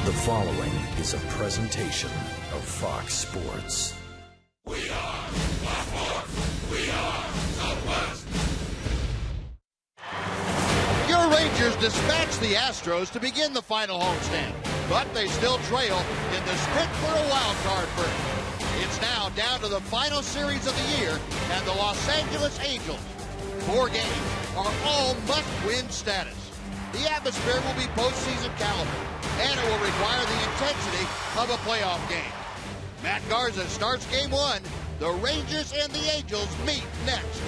The following is a presentation of Fox Sports. We are Blackboard. We are Southwest. Your Rangers dispatch the Astros to begin the final homestand, but they still trail in the sprint for a wild card berth. It's now down to the final series of the year, and the Los Angeles Angels, 4 games, are all must-win status. The atmosphere will be postseason caliber, and it will require the intensity of a playoff game. Matt Garza starts game 1. The Rangers and the Angels meet next.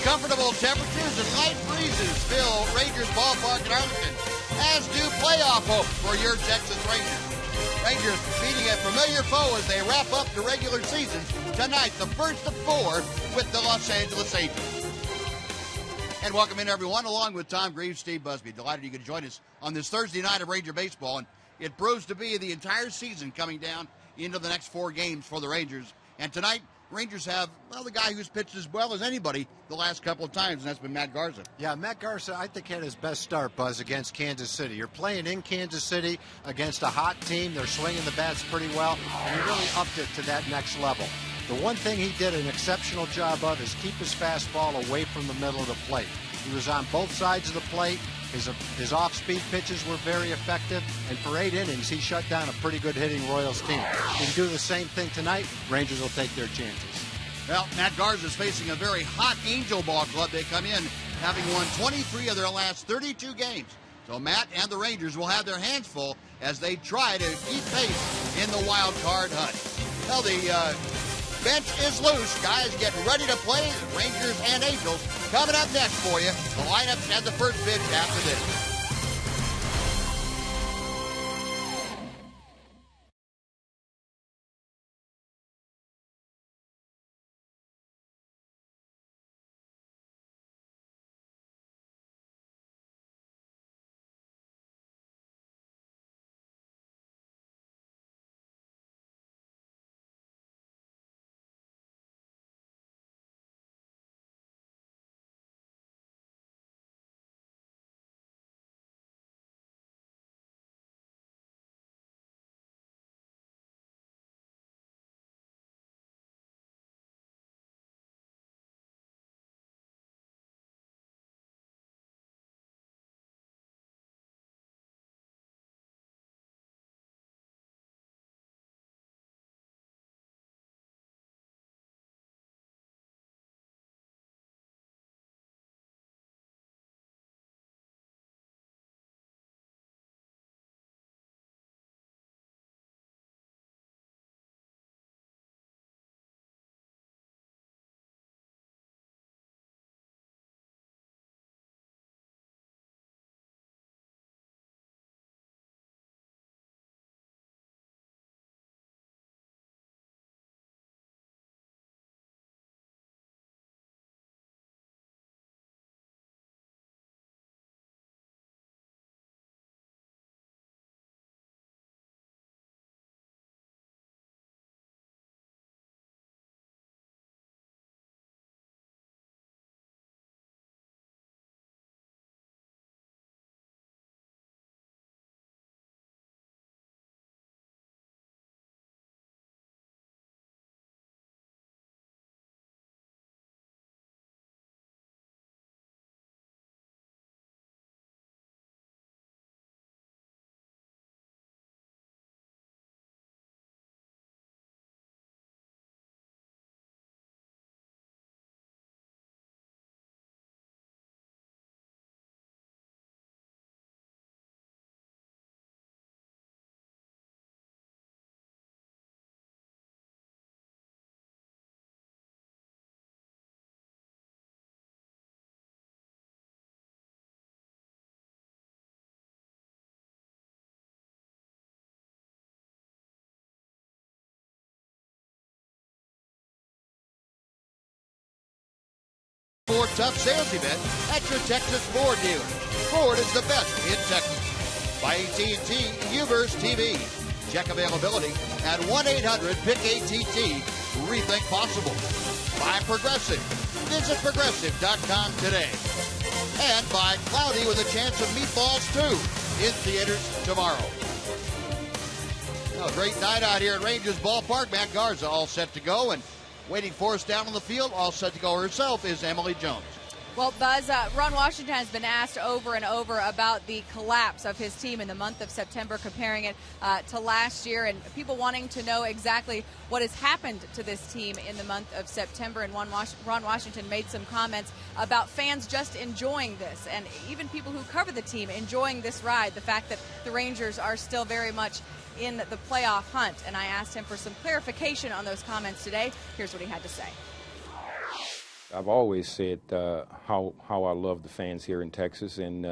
Comfortable temperatures and light breezes fill Rangers ballpark in Arlington, as do playoff hope for your Texas Rangers. Rangers meeting a familiar foe as they wrap up the regular season tonight, the first of 4 with the Los Angeles Angels. And welcome in, everyone, along with Tom Greaves, Steve Busby. Delighted you could join us on this Thursday night of Ranger baseball, and it proves to be the entire season coming down into the next 4 games for the Rangers. And tonight, Rangers have, well, the guy who's pitched as well as anybody the last couple of times, and that's been Matt Garza. Yeah, Matt Garza, I think, had his best start, Buzz, against Kansas City. You're playing in Kansas City against a hot team. They're swinging the bats pretty well, and he really upped it to that next level. The one thing he did an exceptional job of is keep his fastball away from the middle of the plate. He was on both sides of the plate. His off-speed pitches were very effective, and for 8 innings, he shut down a pretty good hitting Royals team. He can do the same thing tonight. Rangers will take their chances. Well, Matt Garza is facing a very hot Angel ball club. They come in having won 23 of their last 32 games. So Matt and the Rangers will have their hands full as they try to keep pace in the wild card hunt. Well, the bench is loose. Guys getting ready to play. Rangers and Angels coming up next for you. The lineups and the first pitch after this. Ford Tough Sales Event at your Texas Ford dealer. Ford is the best in Texas. By AT TEX UVerse TV. Check availability at 1-800-PICK-ATT. Rethink possible. By Progressive. Visit Progressive.com today. And by Cloudy with a Chance of Meatballs 2 in theaters tomorrow. A great night out here at Rangers Ballpark. Matt Garza all set to go, and waiting for us down on the field, all set to go herself, is Emily Jones. Well, Buzz, Ron Washington has been asked over and over about the collapse of his team in the month of September, comparing it to last year, and people wanting to know exactly what has happened to this team in the month of September. And Ron Washington made some comments about fans just enjoying this, and even people who cover the team enjoying this ride, the fact that the Rangers are still very much in the playoff hunt. And I asked him for some clarification on those comments today. Here's what he had to say. I've always said how I love the fans here in Texas and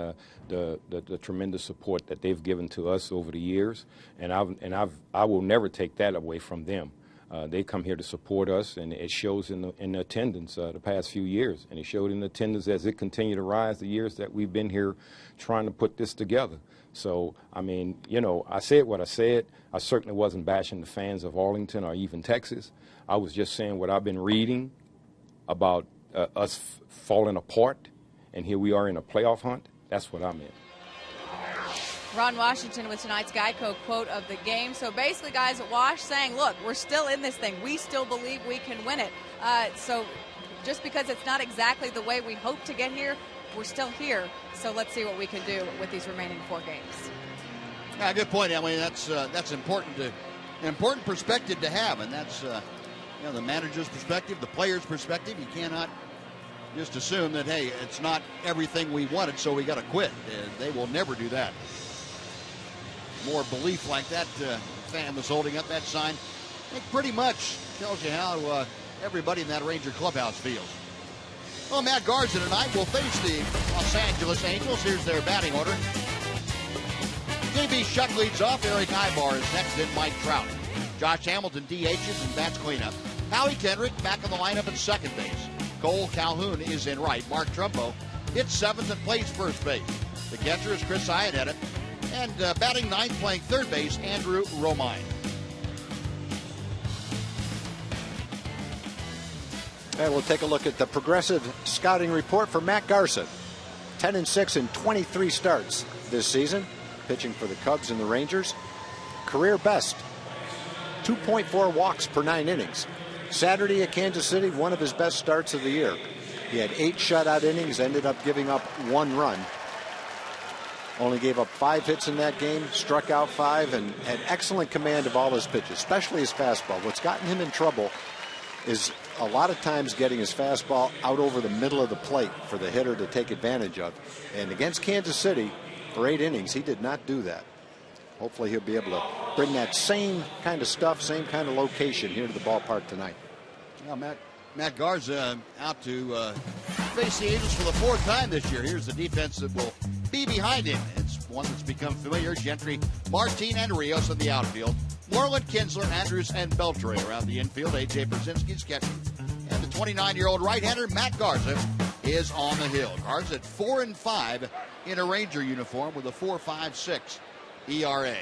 the tremendous support that they've given to us over the years, and I will never take that away from them. They come here to support us, and it shows in the attendance the past few years, and it showed in the attendance as it continued to rise the years that we've been here trying to put this together. So, I mean, you know, I said what I said. I certainly wasn't bashing the fans of Arlington or even Texas. I was just saying what I've been reading about us falling apart, and here we are in a playoff hunt. That's what I meant. Ron Washington with tonight's Geico quote of the game. So basically, guys, Wash saying, look, we're still in this thing. We still believe we can win it. So just because it's not exactly the way we hope to get here, we're still here. So let's see what we can do with these remaining 4 games. Yeah, good point, Emily. That's important an important perspective to have, and that's the manager's perspective, the player's perspective. You cannot just assume that, hey, it's not everything we wanted, so we got to quit. They will never do that. More belief like that fan was holding up that sign, I think pretty much tells you how everybody in that Ranger clubhouse feels. Well, Matt Garza tonight will face the Los Angeles Angels. Here's their batting order. J.B. Shuck leads off. Eric Ibar is next, then Mike Trout. Josh Hamilton DHs and bats cleanup. Howie Kendrick back in the lineup at second base. Cole Calhoun is in right. Mark Trumbo hits seventh and plays first base. The catcher is Chris Iannetta. And batting ninth, playing third base, Andrew Romine. And we'll take a look at the Progressive scouting report for Matt Garza. 10-6 in 23 starts this season, pitching for the Cubs and the Rangers. Career best, 2.4 walks per 9 innings. Saturday at Kansas City, one of his best starts of the year. He had 8 shutout innings, ended up giving up 1 run. Only gave up 5 hits in that game, struck out 5, and had excellent command of all his pitches, especially his fastball. What's gotten him in trouble is a lot of times getting his fastball out over the middle of the plate for the hitter to take advantage of. And against Kansas City, for 8 innings, he did not do that. Hopefully he'll be able to bring that same kind of stuff, same kind of location here to the ballpark tonight. Well, Matt Garza out to face the Angels for the 4th time this year. Here's the defense that will be behind him. It's one that's become familiar. Gentry, Martin, and Rios in the outfield. Moreland, Kinsler, Andrews, and Beltre around the infield. A.J. Brzezinski's catching. And the 29-year-old right-hander, Matt Garza, is on the hill. Garza at 4-5 in a Ranger uniform with a 4.56 ERA.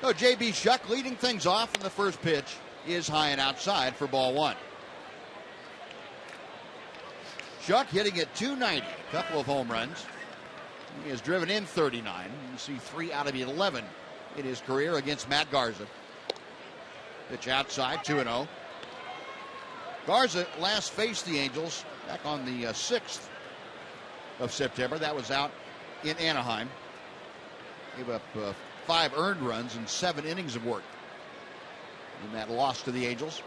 So J.B. Shuck leading things off, and the first pitch is high and outside for ball 1. Shuck hitting at 290, a couple of home runs. He has driven in 39. You see 3 out of 11 in his career against Matt Garza. Pitch outside, 2-0. Garza last faced the Angels back on the 6th of September. That was out in Anaheim. Gave up 5 earned runs and 7 innings of work in that loss to the Angels.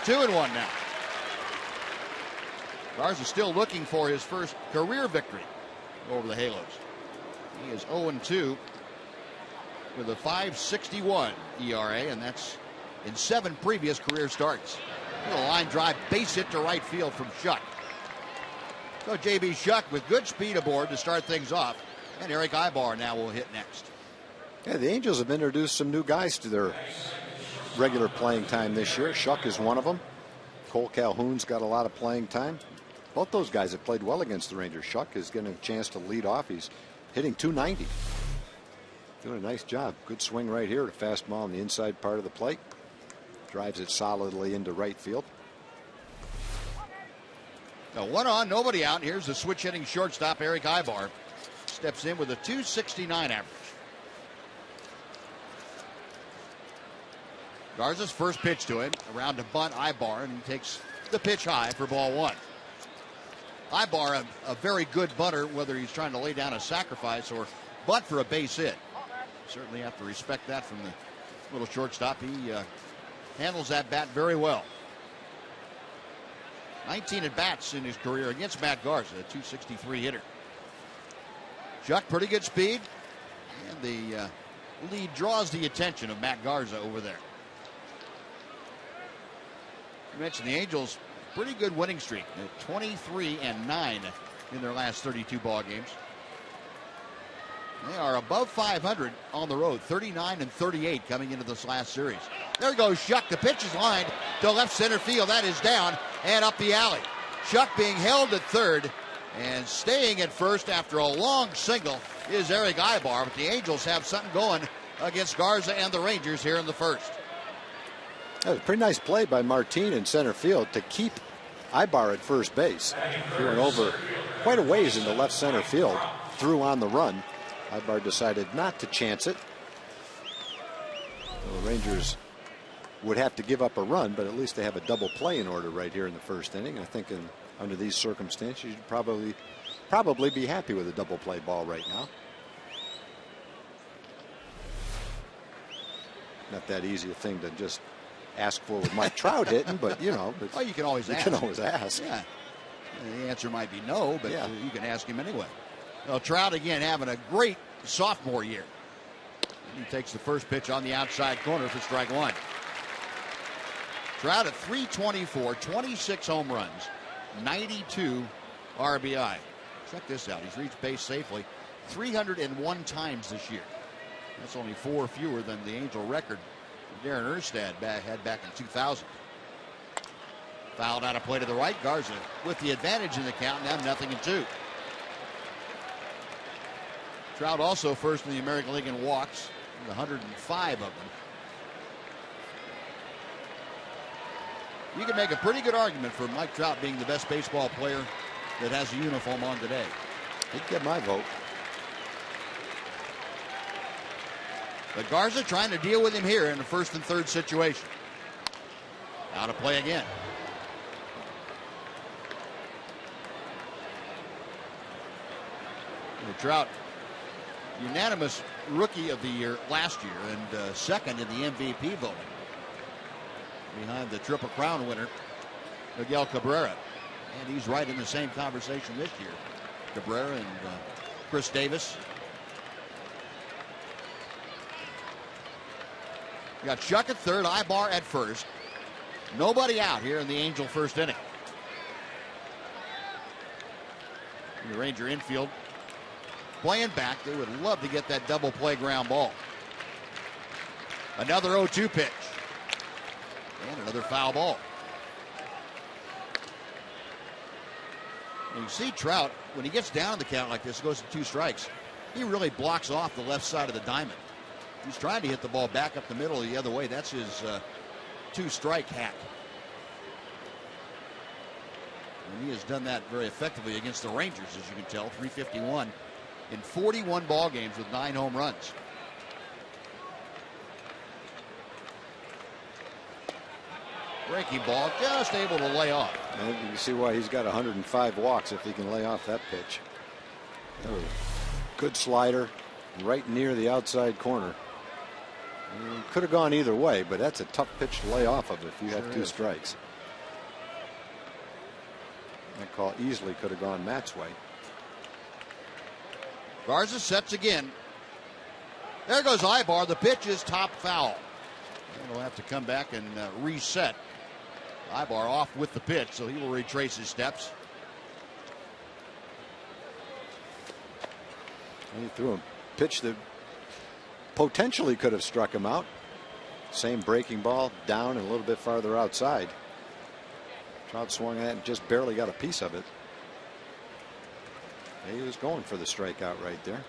2-1 now. Garza still looking for his first career victory over the Halos. He is 0-2 with a 5.61 ERA, and that's in 7 previous career starts. A line drive base hit to right field from Shuck. So J.B. Shuck with good speed aboard to start things off, and Eric Ibar now will hit next. Yeah, the Angels have introduced some new guys to their regular playing time this year. Shuck is one of them. Cole Calhoun's got a lot of playing time. Both those guys have played well against the Rangers. Shuck is getting a chance to lead off. He's hitting 290. Doing a nice job. Good swing right here. A fastball on the inside part of the plate. Drives it solidly into right field. Now 1 on, nobody out. Here's the switch hitting shortstop, Eric Ibar. Steps in with a .269 average. Garza's first pitch to him. Around to bunt Ibar, and he takes the pitch high for ball 1. Ibar, a very good bunter, whether he's trying to lay down a sacrifice or bunt for a base hit. Certainly have to respect that from the little shortstop. He handles that bat very well. 19 at-bats in his career against Matt Garza, a .263 hitter. Chuck, pretty good speed. And the lead draws the attention of Matt Garza over there. You mentioned the Angels, pretty good winning streak. 23-9 in their last 32 ball games. They are above 500 on the road, 39-38 coming into this last series. There goes Shuck. The pitch is lined to left center field. That is down and up the alley. Shuck being held at third and staying at first after a long single is Eric Ibar. But the Angels have something going against Garza and the Rangers here in the first. That was a pretty nice play by Martin in center field to keep Ibar at first base. He went over quite a ways into left center field, threw on the run. Ibar decided not to chance it. The Rangers would have to give up a run, but at least they have a double play in order right here in the first inning. I think under these circumstances, you'd probably be happy with a double play ball right now. Not that easy a thing to just ask for with Mike Trout hitting, but you know. Well, you can always ask. You can always ask. Yeah. The answer might be no, but yeah, you can ask him anyway. Well, Trout again having a great sophomore year. He takes the first pitch on the outside corner for strike 1. Trout at .324, 26 home runs, 92 RBI. Check this out. He's reached base safely 301 times this year. That's only 4 fewer than the Angel record Darren Erstad had back in 2000. Fouled out of play to the right. Garza with the advantage in the count. Now 0-2. Trout also first in the American League in walks, 105 of them. You can make a pretty good argument for Mike Trout being the best baseball player that has a uniform on today. He'd get my vote. But Garza trying to deal with him here in the first and third situation. Out of play again. And Trout, unanimous rookie of the year last year and second in the MVP voting, behind the Triple Crown winner Miguel Cabrera, and he's right in the same conversation this year. Cabrera and Chris Davis. You got Chuck at third, Ibar at first. Nobody out here in the Angel first inning. And the Ranger infield playing back. They would love to get that double play ground ball. Another 0-2 pitch. And another foul ball. And you see Trout, when he gets down in the count like this, goes to 2 strikes, he really blocks off the left side of the diamond. He's trying to hit the ball back up the middle the other way. That's his 2-strike hack. And he has done that very effectively against the Rangers, as you can tell. .351 in 41 ball games with 9 home runs. Breaking ball, just able to lay off. And you can see why he's got 105 walks if he can lay off that pitch. That was a good slider right near the outside corner. Could have gone either way, but that's a tough pitch to lay off of if you have 2 strikes. That call easily could have gone Matt's way. Garza sets again. There goes Ibar. The pitch is top foul. And he'll have to come back and reset. Ibar off with the pitch, so he will retrace his steps. And he threw a pitch that potentially could have struck him out. Same breaking ball, down and a little bit farther outside. Trout swung at it and just barely got a piece of it. He was going for the strikeout right there.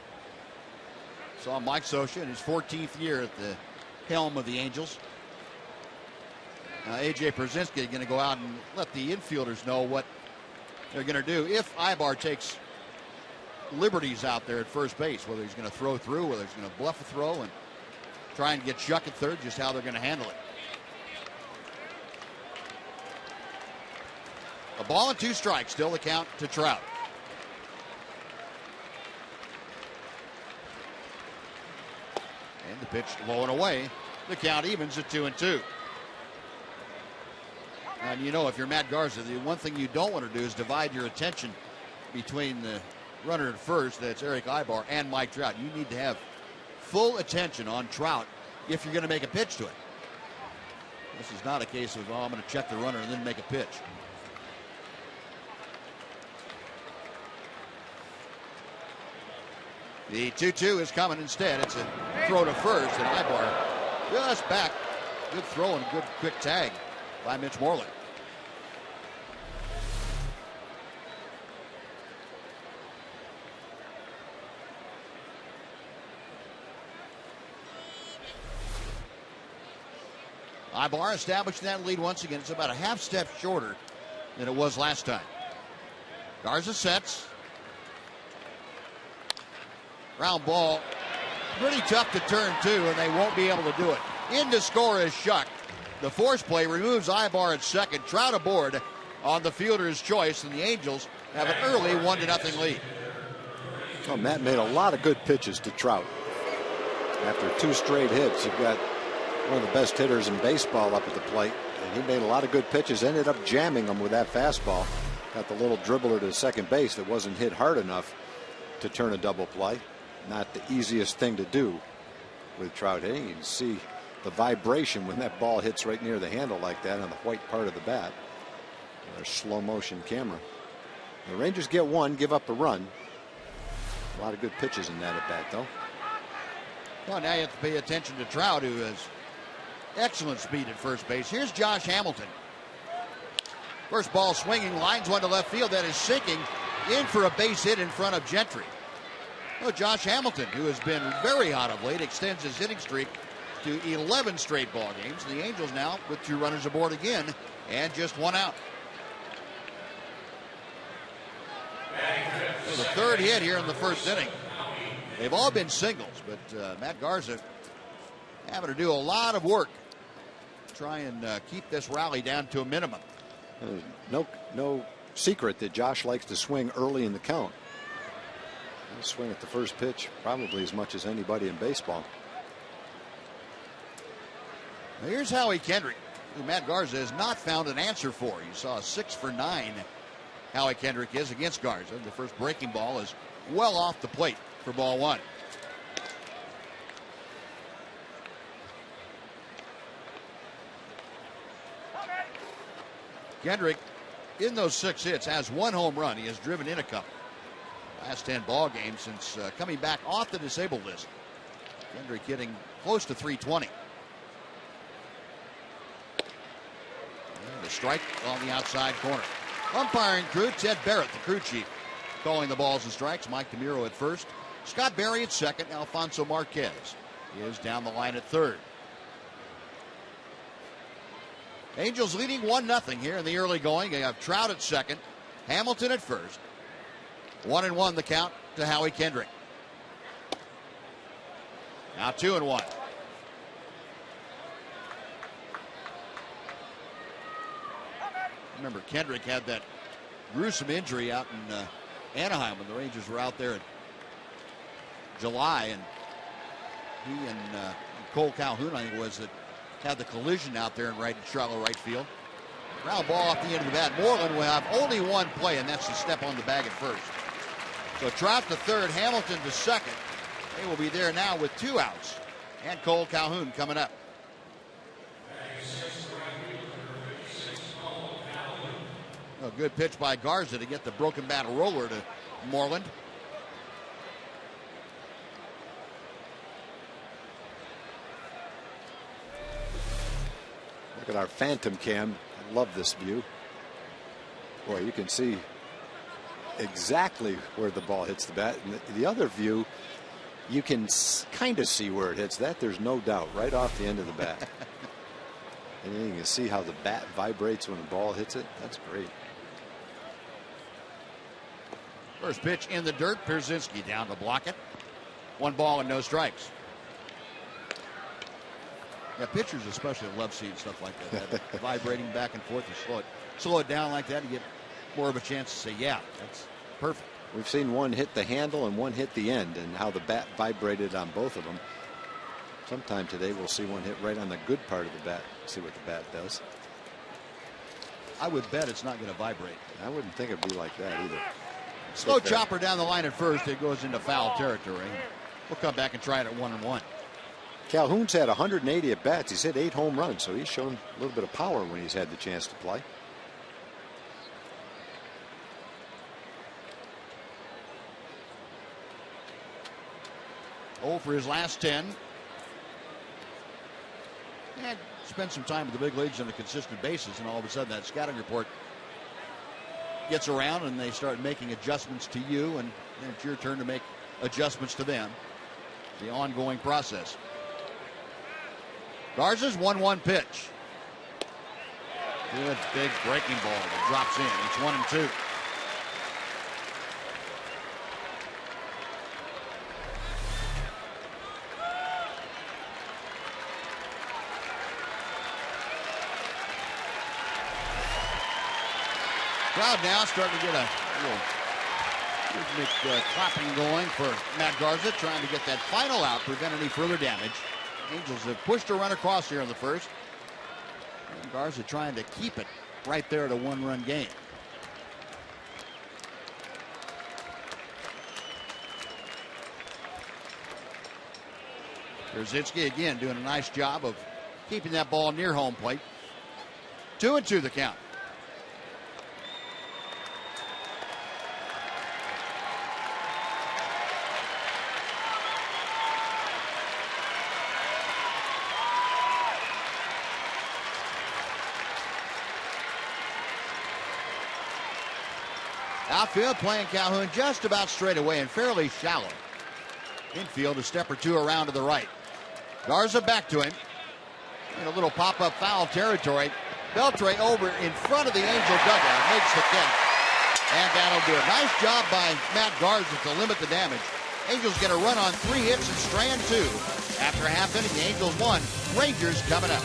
Saw Mike Scioscia in his 14th year at the helm of the Angels. A.J. Pierzynski going to go out and let the infielders know what they're going to do if Ibar takes liberties out there at first base, whether he's going to throw through, whether he's going to bluff a throw and try and get Shuck at third, just how they're going to handle it. A ball and 2 strikes, still the count to Trout. And the pitch low and away. The count evens at 2-2. And you know, if you're Matt Garza, the one thing you don't want to do is divide your attention between the runner at first, that's Eric Ibar, and Mike Trout. You need to have full attention on Trout if you're going to make a pitch to it. This is not a case of, I'm going to check the runner and then make a pitch. The 2-2 is coming instead. It's a throw to first, and Ibar just back. Good throw and good quick tag by Mitch Moreland. Ibar establishing that lead once again. It's about a half step shorter than it was last time. Garza sets. Ground ball. Pretty tough to turn to, and they won't be able to do it. In to score is Shuck. The force play removes Ibar at second. Trout aboard on the fielder's choice, and the Angels have an early 1-0 lead. Oh, Matt made a lot of good pitches to Trout. After 2 straight hits, you've got one of the best hitters in baseball up at the plate, and he made a lot of good pitches. Ended up jamming them with that fastball. Got the little dribbler to second base that wasn't hit hard enough to turn a double play. Not the easiest thing to do with Trout hitting. You can see the vibration when that ball hits right near the handle like that on the white part of the bat. There's slow motion camera. The Rangers get one, give up a run. A lot of good pitches in that at bat, though. Well, now you have to pay attention to Trout, who has excellent speed at first base. Here's Josh Hamilton. First ball swinging, lines one to left field. That is sinking in for a base hit in front of Gentry. Well, Josh Hamilton, who has been very hot of late, extends his hitting streak to 11 straight ball games. The Angels now with 2 runners aboard again and just 1 out. So the 3rd hit here in the 1st inning. They've all been singles, but Matt Garza having to do a lot of work to try and keep this rally down to a minimum. No secret that Josh likes to swing early in the count. He'll swing at the first pitch probably as much as anybody in baseball. Now here's Howie Kendrick, who Matt Garza has not found an answer for. You saw a 6-for-9 Howie Kendrick is against Garza. The first breaking ball is well off the plate for ball 1. Kendrick, in those 6 hits, has 1 home run. He has driven in a couple. Last 10 ball games since coming back off the disabled list. Kendrick hitting close to 320. And a strike on the outside corner. Umpiring crew, Ted Barrett, the crew chief, calling the balls and strikes. Mike DeMuro at first. Scott Berry at second. Alfonso Marquez is down the line at third. Angels leading 1-0 here in the early going. They have Trout at second, Hamilton at first. 1-1 the count to Howie Kendrick. Now 2-1. Remember, Kendrick had that gruesome injury out in Anaheim when the Rangers were out there in July, and he and Cole Calhoun, I think it was, that had the collision out there in Charlotte right field. Ground ball off the end of the bat. Moreland will have only 1 play, and that's the step on the bag at first. So Trout to third, Hamilton to second. They will be there now with 2 outs. And Cole Calhoun coming up. A good pitch by Garza to get the broken bat roller to Moreland. Look at our phantom cam. I love this view. Boy, you can see exactly where the ball hits the bat. And the other view, You can kind of see where it hits that. There's no doubt. Right off the end of the bat. And then you can see how the bat vibrates when the ball hits it. That's great. First pitch in the dirt. Pierzynski down to block it. 1 ball and no strikes. Yeah, pitchers especially love seeing stuff like that. Vibrating back and forth. You slow it down like that, you get more of a chance to say, yeah, that's perfect. We've seen one hit the handle and one hit the end, and how the bat vibrated on both of them. Sometime today we'll see one hit right on the good part of the bat. See what the bat does. I would bet it's not going to vibrate. I wouldn't think it'd be like that either. Slow chopper down the line at first. It goes into foul territory. We'll come back and try it at 1-1. Calhoun's had 180 at bats. He's hit 8 home runs, so he's shown a little bit of power when he's had the chance to play. For his last 10. And spent some time with the big leagues on a consistent basis, and all of a sudden that scouting report gets around and they start making adjustments to you, and then it's your turn to make adjustments to them. The ongoing process. Garza's 1-1 pitch. Good big breaking ball that drops in. It's 1-2. Crowd now starting to get a little rhythmic clapping going for Matt Garza, trying to get that final out, prevent any further damage. Angels have pushed a run across here in the first. And Garza trying to keep it right there at a 1-run game. Pierzynski again doing a nice job of keeping that ball near home plate. 2-2 the count. Outfield playing Calhoun just about straight away and fairly shallow. Infield a step or two around to the right. Garza back to him. In a little pop-up foul territory. Beltre over in front of the Angel dugout. Makes the catch. And that'll do it. Nice job by Matt Garza to limit the damage. Angels get a run on 3 hits and strand 2. After half inning, the Angels won. Rangers coming up.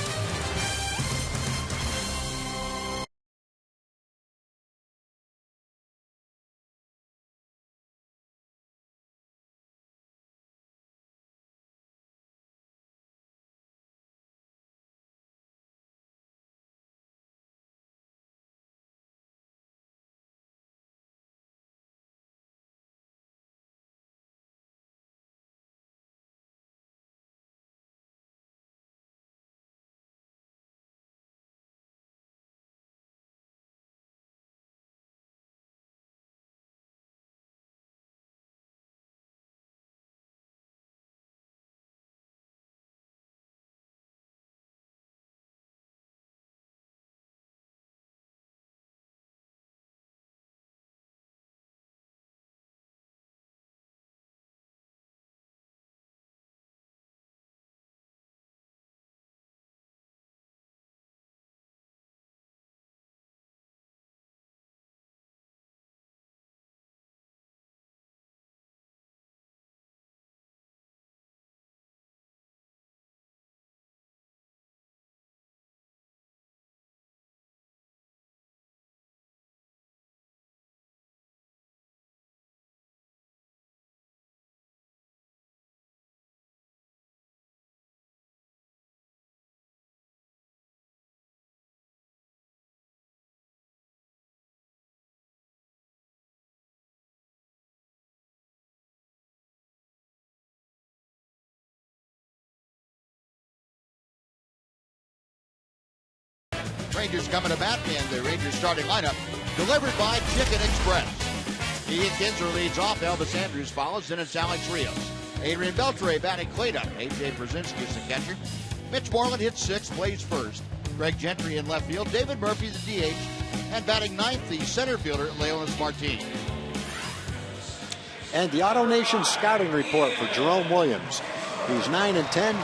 Rangers coming to bat, and the Rangers starting lineup delivered by Chicken Express. Ian Kinsler leads off. Elvis Andrews follows. Then it's Alex Rios. Adrian Beltre batting cleanup. A.J. Pierzynski is the catcher. Mitch Moreland hits 6th, plays first. Greg Gentry in left field. David Murphy the DH. And batting 9th, the center fielder, Leonis Martin. And the Auto Nation scouting report for Jerome Williams. He's 9-10,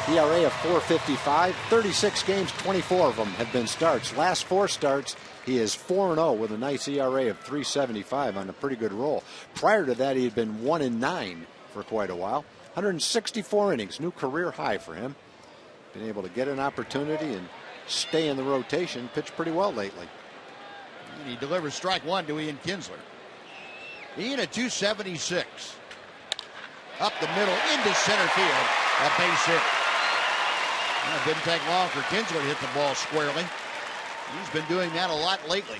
ERA of 4.55, 36 games, 24 of them have been starts. Last 4 starts, he is 4-0 with a nice ERA of 3.75 on a pretty good roll. Prior to that, he had been 1-9 for quite a while. 164 innings, new career high for him. Been able to get an opportunity and stay in the rotation. Pitched pretty well lately. And he delivers strike 1 to Ian Kinsler. Ian at 276. Up the middle into center field. A base hit. Well, it didn't take long for Kinsler to hit the ball squarely. He's been doing that a lot lately.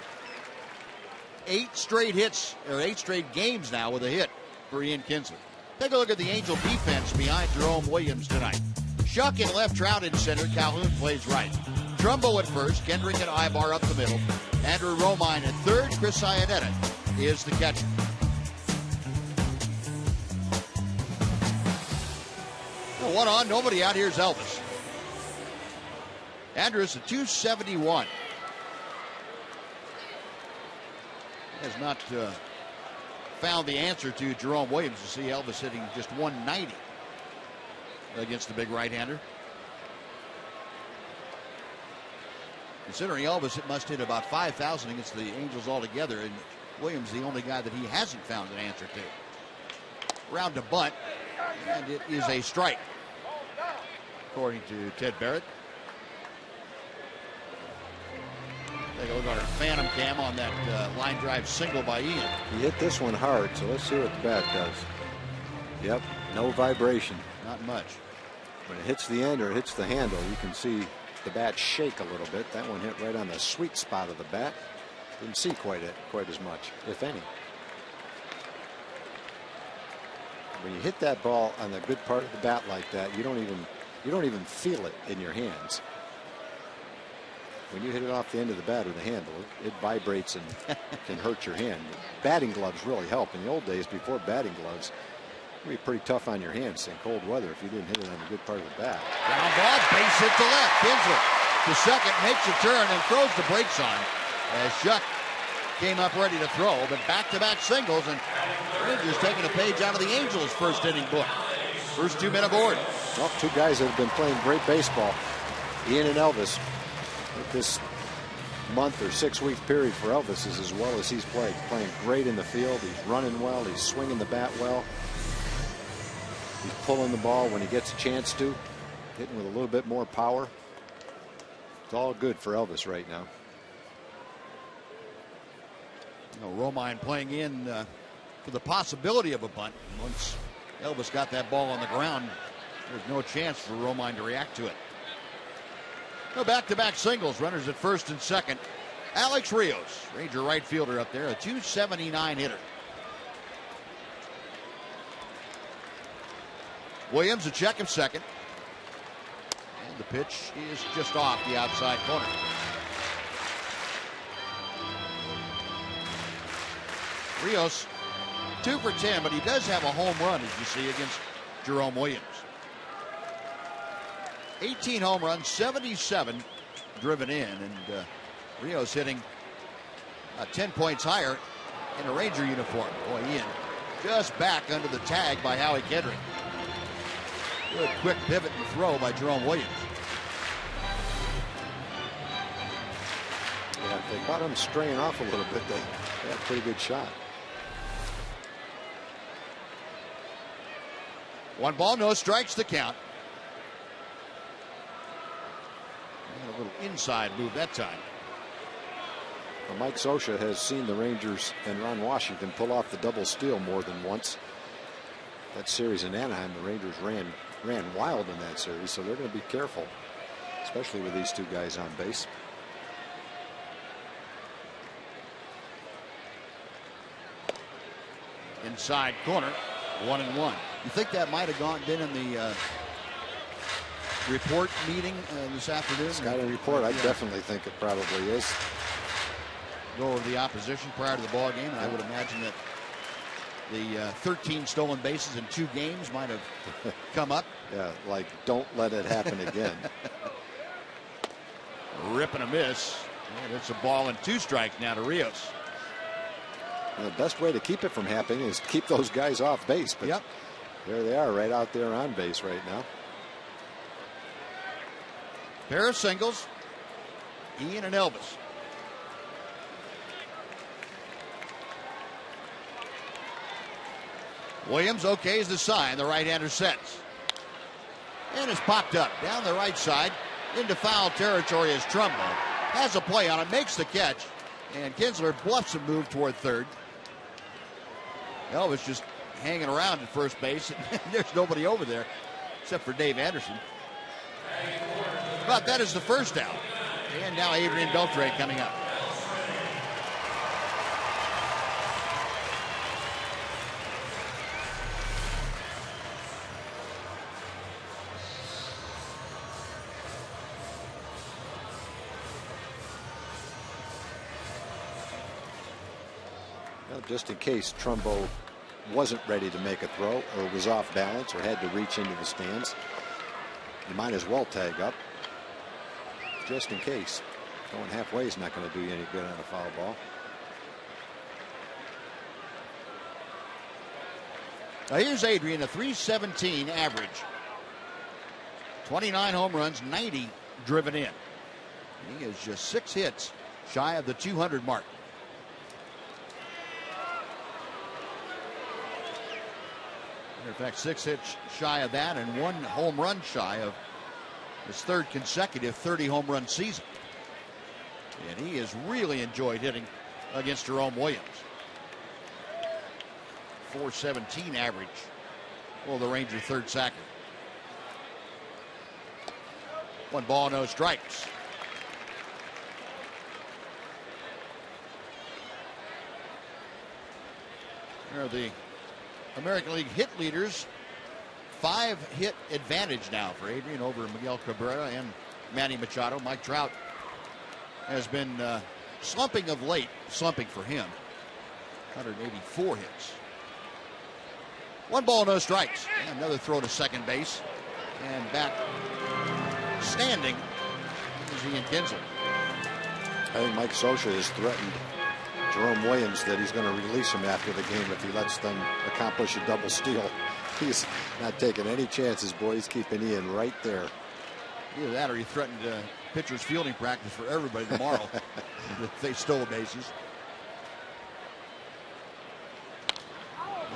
8 straight hits, or 8 straight games now with a hit for Ian Kinsler. Take a look at the Angel defense behind Jerome Williams tonight. Shuck in left, Trout in center, Calhoun plays right. Trumbo at first, Kendrick and Ibar up the middle. Andrew Romine at third, Chris Iannetta is the catcher. One on, nobody out. Here's Elvis. Andrus at 271. Has not found the answer to Jerome Williams. To see Elvis hitting just 190 against the big right-hander. Considering Elvis, it must hit about 5,000 against the Angels altogether, and Williams the only guy that he hasn't found an answer to. Round to bunt, and it is a strike, according to Ted Barrett. Take a look at our phantom cam on that line drive single by Ian. He hit this one hard, so let's see what the bat does. Yep, no vibration. Not much. When it hits the end or it hits the handle, you can see the bat shake a little bit. That one hit right on the sweet spot of the bat. Didn't see quite as much, if any. When you hit that ball on the good part of the bat like that, you don't even feel it in your hands. When you hit it off the end of the bat or the handle, it vibrates and can hurt your hand. Batting gloves really help. In the old days, before batting gloves, it would be pretty tough on your hands in cold weather if you didn't hit it on the good part of the bat. Ground ball, base hit to left. Kinsler to second, makes a turn and throws the brakes on as Shuck came up ready to throw, but back-to-back singles, and Rangers taking a page out of the Angels' first inning book. First 2 men aboard. Well, 2 guys that have been playing great baseball, Ian and Elvis. This month or 6-week period for Elvis is as well as he's played. Playing great in the field. He's running well. He's swinging the bat well. He's pulling the ball when he gets a chance to. Hitting with a little bit more power. It's all good for Elvis right now. Romine playing in for the possibility of a bunt. Once Elvis got that ball on the ground, there's no chance for Romine to react to it. No back-to-back singles, runners at first and second. Alex Rios, Ranger right fielder up there, a 279 hitter. Williams a check of second. And the pitch is just off the outside corner. Rios 2 for 10, but he does have a home run, as you see, against Jerome Williams. 18 home runs, 77 driven in, and Rios hitting 10 points higher in a Ranger uniform. Boy, Ian just back under the tag by Howie Kendrick. Good quick pivot and throw by Jerome Williams. Yeah, if they caught him straying off a little bit, they had a pretty good shot. 1 ball, no strikes to count. And a little inside move that time. Well, Mike Scioscia has seen the Rangers and Ron Washington pull off the double steal more than once. That series in Anaheim, the Rangers ran wild in that series, so they're going to be careful, especially with these 2 guys on base. Inside corner, 1-1. You think that might have been in the report meeting this afternoon? Scouting report, I definitely think it probably is. Go over the opposition prior to the ball game, and I would imagine that the 13 stolen bases in 2 games might have come up. Yeah, like don't let it happen again. Rip and a miss, and it's a ball and 2 strikes now to Rios. And the best way to keep it from happening is to keep those guys off base. But there they are, right out there on base right now. Pair of singles, Ian and Elvis. Williams okays the sign. The right-hander sets. And is popped up down the right side into foul territory as Trumbo has a play on it, makes the catch, and Kinsler bluffs a move toward third. Elvis just hanging around at first base. There's nobody over there except for Dave Anderson. But that is the first out. And now Adrian Beltre coming up. Well, just in case Trumbo wasn't ready to make a throw or was off balance or had to reach into the stands, you might as well tag up just in case. Going halfway is not going to do you any good on a foul ball. Now here's Adrian, a .317 average. 29 home runs, 90 driven in. He is just 6 hits shy of the 200 mark. In fact, 6 hits shy of that and 1 home run shy of his third consecutive 30 home run season. And he has really enjoyed hitting against Jerome Williams. .417 average. Well, the Ranger third sacker. 1 ball, no strikes. Here are the American League hit leaders. 5 hit advantage now for Adrian over Miguel Cabrera and Manny Machado. Mike Trout has been slumping of late. Slumping for him. 184 hits. 1 ball, no strikes. And another throw to second base. And back standing is Ian Kinsler. I think Mike Scioscia has threatened Jerome Williams that he's going to release him after the game if he lets them accomplish a double steal. He's not taking any chances, boys. Keeping Ian right there. Either that or he threatened pitcher's fielding practice for everybody tomorrow if they stole bases.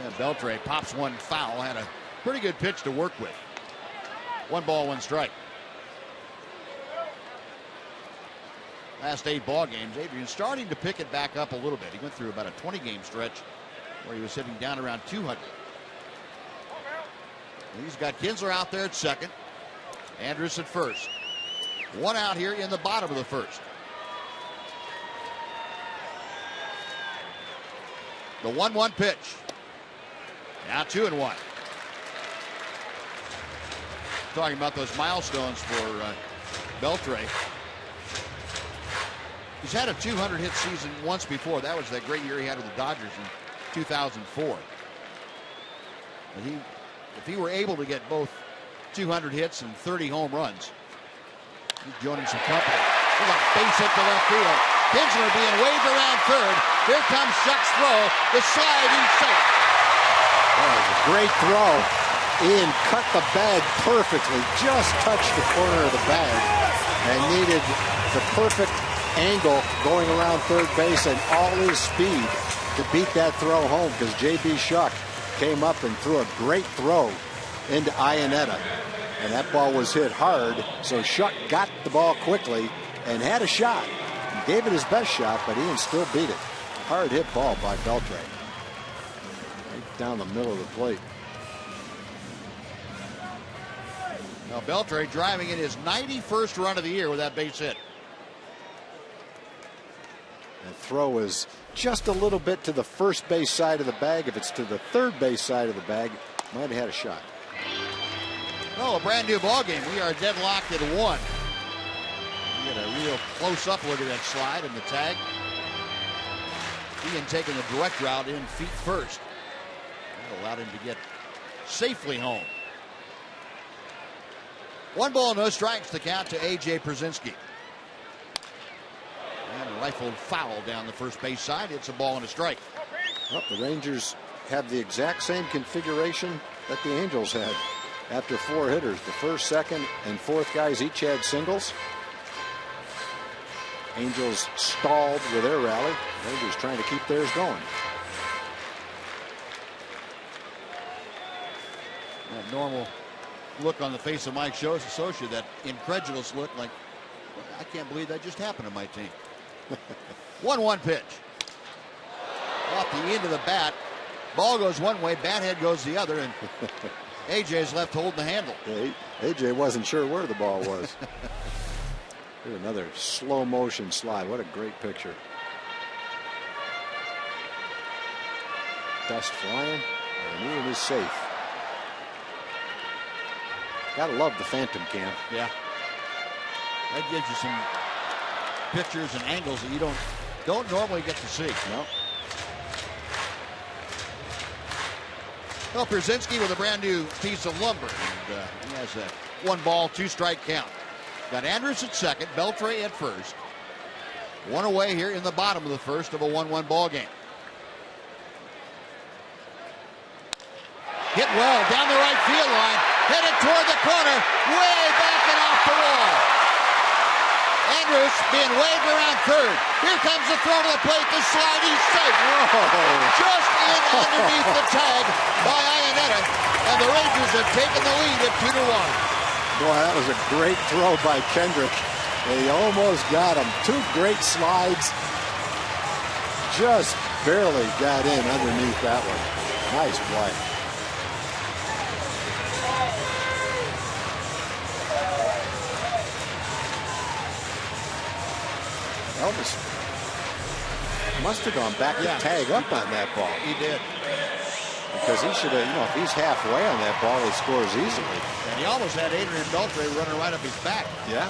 Yeah, Beltre pops 1 foul. Had a pretty good pitch to work with. 1 ball, 1 strike. Last 8 ball games, Adrian starting to pick it back up a little bit. He went through about a 20-game stretch where he was hitting down around 200. He's got Kinsler out there at second. Andrus at first. 1 out here in the bottom of the first. The 1-1 pitch. Now 2-1. Talking about those milestones for Beltre. He's had a 200-hit season once before. That was that great year he had with the Dodgers in 2004. And if he were able to get both 200 hits and 30 home runs, he's joining some company. Look at base hit to left field. Kinsler being waved around third. Here comes Shuck's throw. The slide, he's safe. That was a great throw. Ian cut the bag perfectly. Just touched the corner of the bag and needed the perfect angle going around third base and all his speed to beat that throw home, because J.B. Shuck came up and threw a great throw into Iannetta, and that ball was hit hard, so Shuck got the ball quickly and had a shot. He gave it his best shot, but Ian still beat it. Hard hit ball by Beltre. Right down the middle of the plate. Now Beltre driving in his 91st run of the year with that base hit. The throw is just a little bit to the first base side of the bag. If it's to the third base side of the bag, might have had a shot. Well, a brand new ball game. We are deadlocked at 1. You get a real close-up look at that slide and the tag. Ian taking the direct route in feet first. That allowed him to get safely home. 1 ball, no strikes to count to A.J. Przinsky. And a rifled foul down the first base side. It's a ball and a strike. Well, the Rangers have the exact same configuration that the Angels had. After 4 hitters, the first, second, and fourth guys each had singles. Angels stalled with their rally. Rangers trying to keep theirs going. That normal look on the face of Mike Scho's associate, that incredulous look like, I can't believe that just happened to my team. 1-1 pitch. Off the end of the bat. Ball goes one way, bat head goes the other, and AJ's left holding the handle. Yeah, AJ wasn't sure where the ball was. Here's another slow motion slide. What a great picture. Dust flying, and Ian is safe. Gotta love the phantom cam. Yeah. That gives you some pictures and angles that you don't normally get to see. No. Well, Brzezinski with a brand new piece of lumber. And, he has a 1-ball, 2-strike count. Got Andrus at second, Beltre at first. One away here in the bottom of the first of a 1-1 ball game. Hit well down the right field line. Headed toward the corner. Way back and off the wall. Andrus being waved around third. Here comes the throw to the plate. The slide. He's safe. Whoa. Just in underneath the tag by Iannetta. And the Rangers have taken the lead at 2-1. Boy, that was a great throw by Kendrick. He almost got him. 2 great slides. Just barely got in underneath that one. Nice play. Elvis must have gone back to tag up on that ball. He did. Because he should have, if he's halfway on that ball, he scores easily. And he almost had Adrian Beltre running right up his back. Yeah.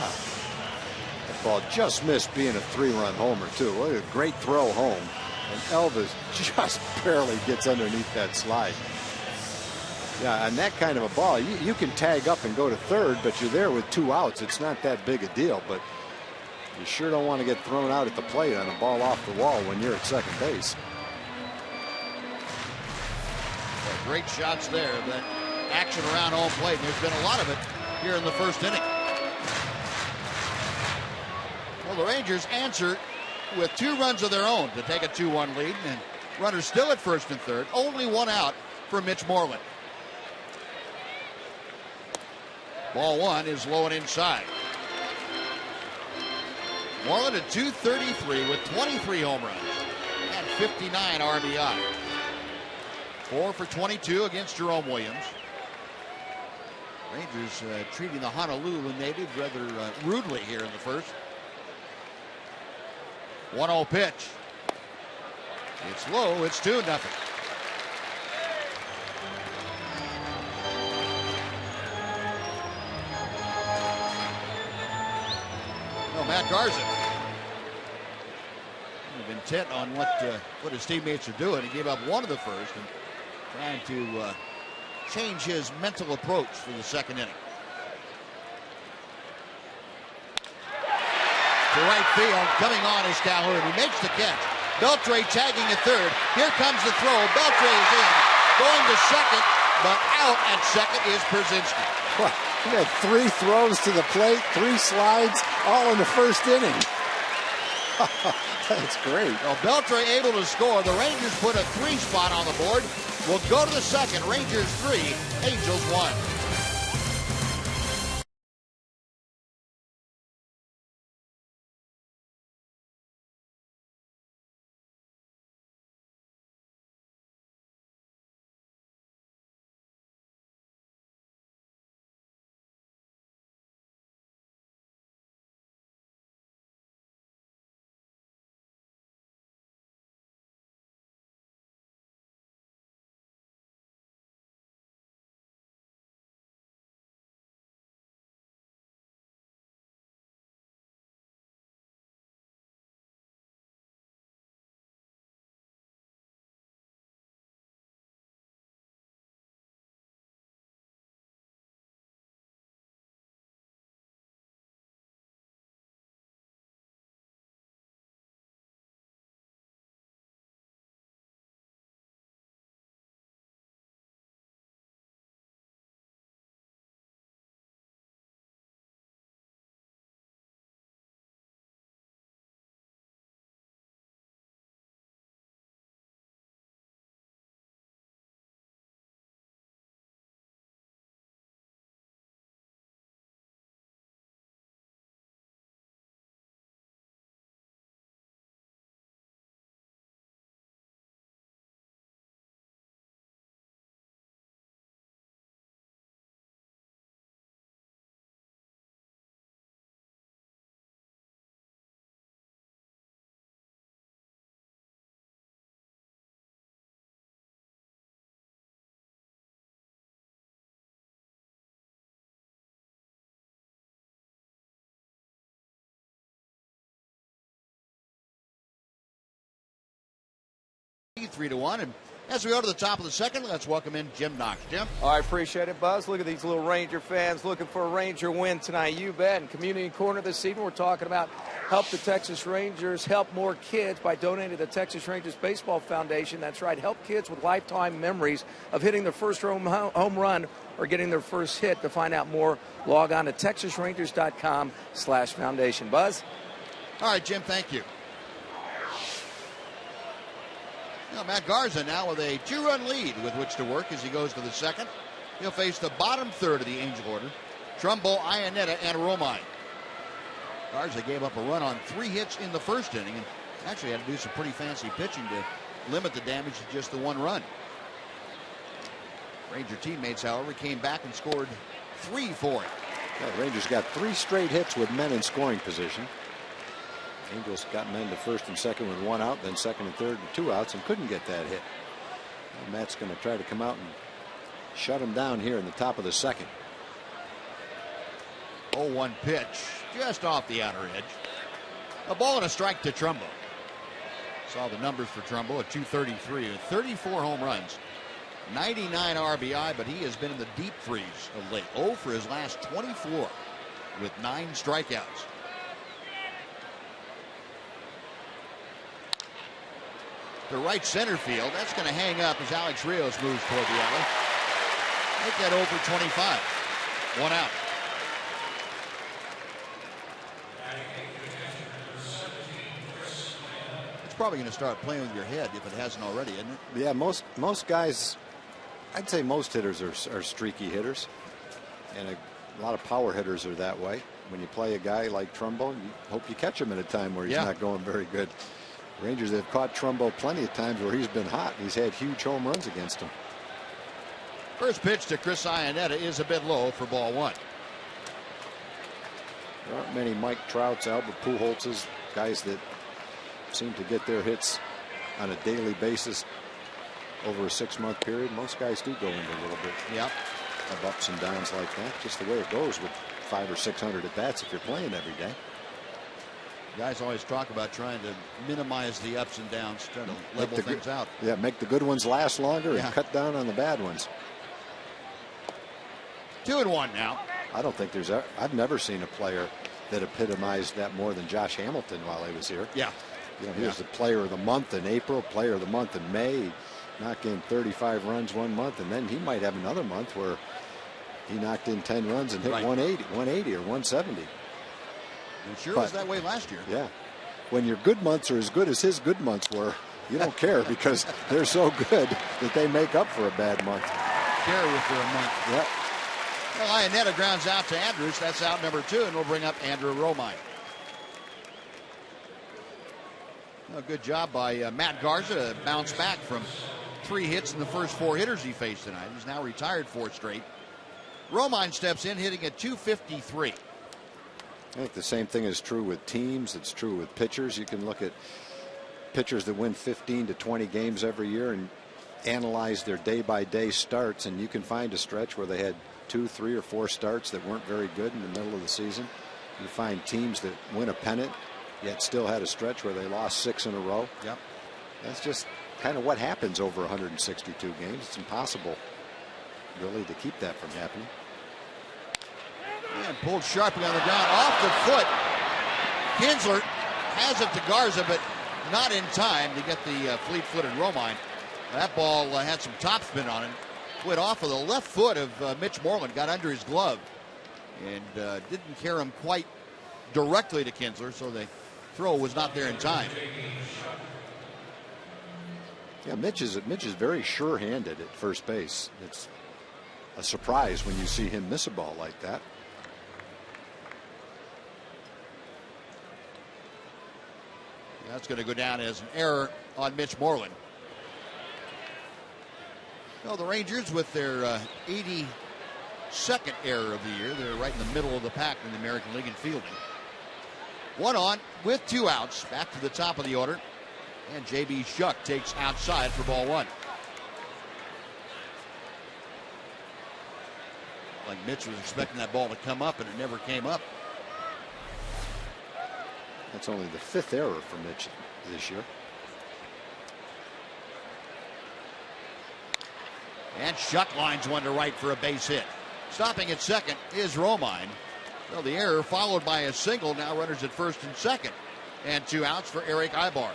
That ball just missed being a 3-run homer, too. What a great throw home. And Elvis just barely gets underneath that slide. Yeah, on that kind of a ball, you can tag up and go to third, but you're there with 2 outs. It's not that big a deal, but you sure don't want to get thrown out at the plate on a ball off the wall when you're at second base. Great shots there. That action around home plate. And there's been a lot of it here in the first inning. Well, the Rangers answer with 2 runs of their own to take a 2-1 lead. And runners still at first and third. Only 1 out for Mitch Moreland. Ball 1 is low and inside. Moreland at .233 with 23 home runs and 59 RBI. 4 for 22 against Jerome Williams. Rangers treating the Honolulu native rather rudely here in the first. 1-0 pitch. It's low. It's 2-0. No, Matt Garza. Intent on what his teammates are doing. He gave up 1 of the first and trying to change his mental approach for the second inning. To right field, coming on is Calhoun. He makes the catch. Beltre tagging at third. Here comes the throw. Beltre is in. Going to second, but out at second is Brzezinski. He had 3 throws to the plate, 3 slides, all in the first inning. That's great. Well, Beltre able to score. The Rangers put a 3 spot on the board. We'll go to the second. Rangers 3, Angels 1. 3-1. And as we go to the top of the second, let's welcome in Jim Knox. Jim? I appreciate it, Buzz. Look at these little Ranger fans looking for a Ranger win tonight. You bet. In Community Corner this evening, we're talking about help the Texas Rangers help more kids by donating to the Texas Rangers Baseball Foundation. That's right. Help kids with lifetime memories of hitting their first home run or getting their first hit. To find out more, log on to texasrangers.com/foundation. Buzz? All right, Jim, thank you. Now, Matt Garza now with a 2-run lead with which to work as he goes to the second. He'll face the bottom third of the Angel order, Trumbo, Iannetta, and Romine. Garza gave up a run on 3 hits in the first inning and actually had to do some pretty fancy pitching to limit the damage to just the 1 run. Ranger teammates, however, came back and scored 3 for him. Yeah, Rangers got 3 straight hits with men in scoring position. Angels got men to first and second with 1 out, then second and third with 2 outs, and couldn't get that hit. Well, Matt's going to try to come out and shut him down here in the top of the second. 0-1 pitch, just off the outer edge. A ball and a strike to Trumbo. Saw the numbers for Trumbo at 233 with 34 home runs, 99 RBI, but he has been in the deep freeze of late. 0 for his last 24 with 9 strikeouts. To right center field. That's going to hang up as Alex Rios moves toward the alley. Make that over 25. 1 out. It's probably going to start playing with your head if it hasn't already, isn't it? Yeah, most guys, I'd say most hitters are streaky hitters. And a lot of power hitters are that way. When you play a guy like Trumbo, you hope you catch him at a time where he's not going very good. Rangers have caught Trumbo plenty of times where he's been hot. He's had huge home runs against him. First pitch to Chris Iannetta is a bit low for ball 1. There aren't many Mike Trouts, Albert Pujols, guys that seem to get their hits on a daily basis over a 6-month period. Most guys do go into a little bit of ups and downs like that. Just the way it goes with 500 or 600 at bats if you're playing every day. Guys always talk about trying to minimize the ups and downs, trying to level things out. Yeah, make the good ones last longer and cut down on the bad ones. 2-1 now. I don't think there's I've never seen a player that epitomized that more than Josh Hamilton while he was here. Yeah. You know, he was the player of the month in April, player of the month in May. He knocked in 35 runs 1 month, and then he might have another month where he knocked in 10 runs and hit 180 or 170. It sure was that way last year. Yeah. When your good months are as good as his good months were, you don't care because they're so good that they make up for a bad month. Carry it for a month. Yep. Well, Iannetta grounds out to Andrews. That's out number 2, and we'll bring up Andrew Romine. Well, good job by Matt Garza to bounce back from 3 hits in the first 4 hitters he faced tonight. He's now retired 4 straight. Romine steps in, hitting at 253. I think the same thing is true with teams. It's true with pitchers. You can look at pitchers that win 15 to 20 games every year and analyze their day-by-day starts, and you can find a stretch where they had 2, 3, or 4 starts that weren't very good in the middle of the season. You find teams that win a pennant yet still had a stretch where they lost 6 in a row. Yep. That's just kind of what happens over 162 games. It's impossible really to keep that from happening. And pulled sharply on the ground off the foot. Kinsler has it to Garza, but not in time to get the fleet-footed Romine. That ball had some topspin on it. Went off of the left foot of Mitch Moreland, got under his glove, and didn't carry him quite directly to Kinsler, so the throw was not there in time. Yeah, Mitch is very sure-handed at first base. It's a surprise when you see him miss a ball like that. That's going to go down as an error on Mitch Moreland. Well, the Rangers with their 82nd error of the year. They're right in the middle of the pack in the American League in fielding. 1 on with 2 outs. Back to the top of the order. And J.B. Shuck takes outside for ball 1. Like Mitch was expecting that ball to come up, and it never came up. That's only the 5th error for Mitch this year. And Shuck lines one to right for a base hit. Stopping at second is Romine. Well, the error followed by a single. Now runners at first and second. And 2 outs for Eric Ibar.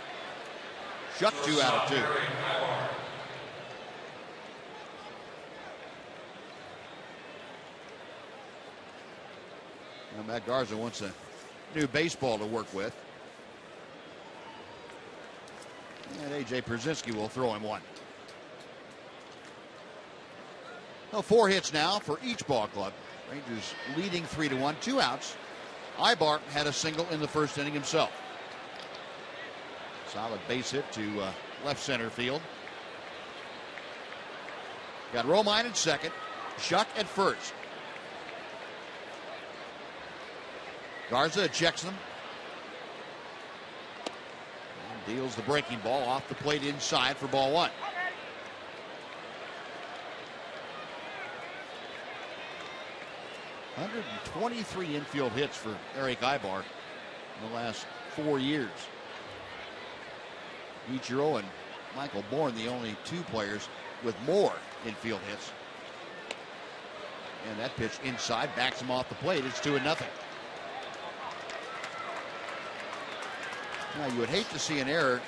Shuck 2 out of 2. Now Matt Garza wants a new baseball to work with. And A.J. Pierzynski will throw him one. Well, 4 hits now for each ball club. Rangers leading 3-1, 2 outs. Ibar had a single in the first inning himself. Solid base hit to left center field. Got Romine at second, Shuck at first. Garza checks them. And deals the breaking ball off the plate inside for ball 1. .123 infield hits for Eric Ibar in the last 4 years. Ichiro and Michael Bourne, the only 2 players with more infield hits. And that pitch inside backs him off the plate. It's 2-0. Now you would hate to see an error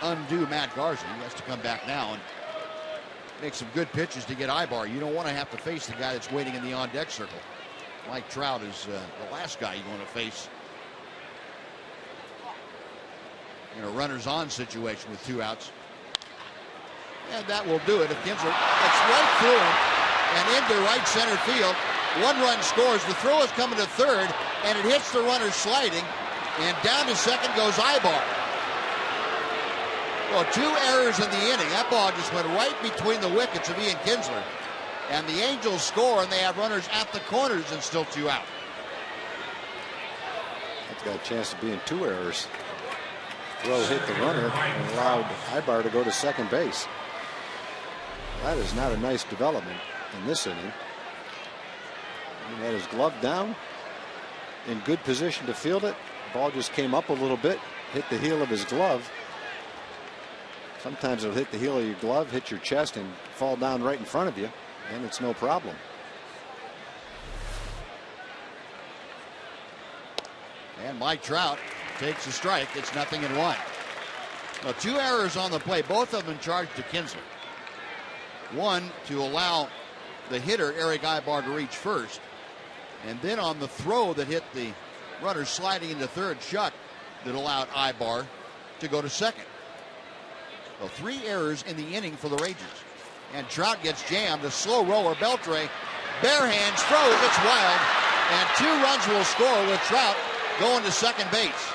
undo Matt Garza. He has to come back now and make some good pitches to get Ibar. You don't want to have to face the guy that's waiting in the on-deck circle. Mike Trout is the last guy you want to face in a runners-on situation with 2 outs. And that will do it. If Kinsler gets right through him and into right center field, 1 run scores. The throw is coming to third, and it hits the runner sliding, and down to second goes Ibar. Well, 2 errors in the inning. That ball just went right between the wickets of Ian Kinsler. And the Angels score, and they have runners at the corners and still 2 out. That's got a chance of being 2 errors. Throw hit the runner and allowed Ibar to go to second base. That is not a nice development in this inning. He had his glove down, in good position to field it. Ball just came up a little bit, hit the heel of his glove. Sometimes it'll hit the heel of your glove, hit your chest, and fall down right in front of you, and it's no problem. And Mike Trout takes a strike. It's 0-1. Well, 2 errors on the play, both of them charged to Kinsler. One to allow the hitter, Eric Ibar, to reach first. And then on the throw that hit the runner sliding into third, Shuck, that allowed Ibar to go to second. Well, 3 errors in the inning for the Rangers. And Trout gets jammed. A slow roller, Beltre, bare hands, throws, it's wild. And 2 runs will score with Trout going to second base.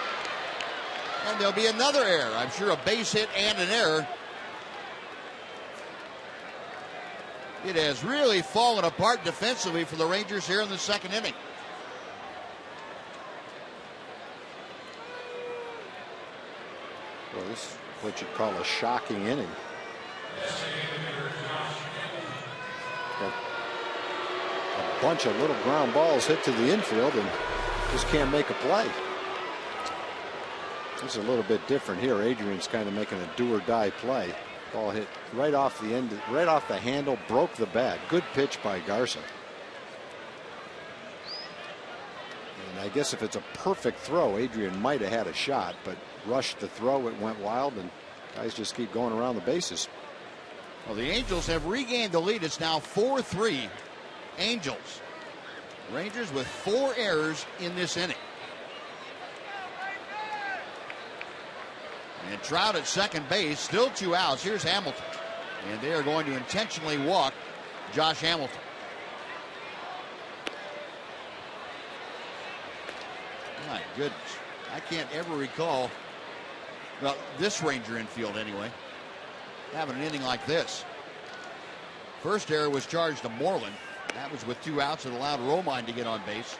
And there'll be another error. I'm sure a base hit and an error. It has really fallen apart defensively for the Rangers here in the second inning. Well, this is what you'd call a shocking inning. A bunch of little ground balls hit to the infield and just can't make a play. It's a little bit different here. Adrian's kind of making a do or die play. Ball hit right off the end, right off the handle, broke the bat. Good pitch by Garza. And I guess if it's a perfect throw, Adrian might have had a shot, but rushed the throw, it went wild, and guys just keep going around the bases. Well, the Angels have regained the lead. It's now 4-3 Angels. Rangers with 4 errors in this inning. And Trout at second base, still 2 outs. Here's Hamilton. And they are going to intentionally walk Josh Hamilton. My goodness. I can't ever recall, well, this Ranger infield anyway, having an inning like this. First error was charged to Moreland. That was with 2 outs. It allowed Romine to get on base.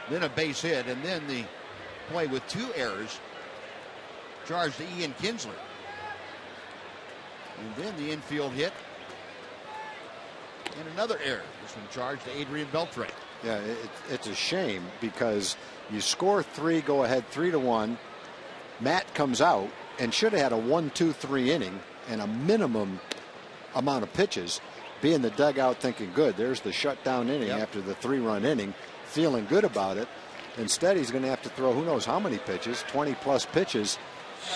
Then a base hit, and then the play with 2 errors charged to Ian Kinsler. And then the infield hit. And another error. This one charged to Adrian Beltre. Yeah, it's a shame because you score 3, go ahead 3-1. Matt comes out and should have had a 1-2-3 inning and a minimum amount of pitches, be in the dugout thinking, good, there's the shutdown inning after the 3-run inning, feeling good about it. Instead, he's going to have to throw who knows how many pitches, 20-plus pitches,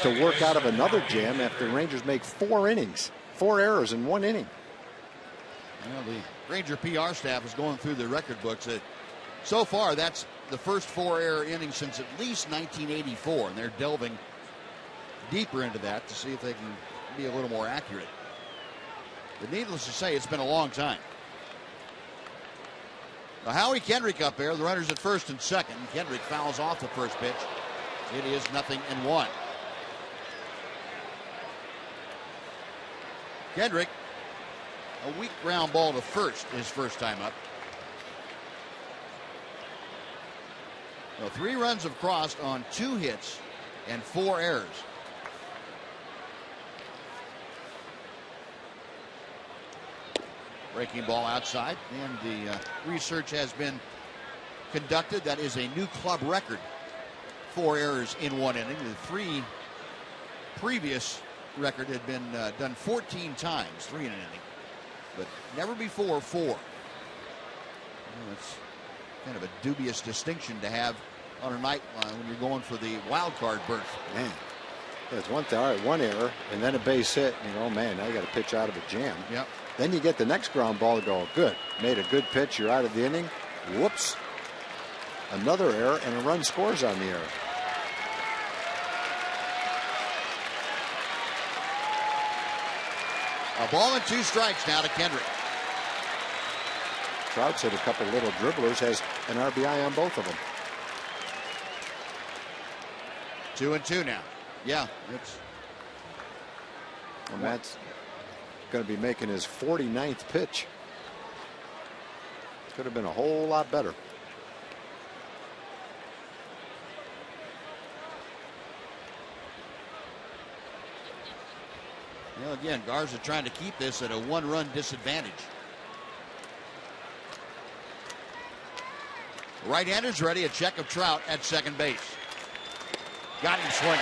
to work out of another jam after the Rangers make 4 innings, 4 errors in 1 inning. Well, the Ranger PR staff is going through the record books. So far, that's the first 4-error inning since at least 1984, and they're delving deeper into that to see if they can be a little more accurate. But needless to say, it's been a long time. Now, Howie Kendrick up there, the runners at first and second. Kendrick fouls off the first pitch. It is 0-1. Kendrick, a weak ground ball to first his first time up. Well, 3 runs have crossed on 2 hits and 4 errors. Breaking ball outside, and the research has been conducted. That is a new club record. 4 errors in 1 inning. The 3 previous record had been done 14 times, 3 in an inning, but never before 4. Well, it's kind of a dubious distinction to have on a night when you're going for the wild card berth. Man, yeah, it's one thing. All right, 1 error and then a base hit. You know, man, now you got to pitch out of a jam. Yep. Then you get the next ground ball to go, good, made a good pitch, you're out of the inning. Whoops. Another error, and a run scores on the error. A ball and 2 strikes now to Kendrick. Trout's hit a couple little dribblers, has an RBI on both of them. 2-2 now. Yeah, it's. And Matt's going to be making his 49th pitch. Could have been a whole lot better. Well, again, Garza trying to keep this at a 1-run disadvantage. Right-hander's ready. A check of Trout at second base. Got him swinging.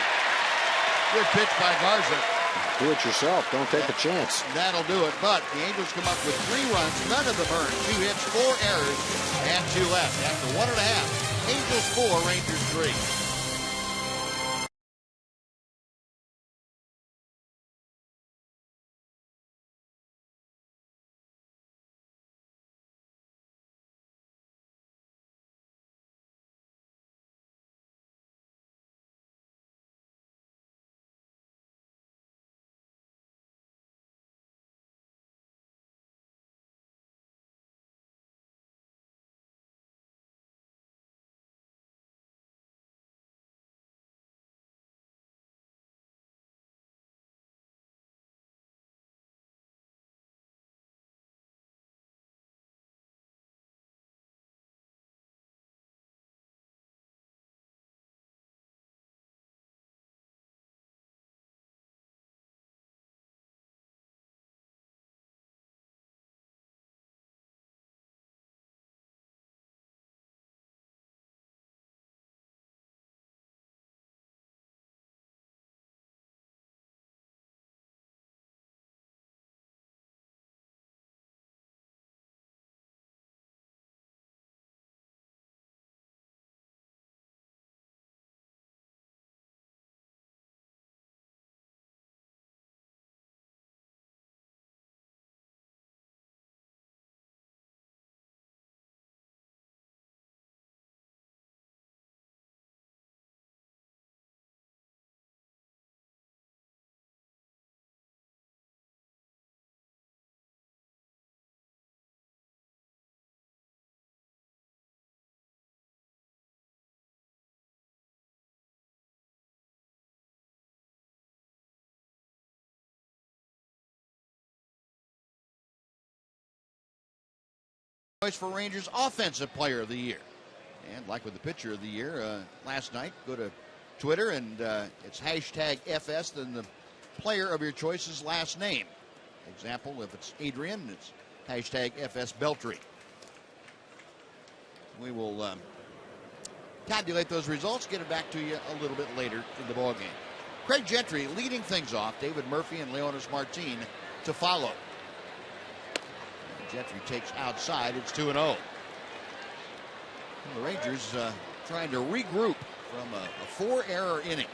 Good pitch by Garza. Do it yourself. Don't take a chance. That'll do it. But the Angels come up with 3 runs, none of them earned. 2 hits, 4 errors, and 2 left. After 1.5, Angels 4, Rangers 3. Choice for Rangers Offensive Player of the Year. And like with the Pitcher of the Year last night, go to Twitter and it's hashtag FS, then the player of your choice's last name. Example, if it's Adrian, it's hashtag FS Beltry. We will tabulate those results, get it back to you a little bit later in the ballgame. Craig Gentry leading things off, David Murphy and Leonis Martin to follow. Gentry takes outside. It's 2-0. The Rangers trying to regroup from a 4-error inning.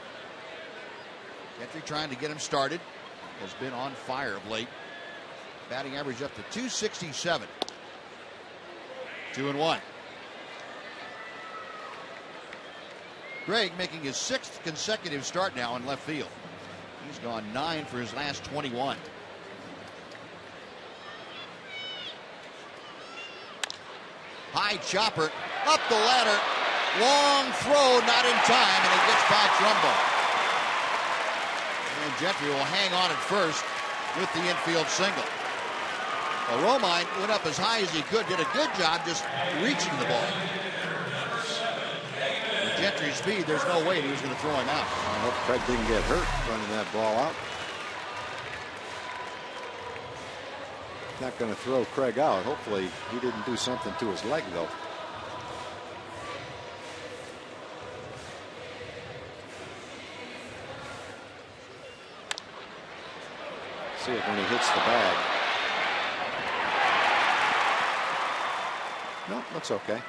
Gentry trying to get him started. Has been on fire of late. Batting average up to 267. 2-1. Gregg making his 6th consecutive start now in left field. He's gone 9 for his last 21. High chopper up the ladder. Long throw, not in time, and it gets by Trumbo. And Gentry will hang on at first with the infield single. Well, Romine went up as high as he could, did a good job just reaching the ball. With Gentry's speed, there's no way he was going to throw him out. I hope Craig didn't get hurt running that ball out. Not going to throw Craig out. Hopefully he didn't do something to his leg, though. See it when he hits the bag. No, that's okay.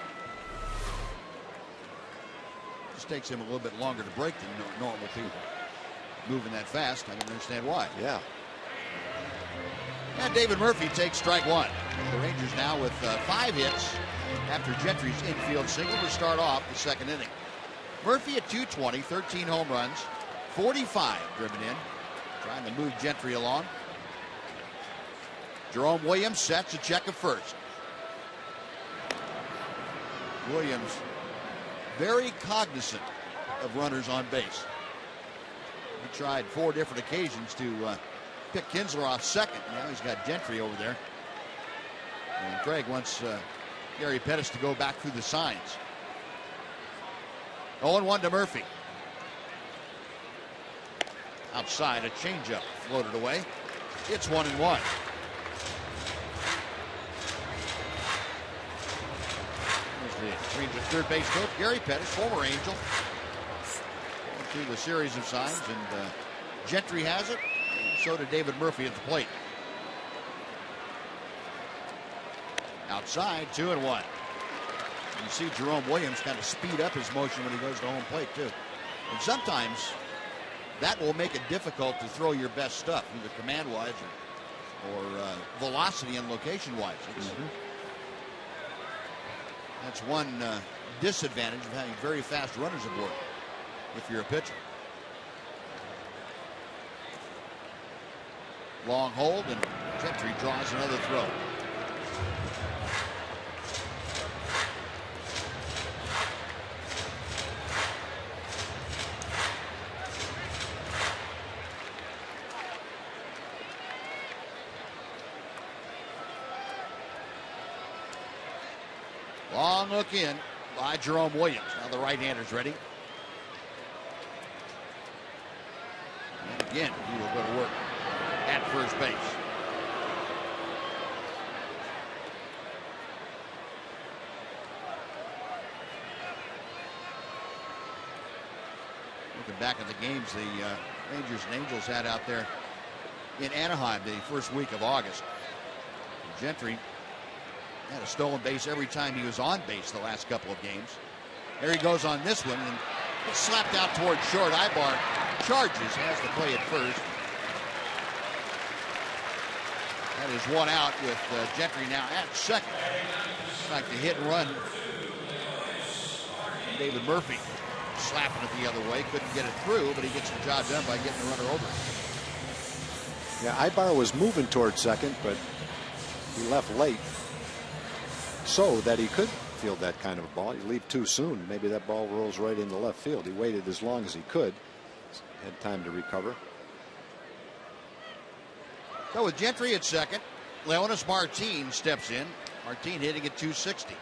Just takes him a little bit longer to break than normal people. Moving that fast, I can understand why. Yeah. And David Murphy takes strike one. The Rangers now with 5 hits after Gentry's infield single to start off the second inning. Murphy at 220, 13 home runs, 45 driven in. Trying to move Gentry along. Jerome Williams sets a check of first. Williams very cognizant of runners on base. He tried 4 different occasions to pick Kinsler off second. Now he's got Gentry over there. And Craig wants Gary Pettis to go back through the signs. 0-1 to Murphy. Outside, a changeup floated away. It's 1-1. The Rangers third base coach, Gary Pettis, former Angel. Going through the series of signs, and Gentry has it. So did David Murphy at the plate. Outside, 2-1. You see Jerome Williams kind of speed up his motion when he goes to home plate, too. And sometimes that will make it difficult to throw your best stuff, either command-wise or velocity and location-wise. That's one disadvantage of having very fast runners aboard if you're a pitcher. Long hold, and Gentry draws another throw. Long look in by Jerome Williams. Now the right-hander's ready. And again, he will go to work at first base. Looking back at the games the Rangers and Angels had out there in Anaheim the first week of August. Gentry had a stolen base every time he was on base the last couple of games. There he goes on this one, and it's slapped out towards short. Ibar charges, has to play at first. That is one out with Gentry now at second. Like the hit and run. David Murphy slapping it the other way. Couldn't get it through, but he gets the job done by getting the runner over. Yeah, Ibar was moving towards second, but he left late so that he could field that kind of a ball. You leave too soon, maybe that ball rolls right into left field. He waited as long as he could. Had time to recover. So with Gentry at second, Leonis Martin steps in. Martin hitting at 260.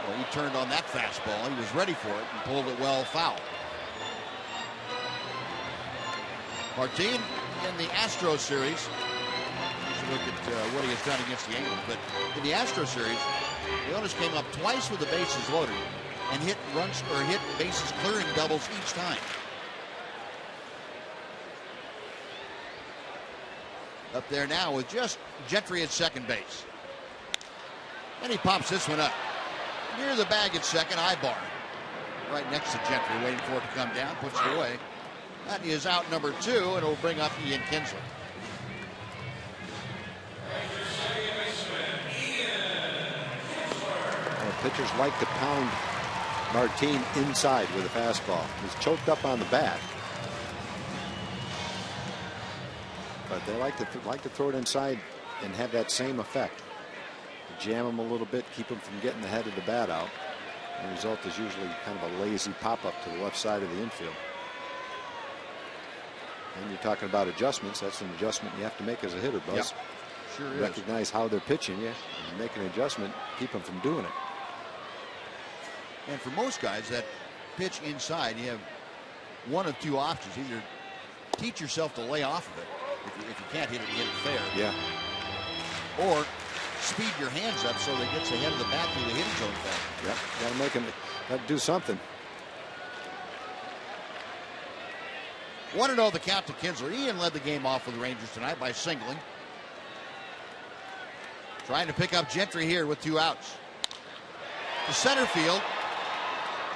Well, he turned on that fastball. He was ready for it and pulled it well foul. Martin in the Astro series. Look at what he has done against the Angels, but in the Astro series, Leonis came up twice with the bases loaded and hit runs or hit bases clearing doubles each time. up there now with just Gentry at second base. And he pops this one up. Near the bag at second, Ibar. Right next to Gentry, waiting for it to come down, puts it away. That is out number 2, and it'll bring up Ian Kinsler. Pitchers like to pound Martin inside with a fastball. He's choked up on the bat, but they like to throw it inside and have that same effect. Jam him a little bit, keep him from getting the head of the bat out. The result is usually kind of a lazy pop-up to the left side of the infield. And you're talking about adjustments. That's an adjustment you have to make as a hitter, Buzz. Yep. Sure is. Recognize how they're pitching you and make an adjustment, keep them from doing it. And for most guys that pitch inside, you have one of two options. Either teach yourself to lay off of it. If you can't hit it, hit it fair. Yeah. Or speed your hands up so that it gets ahead of the bat through the hitting zone fair. Yep. Got to make him. Got to do something. 1-0 the count to Kinsler. Ian led the game off for the Rangers tonight by singling. Trying to pick up Gentry here with 2 outs. To center field,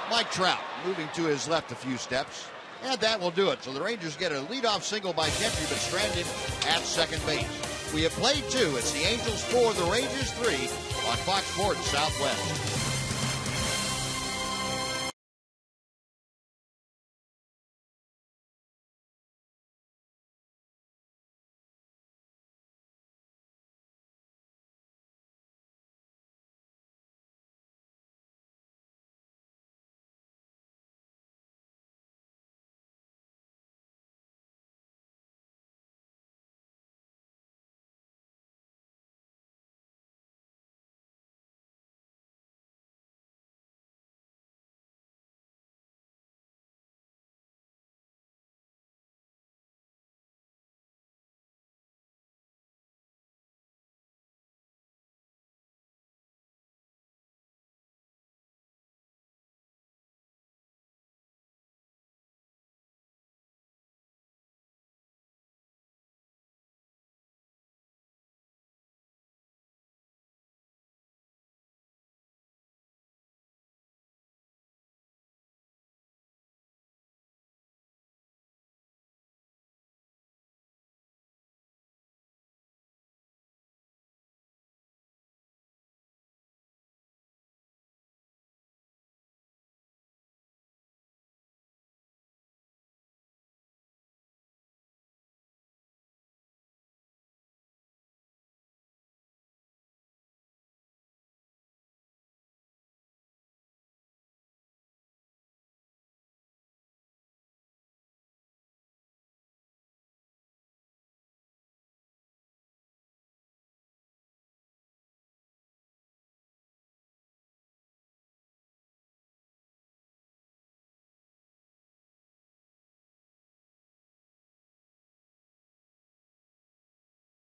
Mike Trout moving to his left a few steps. And that will do it. So the Rangers get a leadoff single by Gentry, but stranded at second base. We have played 2. It's the Angels 4, the Rangers 3 on Fox Sports Southwest.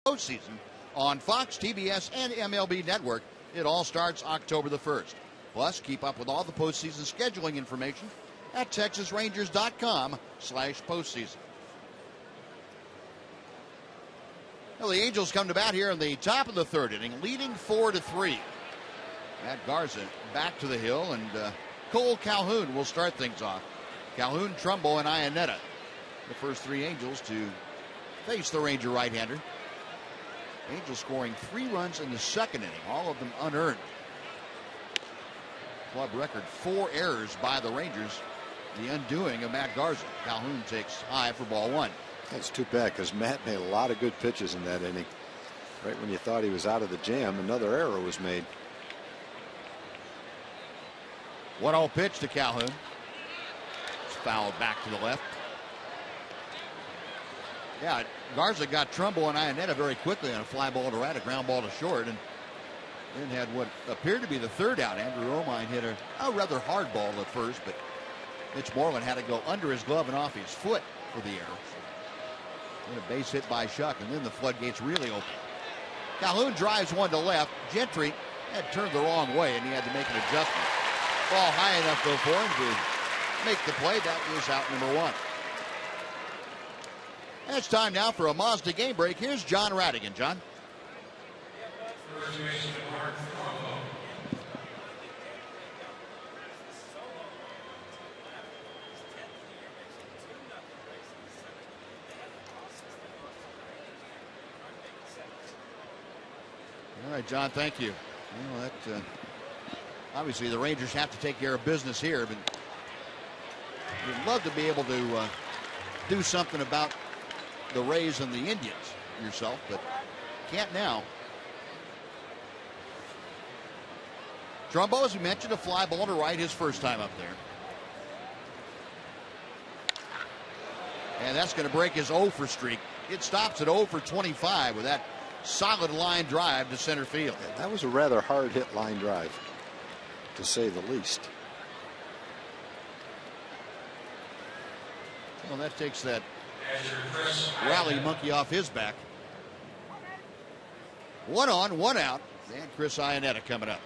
Postseason on Fox, TBS, and MLB Network. It all starts October the 1st. Plus, keep up with all the postseason scheduling information at TexasRangers.com/postseason. Well, the Angels come to bat here in the top of the 3rd inning, leading 4-3. Matt Garza back to the hill, and Cole Calhoun will start things off. Calhoun, Trumbo, and Iannetta, the first 3 Angels to face the Ranger right-hander. Angels scoring 3 runs in the 2nd inning, all of them unearned. Club record 4 errors by the Rangers, the undoing of Matt Garza. Calhoun takes high for ball 1. That's too bad because Matt made a lot of good pitches in that inning. Right when you thought he was out of the jam, another error was made. 1-0 pitch to Calhoun. It's fouled back to the left. Yeah, Garza got Trumbo and Iannetta very quickly on a fly ball to right, a ground ball to short, and then had what appeared to be the 3rd out. Andrew Romine hit a rather hard ball at first, but Mitch Moreland had to go under his glove and off his foot for the error. Then a base hit by Shuck, and then the floodgates really open. Calhoun drives one to left. Gentry had turned the wrong way, and he had to make an adjustment. Ball high enough, though, for him to make the play. That is out number 1. It's time now for a Mazda game break. Here's John Radigan. John. All right, John, thank you. Well, that, obviously, the Rangers have to take care of business here, but you'd love to be able to do something about the Rays and the Indians yourself, but can't now. Trumbo, as we mentioned, a fly ball to right his first time up there. And that's going to break his 0 for streak. It stops at 0 for 25 with that solid line drive to center field. Yeah, that was a rather hard hit line drive, to say the least. Well, that takes that rally monkey off his back. 1 on, 1 out. And Chris Iannetta coming up.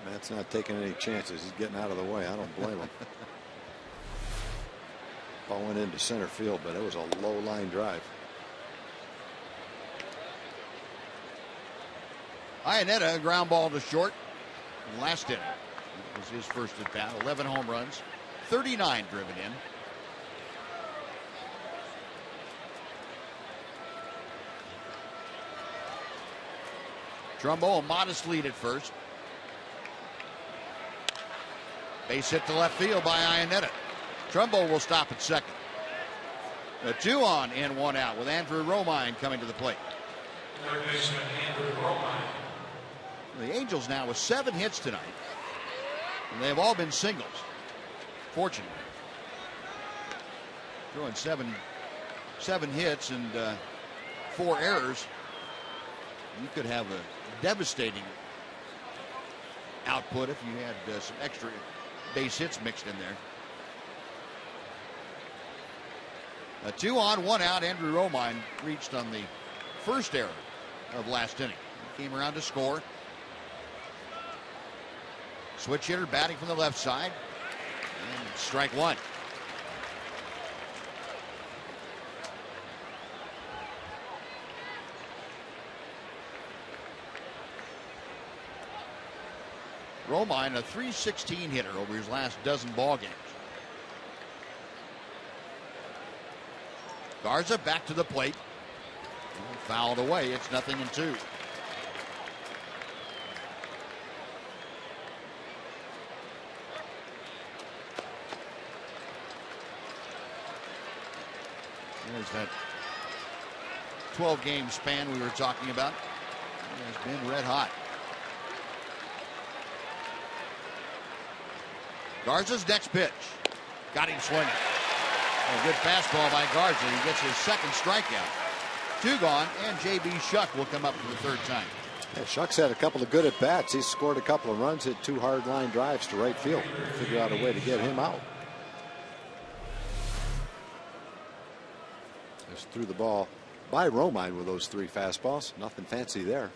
Matt's not taking any chances. He's getting out of the way. I don't blame him. Ball went into center field, but it was a low line drive. Iannetta, ground ball to short. Last inning. It was his first at bat. 11 home runs. 39 driven in. Trumbo, a modest lead at first. Base hit to left field by Iannetta. Trumbo will stop at second. A 2 on and 1 out with Andrew Romine coming to the plate. Third baseman Andrew Romine. The Angels now with 7 hits tonight. And they've all been singles. Fortunately. Throwing seven hits and 4 errors. You could have a devastating output if you had some extra base hits mixed in there. A 2 on, 1 out. Andrew Romine reached on the first error of last inning. He came around to score. Switch hitter batting from the left side. And strike 1. Romine, a .316 hitter over his last dozen ball games. Garza back to the plate. Fouled away. It's 0-2. There's that 12-game span we were talking about. It has been red hot. Garza's next pitch. Got him swinging. A good fastball by Garza. He gets his second strikeout. 2 gone, and J.B. Shuck will come up for the 3rd time. Yeah, Shuck's had a couple of good at-bats. He's scored a couple of runs, hit 2 hard line drives to right field. Figure out a way to get him out. Just threw the ball by Romine with those 3 fastballs. Nothing fancy there.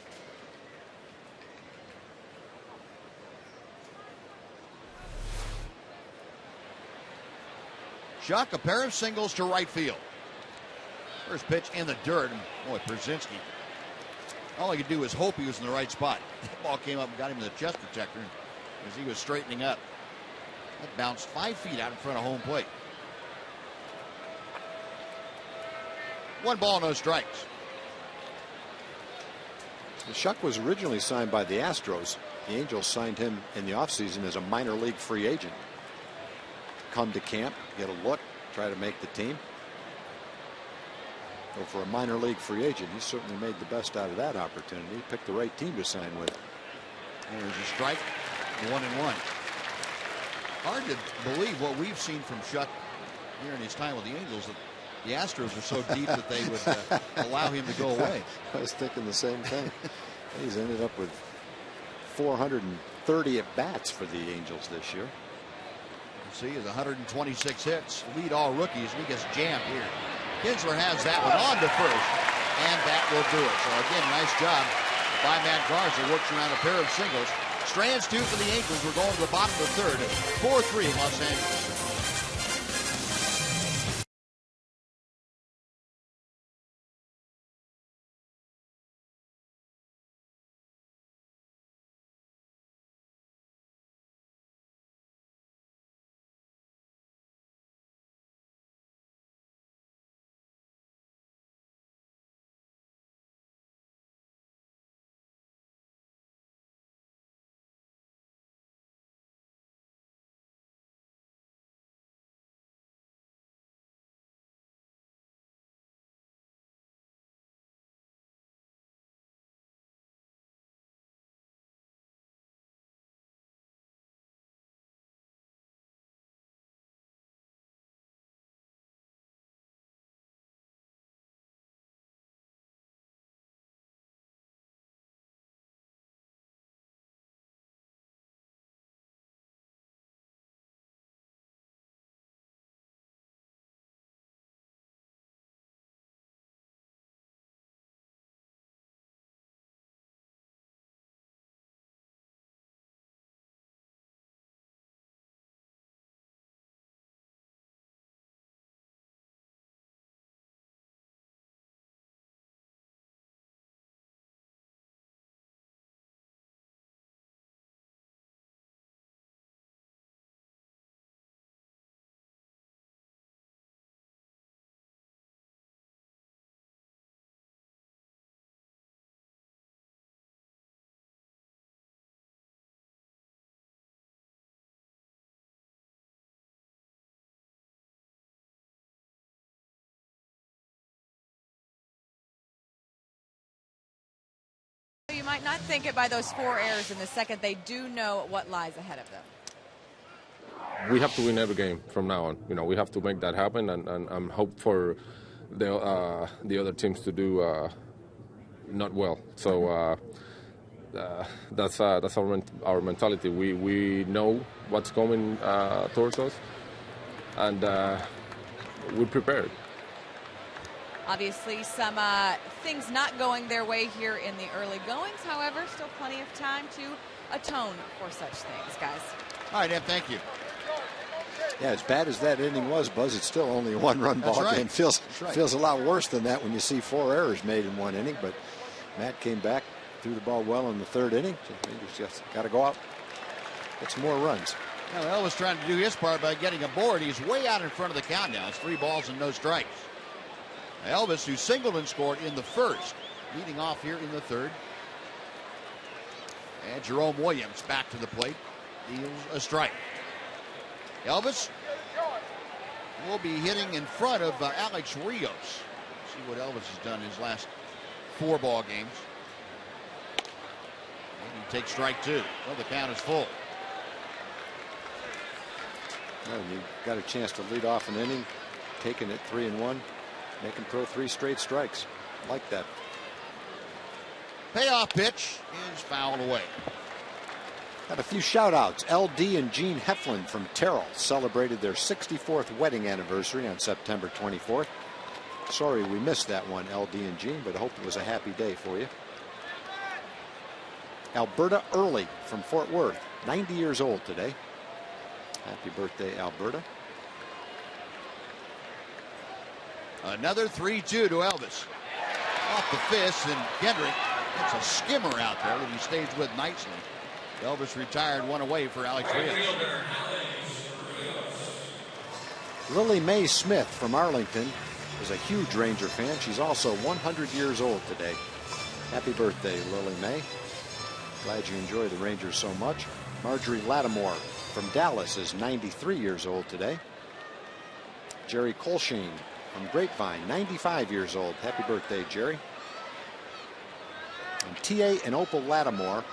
Shuck, a pair of singles to right field. First pitch in the dirt. And boy, Brzezinski, all he could do was hope he was in the right spot. That ball came up and got him in the chest protector as he was straightening up. That bounced 5 feet out in front of home plate. 1 ball, no strikes. Shuck was originally signed by the Astros. The Angels signed him in the offseason as a minor league free agent. Come to camp, get a look, try to make the team. So for a minor league free agent, he certainly made the best out of that opportunity. He picked the right team to sign with. There's a strike, 1-1. Hard to believe what we've seen from Shuck here in his time with the Angels. That the Astros are so deep that they would allow him to go away. I was thinking the same thing. He's ended up with 430 at-bats for the Angels this year. See, his 126 hits, lead all rookies. He gets jammed here. Kinsler has that one on to first, and that will do it. So again, nice job by Matt Garza. Works around a pair of singles Strands 2 for the Angels. We're going to the bottom of the third. 4-3 Los Angeles. You might not think it by those 4 errors in the second. They do know what lies ahead of them. We have to win every game from now on. You know, we have to make that happen, and hope for the other teams to do not well. So that's our mentality. We know what's coming towards us, and we're prepared. Obviously, some things not going their way here in the early goings. However, still plenty of time to atone for such things, guys. All right, Ed, thank you. Yeah, as bad as that inning was, Buzz, it's still only a one-run ball game. Feels a lot worse than that when you see 4 errors made in one inning. But Matt came back, threw the ball well in the third inning. Just got to go out, get some more runs. Now, Elvis trying to do his part by getting aboard. He's way out in front of the count now. It's 3 balls and no strikes. Elvis, who singled and scored in the first, leading off here in the third. And Jerome Williams back to the plate, deals a strike. Elvis will be hitting in front of Alex Rios. See what Elvis has done in his last 4 ball games. And he takes strike 2. Well, the count is full. Well, you got a chance to lead off an inning, taking it 3-1. Make him throw 3 straight strikes. Like that. Payoff pitch is fouled away. Got a few shout-outs. LD and Gene Heflin from Terrell celebrated their 64th wedding anniversary on September 24th. Sorry we missed that one, LD and Gene, but I hope it was a happy day for you. Alberta Early from Fort Worth, 90 years old today. Happy birthday, Alberta. Another 3-2 to Elvis. Off the fist, and Kendrick gets a skimmer out there that he stays with nicely. Elvis retired 1 away for Alex Rios. Lily Mae Smith from Arlington is a huge Ranger fan. She's also 100 years old today. Happy birthday, Lily Mae. Glad you enjoy the Rangers so much. Marjorie Lattimore from Dallas is 93 years old today. Jerry Colshane from Grapevine, 95 years old. Happy birthday, Jerry. And T.A. and Opal Lattimore.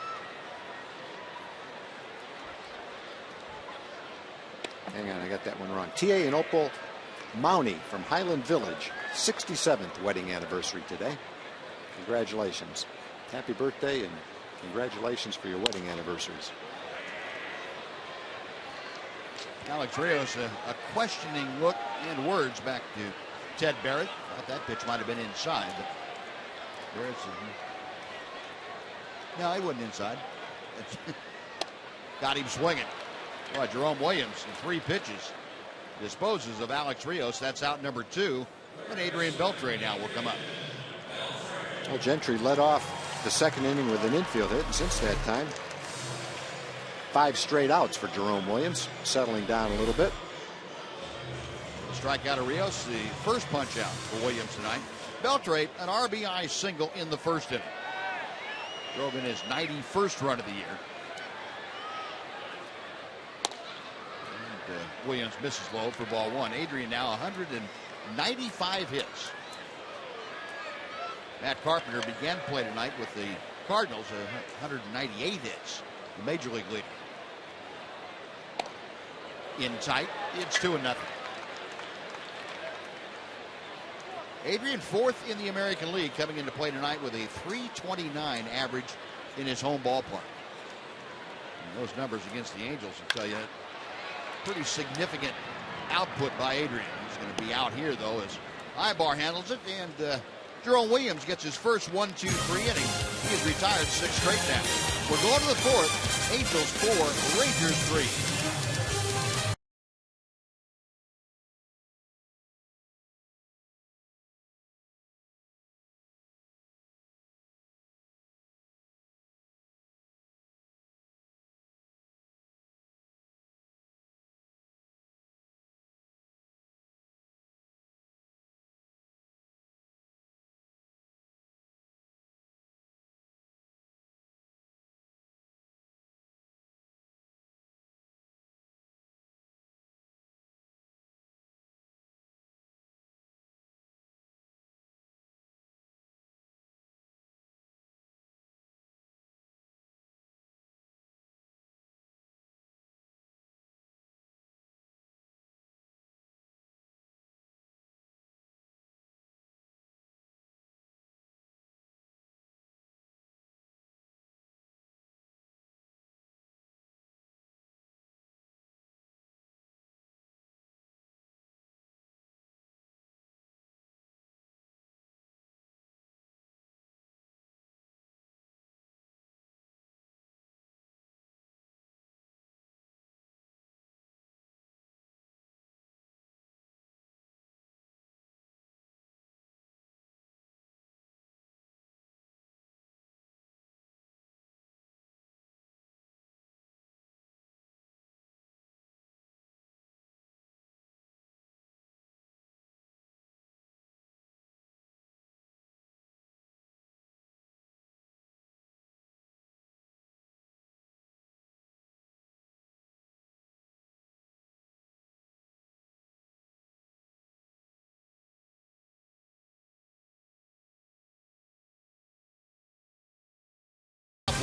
Hang on, I got that one wrong. T.A. and Opal Mowney from Highland Village, 67th wedding anniversary today. Congratulations. Happy birthday and congratulations for your wedding anniversaries. Alex Rios, a questioning look and words back to Ted Barrett. Thought that pitch might have been inside, but Barrett said, no, he wasn't inside. got him swinging. Boy, Jerome Williams in 3 pitches disposes of Alex Rios. That's out number 2. And Adrian Beltre now will come up. Well, Gentry led off the second inning with an infield hit, and since that time, 5 straight outs for Jerome Williams, settling down a little bit. Strikeout of Rios, the first punch out for Williams tonight. Beltre, an RBI single in the first inning. Drove in his 91st run of the year. And Williams misses low for ball 1. Adrian now 195 hits. Matt Carpenter began play tonight with the Cardinals, 198 hits, the major league leader. In tight, it's 2-0. Adrian 4th in the American League, coming into play tonight with a .329 average in his home ballpark. And those numbers against the Angels will tell you pretty significant output by Adrian. He's going to be out here, though, as Ibar handles it, and Jerome Williams gets his first 1-2-3 inning. He has retired 6 straight now. We're going to the 4th. Angels 4, Rangers 3.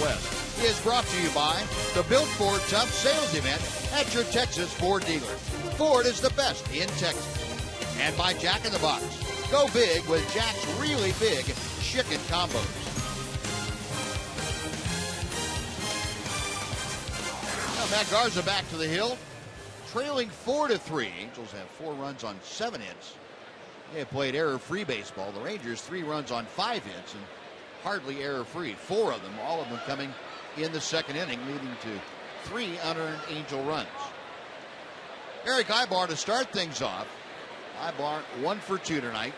West is brought to you by the Built Ford Tough Sales Event at your Texas Ford dealer. Ford is the best in Texas. And by Jack in the Box. Go big with Jack's really big chicken combos. Now Matt Garza back to the hill, trailing 4-3. Angels have 4 runs on 7 hits. They have played error-free baseball. The Rangers 3 runs on 5 hits and hardly error-free. 4 of them, all of them coming in the second inning, leading to 3 unearned Angel runs. Eric Ibar to start things off. Ibar 1 for 2 tonight.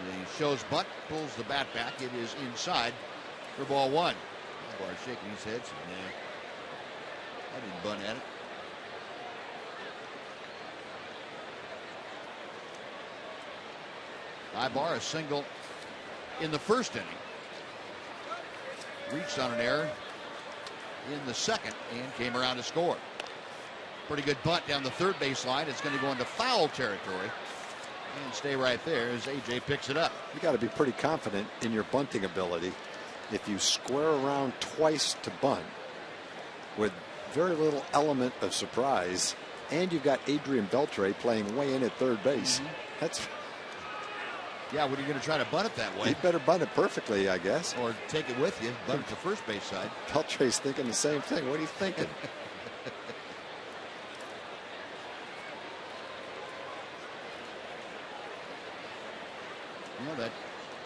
And he shows bunt, pulls the bat back. It is inside for ball 1. Ibar shaking his head. Nah, I didn't bunt at it. Ibar a single in the first inning. Reached on an error in the second and came around to score. Pretty good bunt down the third base line. It's going to go into foul territory and stay right there as AJ picks it up. You got to be pretty confident in your bunting ability. If you square around twice to bunt with very little element of surprise, and you've got Adrian Beltre playing way in at third base, that's. Yeah, what are you going to try to bunt it that way? You better bunt it perfectly, I guess. Or take it with you, bunt it to first base side. Beltre's thinking the same thing. What are you thinking? You know, that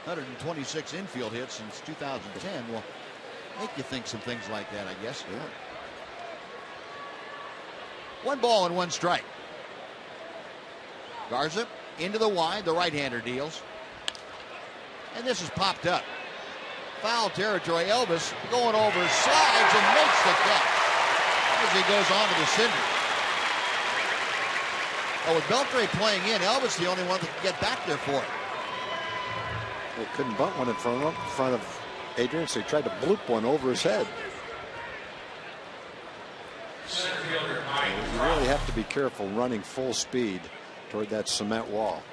126 infield hits since 2010 will make you think some things like that, I guess. Yeah. 1 ball and 1 strike. Garza into the wide. The right-hander deals. And this is popped up. Foul territory. Elvis going over, slides and makes the catch as he goes on to the cinder. Oh, with Beltre playing in, Elvis the only one that can get back there for it. They couldn't bunt one in front of Adrian, so he tried to bloop one over his head. You really have to be careful running full speed toward that cement wall.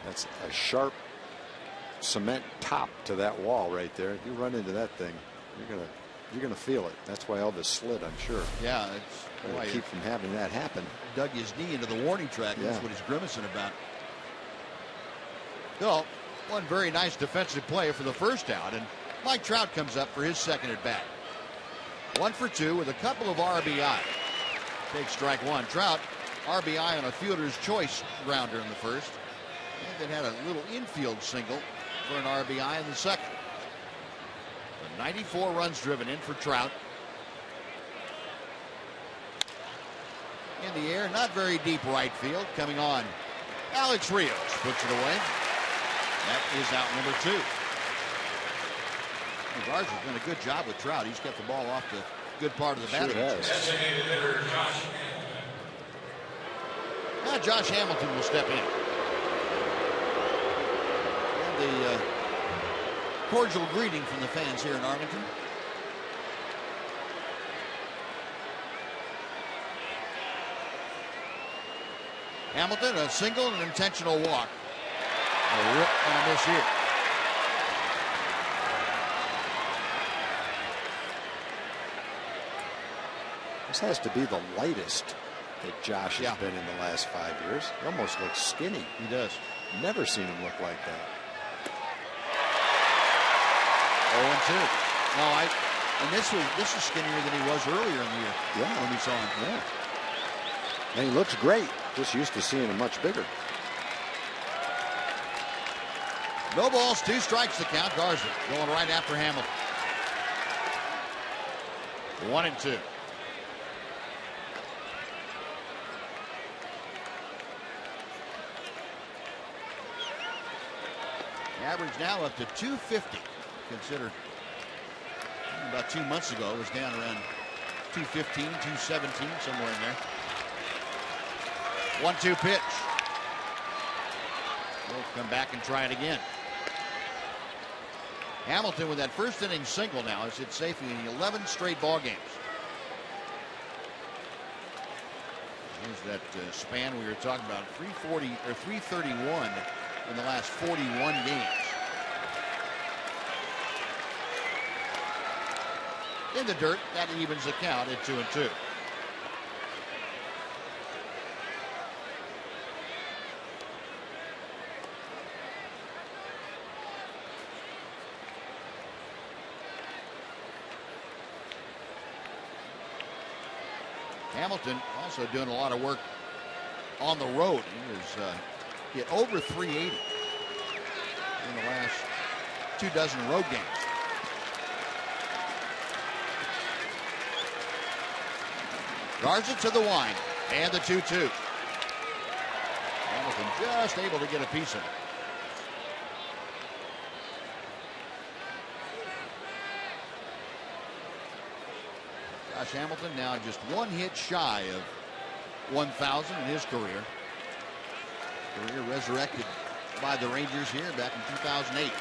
That's a sharp cement top to that wall right there. If you run into that thing, you're gonna feel it. That's why Elvis slid, I'm sure. Yeah, it's why keep from having that happen. Dug his knee into the warning track. Yeah. That's what he's grimacing about. So, one very nice defensive play for the first out, and Mike Trout comes up for his second at bat. 1 for 2 with a couple of RBI. Take strike 1. Trout, RBI on a fielder's choice grounder in the first. And then had a little infield single for an RBI in the second. 94 runs driven in for Trout. In the air, not very deep right field. Coming on, Alex Rios puts it away. That is out number 2. Garza's done a good job with Trout. He's kept the ball off the good part of the batting. Sure has. Now Josh Hamilton will step in. And the cordial greeting from the fans here in Arlington. Hamilton, a single and an intentional walk. A rip and a miss here. This has to be the lightest that Josh has been in the last 5 years. He almost looks skinny. He does. Never seen him look like that. 0-2. No, and this is skinnier than he was earlier in the year. Yeah. When we saw him. Yeah. And he looks great. Just used to seeing him much bigger. No balls, 2 strikes the count. Garza going right after Hamilton. 1-2. Average now up to 250. Consider about 2 months ago it was down around 215, 217, somewhere in there. 1-2 pitch. We'll come back and try it again. Hamilton with that first inning single now has hit safely in 11 straight ball games. Here's that span we were talking about, 340 or 331 in the last 41 games. In the dirt, that evens the count at 2-2. Hamilton also doing a lot of work on the road. He has hit over 380 in the last 24 road games. Garza to the line and the 2-2. Hamilton just able to get a piece of it. Josh Hamilton now just 1 hit shy of 1,000 in his career. Career resurrected by the Rangers here back in 2008.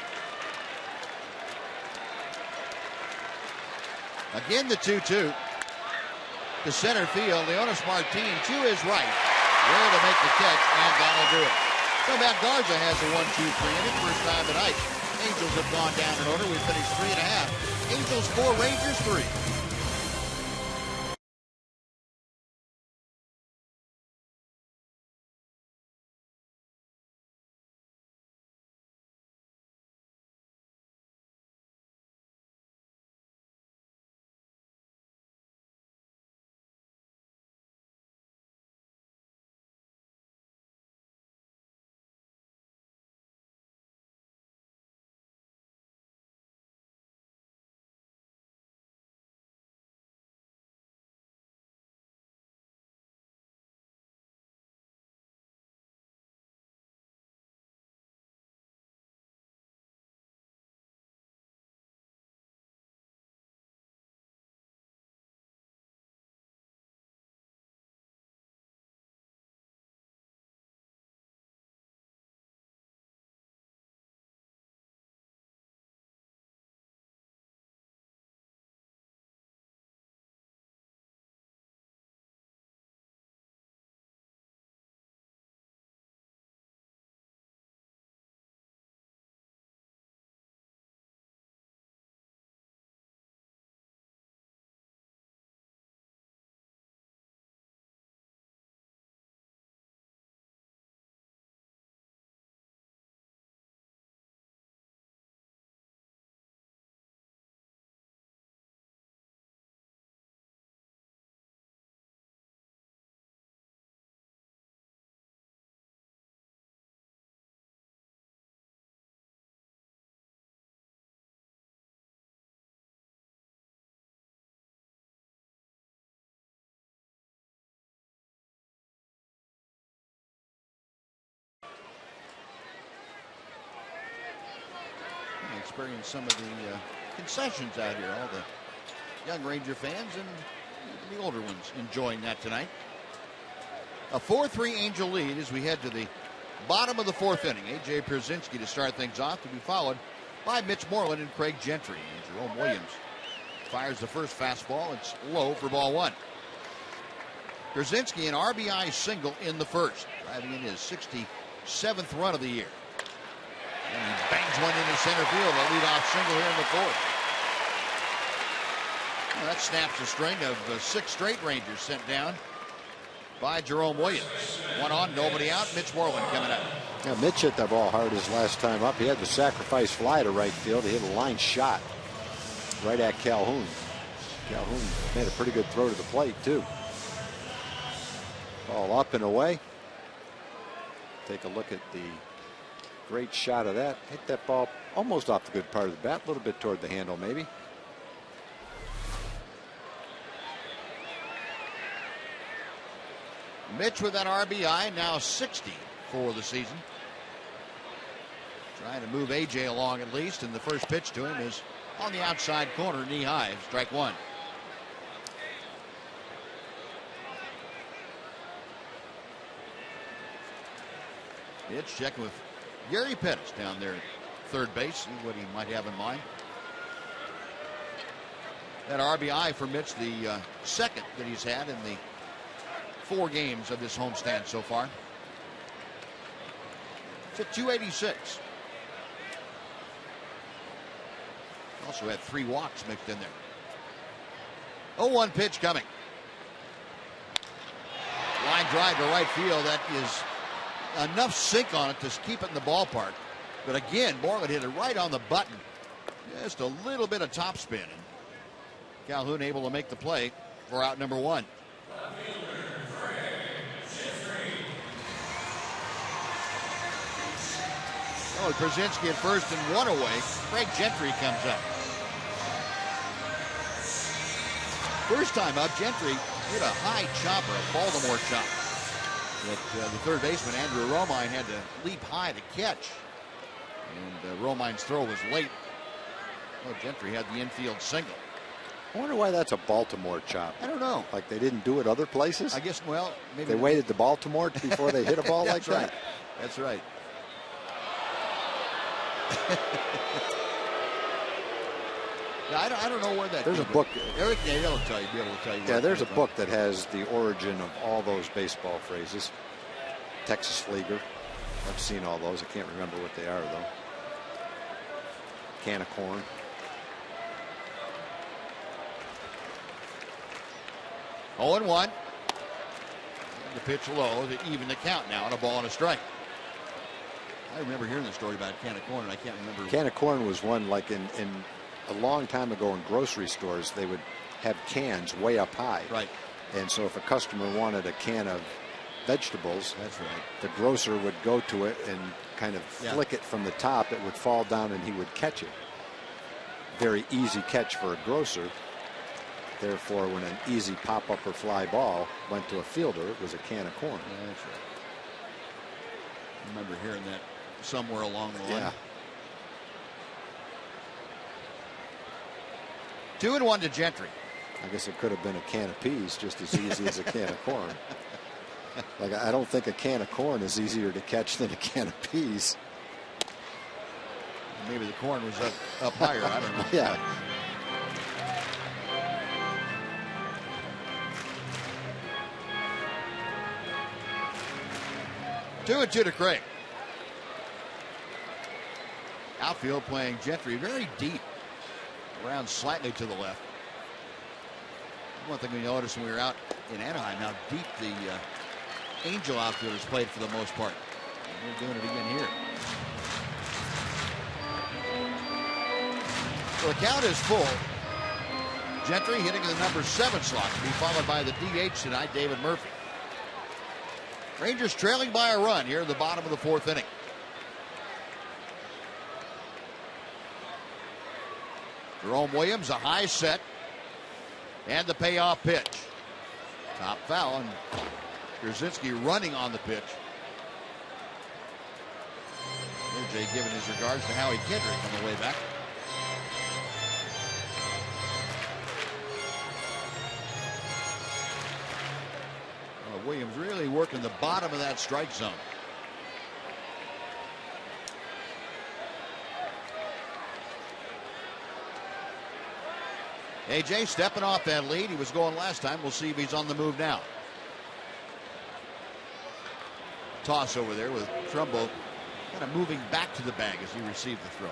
Again, the 2-2 to center field. Leonis Martin to his right, there to make the catch, and that'll do it. So Matt Garza has a 1-2-3 inning, first time tonight. Angels have gone down in order. We finished 3.5. Angels 4, Rangers 3. experience some of the concessions out here. All the young Ranger fans and the older ones enjoying that tonight. A 4-3 Angel lead as we head to the bottom of the fourth inning. A.J. Pierzynski to start things off, to be followed by Mitch Moreland and Craig Gentry. And Jerome Williams fires the first fastball. It's low for ball one. Pierzynski an RBI single in the first, driving in his 67th run of the year. And he bangs one into center field, a leadoff single here in the fourth. Well, that snaps a string of 6 straight Rangers sent down by Jerome Williams. One on, nobody out. Mitch Moreland coming up. Yeah, Mitch hit that ball hard his last time up. He had the sacrifice fly to right field. He hit a line shot right at Calhoun. Calhoun made a pretty good throw to the plate, too. Ball up and away. Take a look at the great shot of that. Hit that ball almost off the good part of the bat, a little bit toward the handle, maybe. Mitch with that RBI, now 60 for the season. Trying to move A.J. along at least, and the first pitch to him is on the outside corner, knee high, strike one. Mitch checking with Gary Pettis down there at third base, see what he might have in mind. That RBI for Mitch, the second that he's had in the 4 games of this homestand so far. It's at 286. Also had 3 walks mixed in there. 0-1 pitch coming. Line drive to right field. That is enough sink on it to keep it in the ballpark. But again, Moreland hit it right on the button. Just a little bit of topspin. And Calhoun able to make the play for out number 1. Oh, Pierzynski at first and 1 away. Craig Gentry comes up. First time up, Gentry hit a high chopper, a Baltimore chop, that the third baseman, Andrew Romine, had to leap high to catch. And Romine's throw was late. Oh, Gentry had the infield single. I wonder why that's a Baltimore chop. I don't know. Like they didn't do it other places? I guess, well, maybe. They waited to Baltimore before they hit a ball like right. that? That's right. Now, I don't know where that. There's a book. Eric Nail will tell you. Be able to tell you. Yeah, there's a book that has the origin of all those baseball phrases. Texas Leaguer. I've seen all those. I can't remember what they are though. Can of corn. Oh, and 1. The pitch low to even the count now, and a ball and a strike. I remember hearing the story about a can of corn, and I can't remember. Can of corn was one like in a long time ago in grocery stores. They would have cans way up high. Right. And so if a customer wanted a can of vegetables, that's right, the grocer would go to it and kind of flick it from the top. It would fall down and he would catch it. Very easy catch for a grocer. Therefore, when an easy pop-up or fly ball went to a fielder, it was a can of corn. Yeah, that's right. I remember hearing that somewhere along the line. Yeah. 2-1 to Gentry. I guess it could have been a can of peas just as easy as a can of corn. Like, I don't think a can of corn is easier to catch than a can of peas. Maybe the corn was up higher. I don't know. Yeah. Two and 2 to Craig. Outfield playing Gentry very deep, around slightly to the left. One thing we noticed when we were out in Anaheim, how deep the Angel outfielders played for the most part. And they're doing it again here. So the count is full. Gentry hitting in the number 7 slot, to be followed by the DH tonight, David Murphy. Rangers trailing by a run here in the bottom of the 4th inning. Jerome Williams, a high set, and the payoff pitch. Top foul, and Pierzynski running on the pitch. AJ giving his regards to Howie Kendrick on the way back. Williams really working the bottom of that strike zone. AJ stepping off that lead. He was going last time. We'll see if he's on the move now. Toss over there with Trumbo kind of moving back to the bag as he received the throw.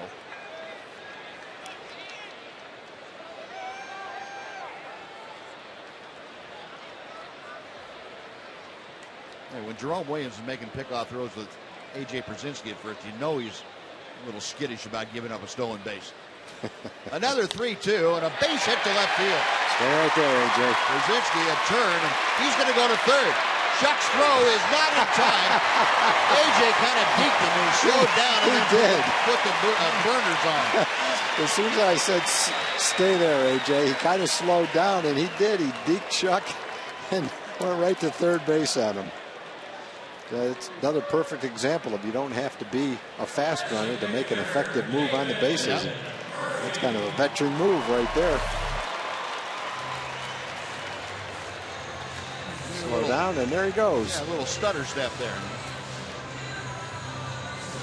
And when Jerome Williams is making pickoff throws with A.J. Brzezinski at first, you know he's a little skittish about giving up a stolen base. Another 3-2 and a base hit to left field. Stay right there, A.J. Brzezinski a turn, and he's going to go to third. Shuck's throw is not in time. A.J. kind of deked him and slowed down and then put the burners on. As soon as I said stay there, A.J., he kind of slowed down, and he did. He deked Shuck and went right to third base on him. It's another perfect example of you don't have to be a fast runner to make an effective move on the bases. Yeah. That's kind of a veteran move right there. Slow down, and there he goes. Yeah, a little stutter step there.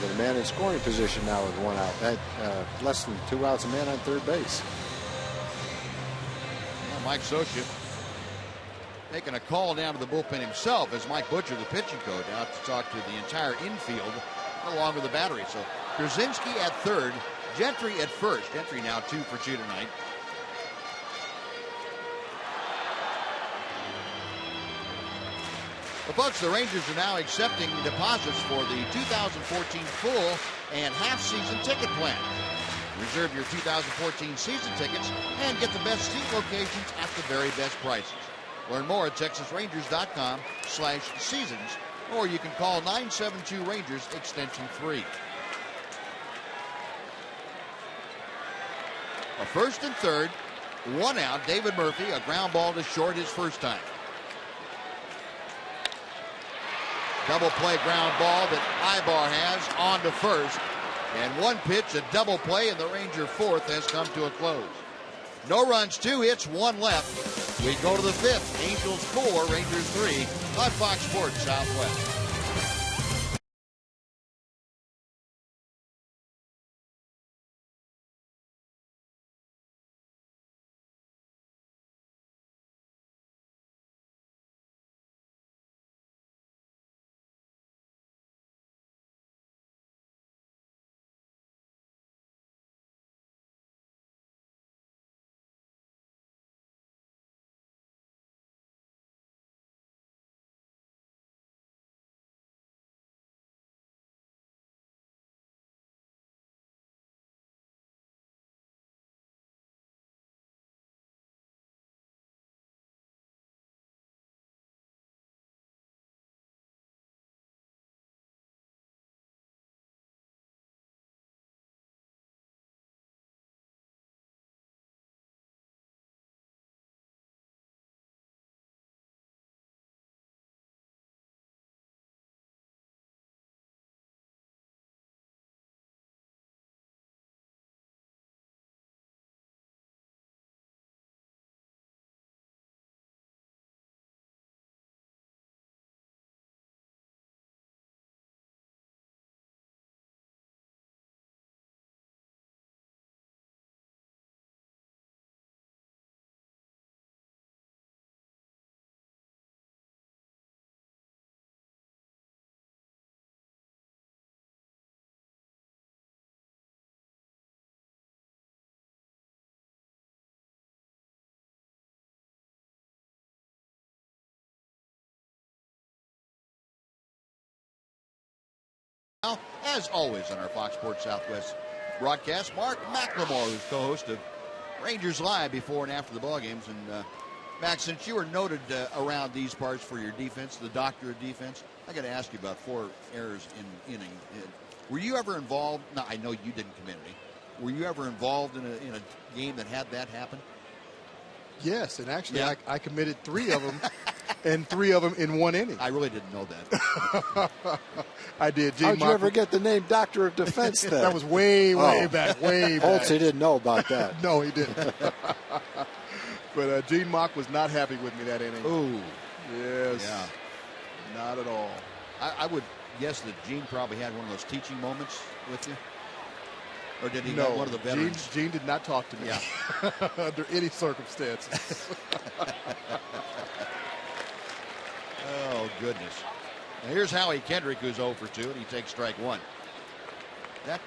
Got a man in scoring position now with one out. That less than 2 outs, a man on third base. Well, Mike Socia making a call down to the bullpen himself as Mike Butcher, the pitching coach, out to talk to the entire infield along with the battery. So Brzezinski at third, Gentry at first. Gentry now 2 for 2 tonight. Well, folks, the Rangers are now accepting deposits for the 2014 full and half-season ticket plan. Reserve your 2014 season tickets and get the best seat locations at the very best prices. Learn more at TexasRangers.com/seasons, or you can call 972-RANGERS extension 3. A first and third, 1 out. David Murphy, a ground ball to short his first time. Double play ground ball that Ibar has on to first. And 1 pitch, a double play, and the Ranger fourth has come to a close. No runs, 2 hits, 1 left. We go to the 5th. Angels 4, Rangers 3 on Fox Sports Southwest. Now, as always on our Fox Sports Southwest broadcast, Mark McLemore, who's co-host of Rangers Live before and after the ball games. And Max, since you were noted around these parts for your defense, the doctor of defense, I got to ask you about 4 errors in inning. Were you ever involved? No, I know you didn't commit any. Were you ever involved in a game that had that happen? Yes, and actually I committed 3 of them, and 3 of them in 1 inning. I really didn't know that. I did. How'd you ever get the name Doctor of Defense then? That was way back, way back. Holtz, he didn't know about that. No, he didn't. But Gene Mock was not happy with me that inning. Ooh. Yes. Yeah. Not at all. I would guess that Gene probably had one of those teaching moments with you. Or did he have one of the veterans? Gene did not talk to me. Yeah. Under any circumstances. Oh, goodness. Now here's Howie Kendrick, who's 0 for 2, and he takes strike one. That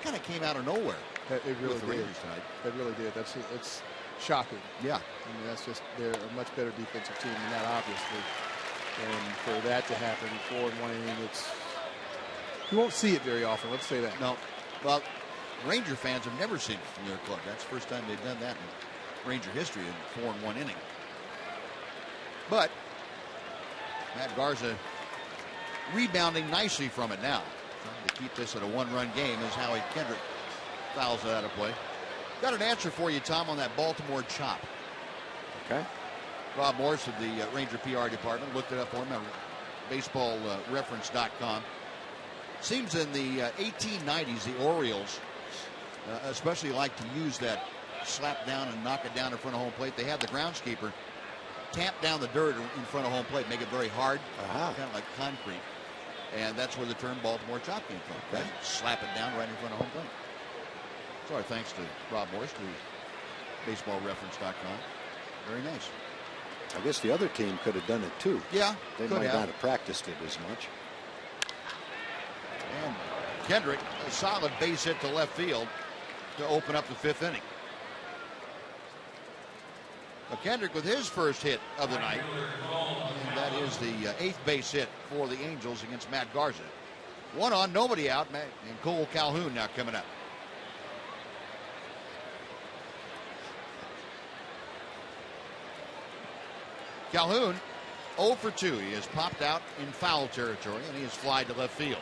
kind of came out of nowhere. It really with the did. Rangers tonight. It really did. It's shocking. Yeah. I mean, that's just, they're a much better defensive team than that, obviously. And for that to happen, 4 in 1 inning, you won't see it very often. Let's say that. No. Well, Ranger fans have never seen it from their club. That's the first time they've done that in Ranger history in 4 in 1 inning. But Matt Garza rebounding nicely from it now. Trying to keep this at a 1-run game as Howie Kendrick fouls it out of play. Got an answer for you, Tom, on that Baltimore chop. Okay. Rob Morris of the Ranger PR department looked it up for him on baseballreference.com. Seems in the 1890s, the Orioles especially like to use that slap down and knock it down in front of home plate. They have the groundskeeper tamp down the dirt in front of home plate, make it very hard, kind of like concrete. And that's where the term Baltimore chop came from. Okay. Right? Slap it down right in front of home plate. So our thanks to Rob Morris, to baseballreference.com. Very nice. I guess the other team could have done it too. Yeah, they might not have practiced it as much. And Kendrick, a solid base hit to left field to open up the 5th inning. Kendrick with his first hit of the night. And that is the 8th base hit for the Angels against Matt Garza. 1 on, nobody out, and Cole Calhoun now coming up. Calhoun 0 for 2. He has popped out in foul territory, and he has flied to left field.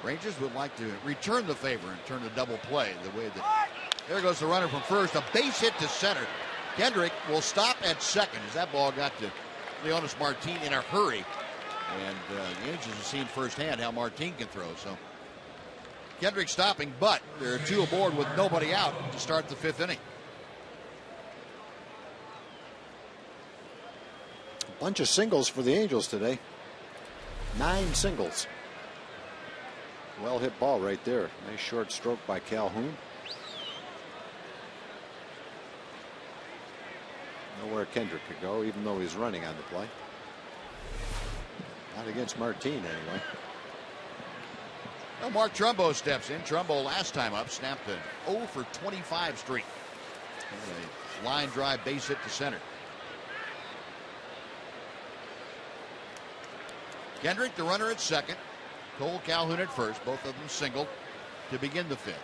Rangers would like to return the favor and turn a double play the way that. There goes the runner from first. A base hit to center. Kendrick will stop at second as that ball got to Leonis Martin in a hurry. And the Angels have seen firsthand how Martin can throw. So Kendrick stopping, but there are 2 aboard with nobody out to start the 5th inning. A bunch of singles for the Angels today. 9 singles. Well hit ball right there. Nice short stroke by Calhoun. Nowhere Kendrick could go, even though he's running on the play. Not against Martin, anyway. Well, Mark Trumbo steps in. Trumbo last time up snapped an 0 for 25 streak. A line drive base hit to center. Kendrick, the runner at second. Cole Calhoun at first. Both of them singled to begin the 5th.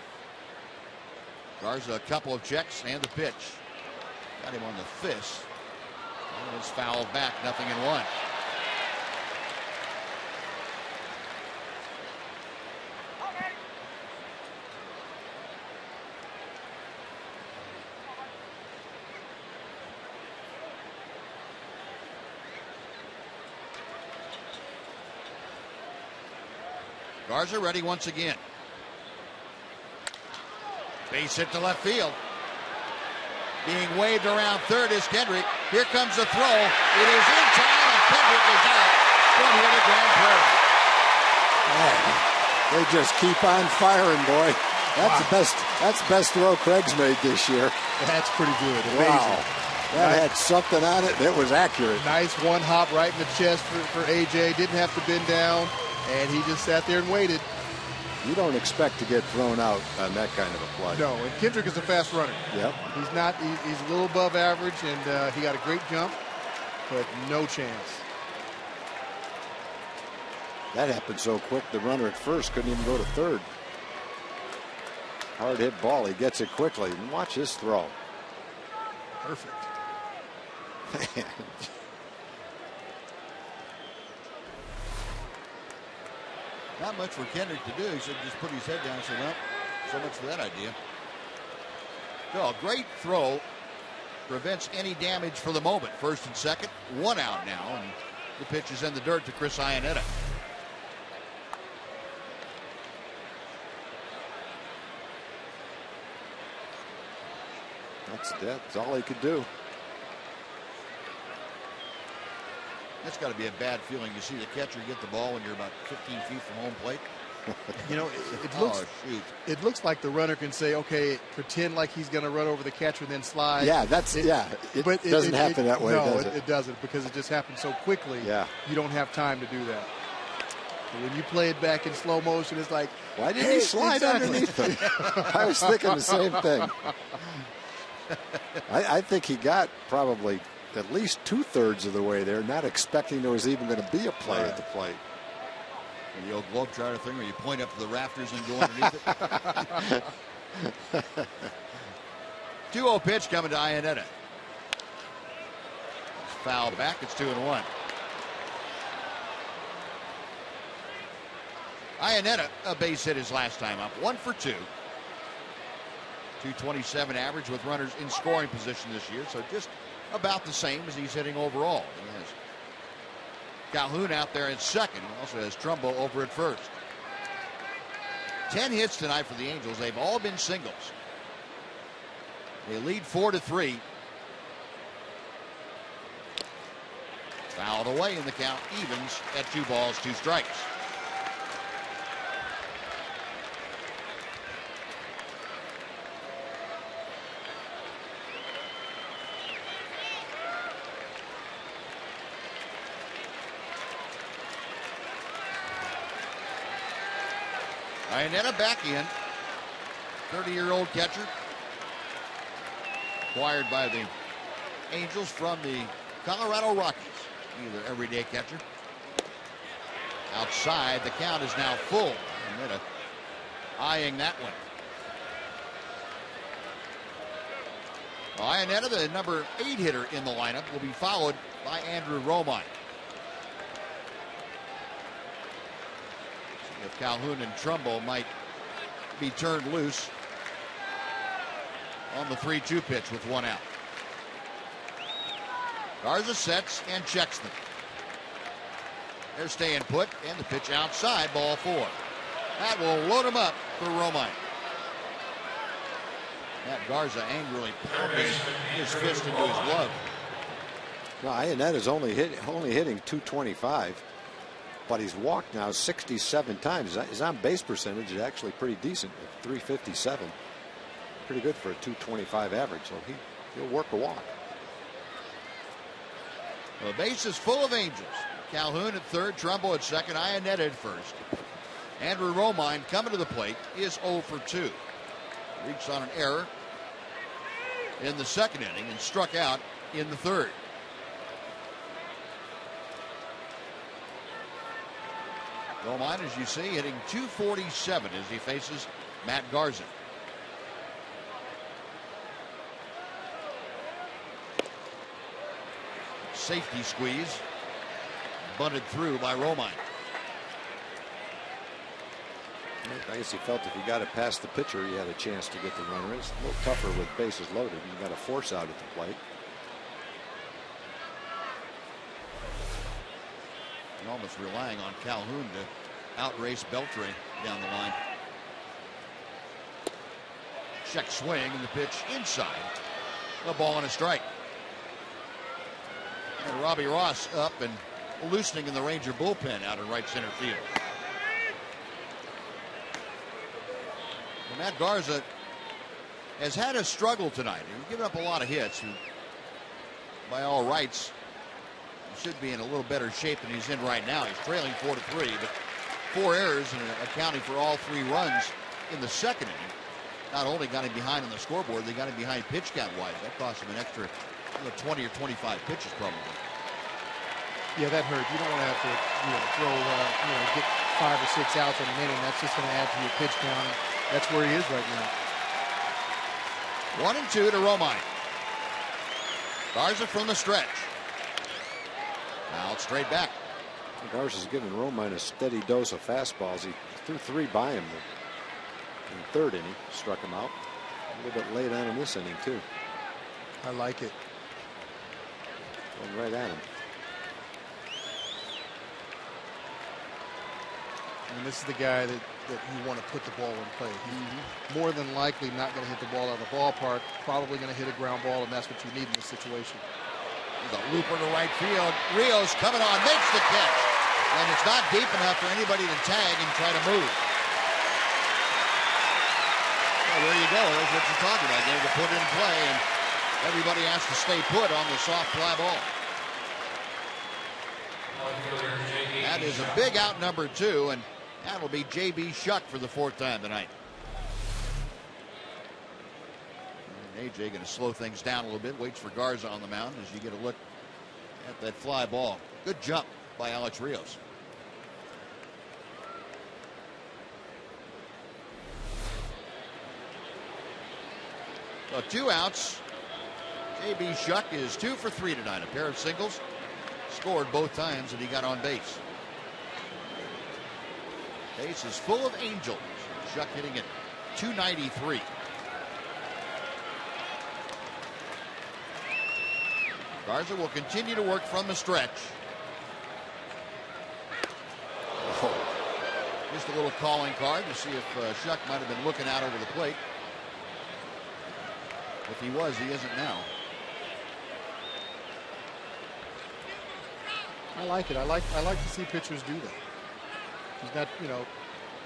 Garza a couple of checks and the pitch. Got him on the fist. And it's fouled back. 0-1. Garza ready once again. Base hit to left field. Being waved around third is Kendrick. Here comes the throw. It is in time, and Kendrick is out from here to grand prairie. Oh, they just keep on firing, boy. That's the best throw Craig's made this year. That's pretty good. Amazing. Wow. That had something on it. It was accurate. Nice one hop right in the chest for AJ. Didn't have to bend down. And he just sat there and waited. You don't expect to get thrown out on that kind of a play. No, and Kendrick is a fast runner. Yep. He's not. He's a little above average, and he got a great jump, but no chance. That happened so quick, the runner at first couldn't even go to third. Hard hit ball. He gets it quickly. And watch his throw. Perfect. Not much for Kendrick to do. He should just put his head down and say, well, so much for that idea. So a great throw prevents any damage for the moment. First and second, 1 out now, and the pitch is in the dirt to Chris Iannetta. That's all he could do. That's got to be a bad feeling to see the catcher get the ball when you're about 15 feet from home plate. You know, it looks like the runner can say, okay, pretend like he's going to run over the catcher and then slide. Yeah, it doesn't happen that way, does it? It doesn't, because it just happens so quickly. Yeah. You don't have time to do that. But when you play it back in slow motion, it's like, why didn't he slide underneath him? I was thinking the same thing. I think he got probably at least 2/3 of the way there, not expecting there was even going to be a play at the plate. The old globetrotter thing where you point up to the rafters and go underneath it. 2-0 pitch coming to Iannetta. Foul back. It's 2-1. Iannetta, a base hit his last time up. 1 for 2. 227 average with runners in scoring position this year, so just about the same as he's hitting overall. He has Calhoun out there at second. He also has Trumbo over at first. 10 hits tonight for the Angels. They've all been singles. They lead 4-3. Fouled away in the count. Evens at 2 balls, 2 strikes. Iannetta back in. 30-year-old catcher. Acquired by the Angels from the Colorado Rockies. Either everyday catcher. Outside, the count is now full. Iannetta eyeing that one. Iannetta, the number 8 hitter in the lineup, will be followed by Andrew Romine. If Calhoun and Trumbo might be turned loose on the 3-2 pitch with 1 out. Garza sets and checks them. They're staying put, and the pitch outside, ball 4. That will load him up for Romine. Matt Garza angrily pounding his fist into his glove. No, Iannetta's only hitting 225. But he's walked now 67 times. His on-base percentage is actually pretty decent at 357. Pretty good for a 225 average, so he'll work a walk. The base is full of Angels. Calhoun at third, Trumbo at second, Iannetta at first. Andrew Romine coming to the plate is 0 for 2. Reached on an error in the second inning and struck out in the third. Romine, as you see, hitting 247 as he faces Matt Garza. Safety squeeze. Bunted through by Romine. I guess he felt if he got it past the pitcher, he had a chance to get the runner. It's a little tougher with bases loaded. You got a force out at the plate. And almost relying on Calhoun to outrace Beltre down the line. Check swing and the pitch inside. A ball and a strike. And Robbie Ross up and loosening in the Ranger bullpen out in right center field. Well, Matt Garza has had a struggle tonight. He's given up a lot of hits. By all rights, he should be in a little better shape than he's in right now. He's trailing 4-3, but 4 errors and accounting for all 3 runs in the second inning. Not only got him behind on the scoreboard, they got him behind pitch count wise. That cost him an extra 20 or 25 pitches probably. Yeah, that hurt. You don't want to have to throw, get 5 or 6 outs in an inning. That's just going to add to your pitch count. That's where he is right now. 1-2 to Romine. Garza from the stretch. Now straight back. Garza's giving Romine a steady dose of fastballs. He threw 3 by him in the third inning. Struck him out. A little bit late on in this inning, too. I like it. Going right at him. And this is the guy that that you want to put the ball in play. He's more than likely not going to hit the ball out of the ballpark, probably going to hit a ground ball, and that's what you need in this situation. The looper to right field. Rios coming on, makes the catch. And it's not deep enough for anybody to tag and try to move. Well, there you go. That's what you're talking about. Getting to put it in play, and everybody has to stay put on the soft fly ball. That is a big out, number 2, and that'll be J.B. Shuck for the 4th time tonight. And A.J. going to slow things down a little bit, waits for Garza on the mound as you get a look at that fly ball. Good jump by Alex Rios. So 2 outs. J.B. Shuck is 2 for 3 tonight. A pair of singles. Scored both times that he got on base. Base is full of angels. Shuck hitting at .293. Garza will continue to work from the stretch. Oh. Just a little calling card to see if Shuck might have been looking out over the plate. If he was, he isn't now. I like it. I like to see pitchers do that. He's not,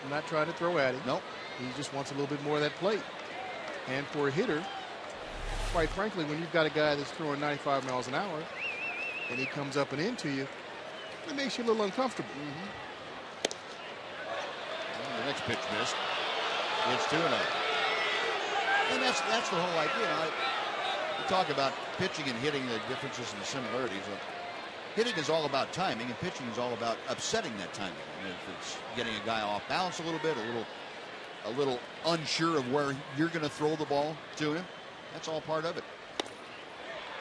not trying to throw at him. Nope. He just wants a little bit more of that plate. And for a hitter, quite frankly, when you've got a guy that's throwing 95 miles an hour and he comes up and into you, it makes you a little uncomfortable. Well, the next pitch missed. It's 2-0. And that's the whole idea. We talk about pitching and hitting, the differences and the similarities. Hitting is all about timing, and pitching is all about upsetting that timing. And if it's getting a guy off balance a little bit, a little unsure of where you're going to throw the ball to him, that's all part of it.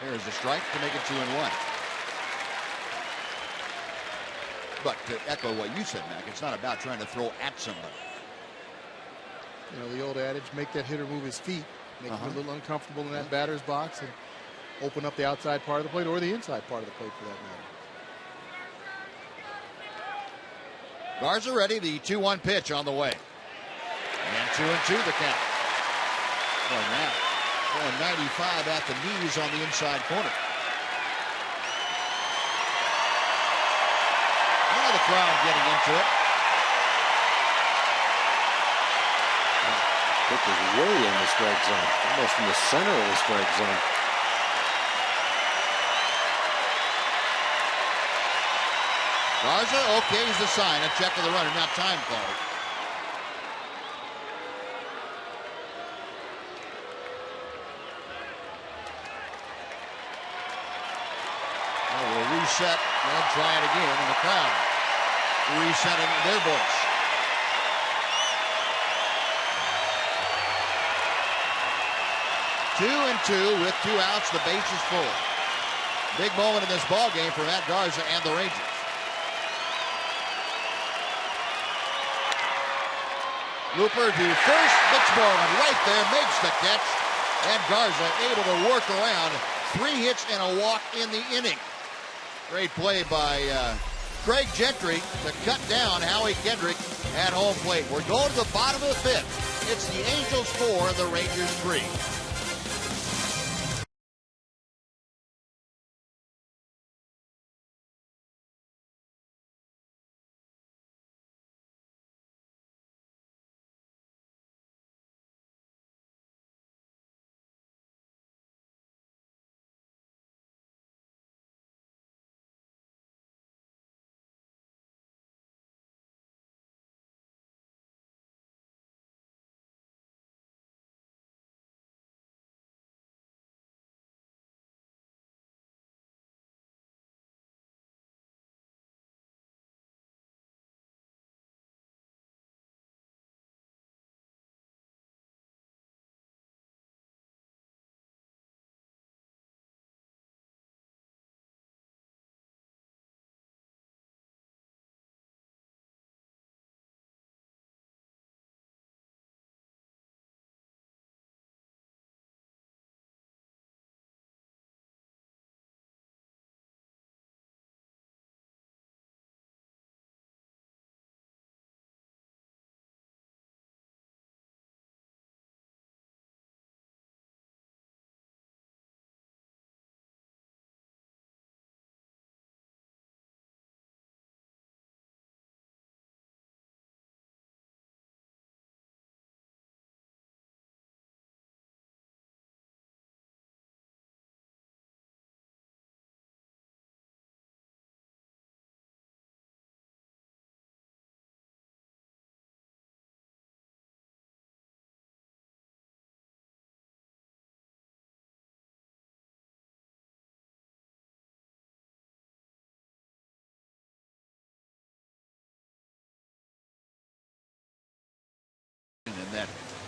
There's a strike to make it 2-1. But to echo what you said, Mac, it's not about trying to throw at somebody. The old adage, make that hitter move his feet, make him a little uncomfortable in that batter's box, and open up the outside part of the plate or the inside part of the plate for that matter. Garza ready, the 2-1 pitch on the way. And 2-2 the count. Going 95 at the knees on the inside corner. Now the crowd getting into it. Pitch is way in the strike zone, almost in the center of the strike zone. Garza okays the sign, a check of the runner, now time called. Well, we'll reset and try it again, and the crowd resetting their voice. Two and two with 2 outs, the base is full. Big moment in this ball game for Matt Garza and the Rangers. Looper to first, McSorley right there makes the catch, and Garza able to work around 3 hits and a walk in the inning. Great play by Craig Gentry to cut down Howie Kendrick at home plate. We're going to the bottom of the 5th. It's the Angels 4 and the Rangers 3.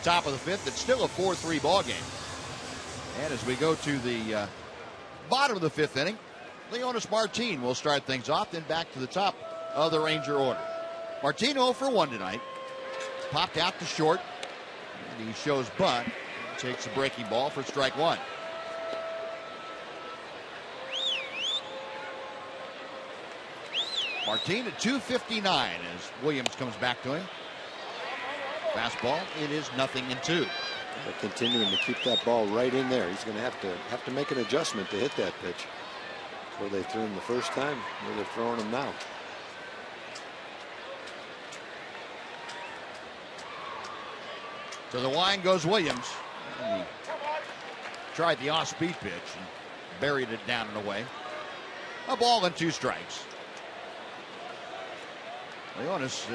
Top of the fifth. It's still a 4-3 ball game. And as we go to the bottom of the fifth inning, Leonis Martin will start things off, then back to the top of the Ranger order. Martin 0 for 1 tonight. Popped out to short. And he shows bunt. Takes a breaking ball for strike one. Martin at 259 as Williams comes back to him. Fastball, it is 0-2. But continuing to keep that ball right in there. He's going to have to make an adjustment to hit that pitch. Where they threw him the first time, where they're throwing him now. To the line goes Williams. He tried the off-speed pitch and buried it down and away. A ball and 2 strikes. Leonis